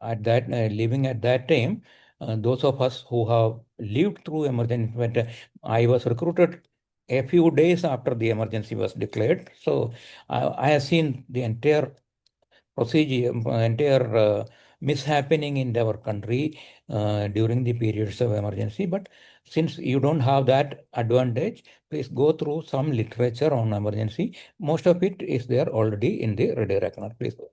at that living at that time, those of us who have lived through emergency, but I was recruited a few days after the emergency was declared. So I have seen the entire procedure, entire mishappening in our country during the periods of emergency. But since you don't have that advantage, please go through some literature on emergency. Most of it is there already in the ready reckoner. Please go.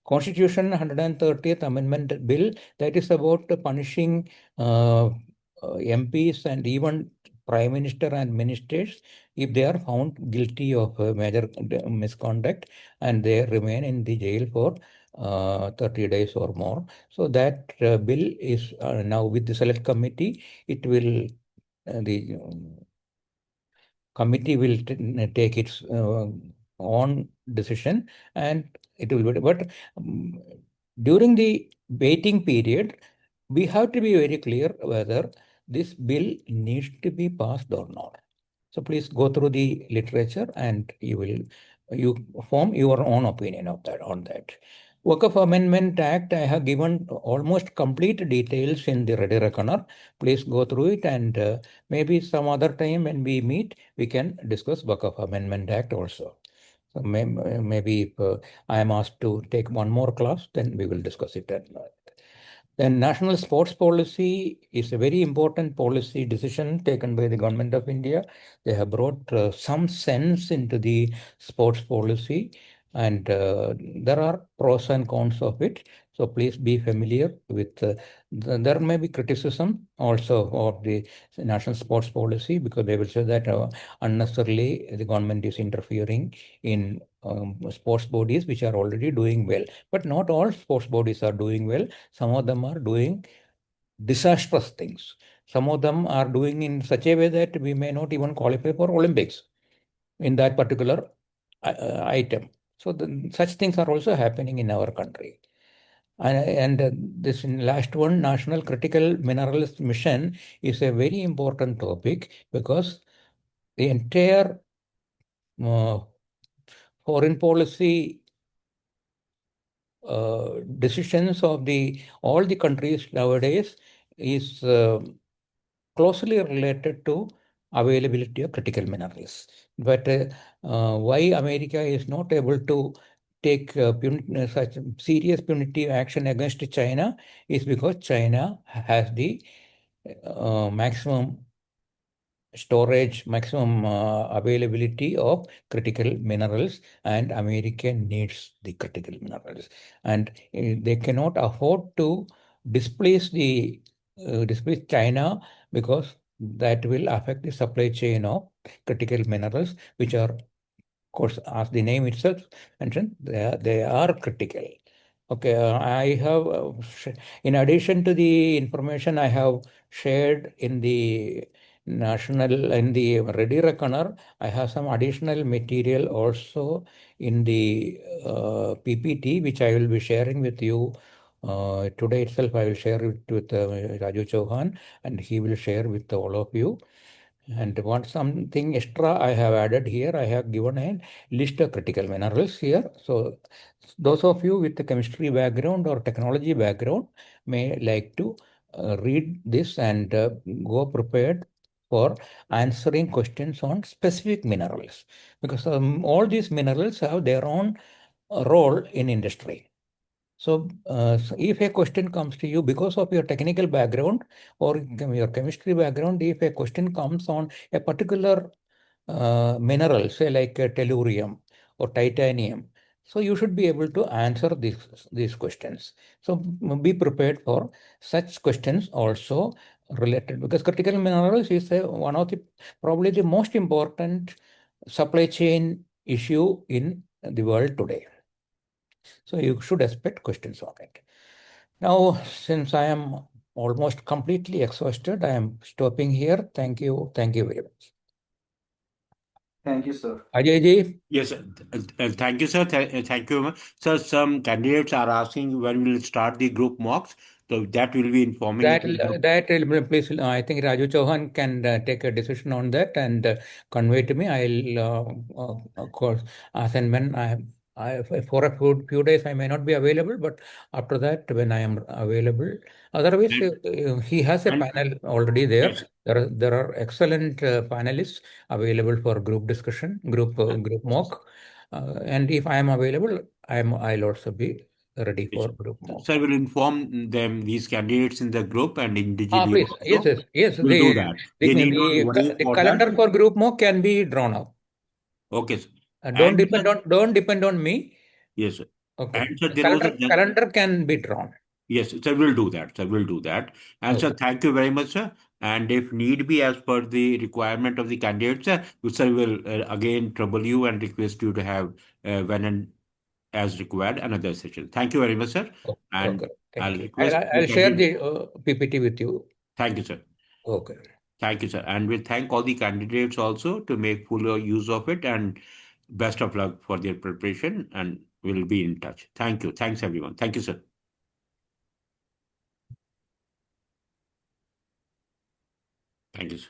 Constitution 130th Amendment Bill, that is about punishing MPs and even Prime Minister and ministers if they are found guilty of major misconduct and they remain in the jail for 30 days or more. So that bill is now with the select committee. It will, the committee will take its own decision, and it will be. But during the waiting period, we have to be very clear whether this bill needs to be passed or not. So please go through the literature, and you form your own opinion of that on that. Waqf Amendment Act, I have given almost complete details in the ready reckoner. Please go through it, and maybe some other time when we meet, we can discuss Waqf Amendment Act also. So maybe if I am asked to take one more class, then we will discuss it at night. Then national sports policy is a very important policy decision taken by the government of India. They have brought some sense into the sports policy. And there are pros and cons of it. So please be familiar with. There may be criticism also of the national sports policy, because they will say that unnecessarily the government is interfering in sports bodies which are already doing well. But not all sports bodies are doing well. Some of them are doing disastrous things. Some of them are doing in such a way that we may not even qualify for Olympics in that particular item. So such things are also happening in our country. And this last one, National Critical Minerals Mission, is a very important topic, because the entire foreign policy decisions of all the countries nowadays is closely related to availability of critical minerals. But why America is not able to take such serious punitive action against China is because China has the maximum storage, maximum availability of critical minerals, and America needs the critical minerals, and they cannot afford to displace displace China, because that will affect the supply chain of critical minerals, which are, of course, as the name itself mentioned, they are critical. Okay, I have, in addition to the information I have shared in the Ready Reckoner, I have some additional material also in the PPT, which I will be sharing with you today itself. I will share it with Raju Chauhan, and he will share with all of you. And want something extra I have added here, I have given a list of critical minerals here. So those of you with the chemistry background or technology background may like to read this and go prepared for answering questions on specific minerals, because all these minerals have their own role in industry. So, if a question comes to you because of your technical background or your chemistry background, if a question comes on a particular mineral, say like tellurium or titanium, so you should be able to answer these questions. So be prepared for such questions also related, because critical minerals is one of the probably the most important supply chain issue in the world today. So you should expect questions on it. Now, since I am almost completely exhausted, I am stopping here. Thank you. Thank you very much. Thank you, sir. Ajay ji? Yes, thank you, sir. Thank you. Sir, some candidates are asking when we will start the group mocks. So that will be informing That in the group. that will please. I think Raju Chauhan can take a decision on that and convey to me. I'll of course, as and when for a few days I may not be available, but after that when I am available, otherwise he has a panel already there. Yes. There are excellent panelists available for group discussion, group mock, and if I am available, I'll also be ready for group mock. Sir will inform them, these candidates in the group and individually Please. also. Yes. We'll do that. They need not worry The for calendar that. for group mock can be drawn up. Okay, sir. Don't depend on me. Yes, sir. Okay. And sir, there was a Calendar can be drawn. Yes, sir, we'll do that. Sir, we'll do that. And sir, thank you very much, sir. And if need be, as per the requirement of the candidates, sir will again trouble you and request you to have when and as required another session. Thank you very much, sir. And Okay. I'll Thank you. request the I'll share candidates. the PPT with you. Thank you, sir. Okay. Thank you, sir. And we'll thank all the candidates also to make full use of it, and best of luck for their preparation, and we'll be in touch. Thank you. Thanks, everyone. Thank you, sir. Thank you, sir.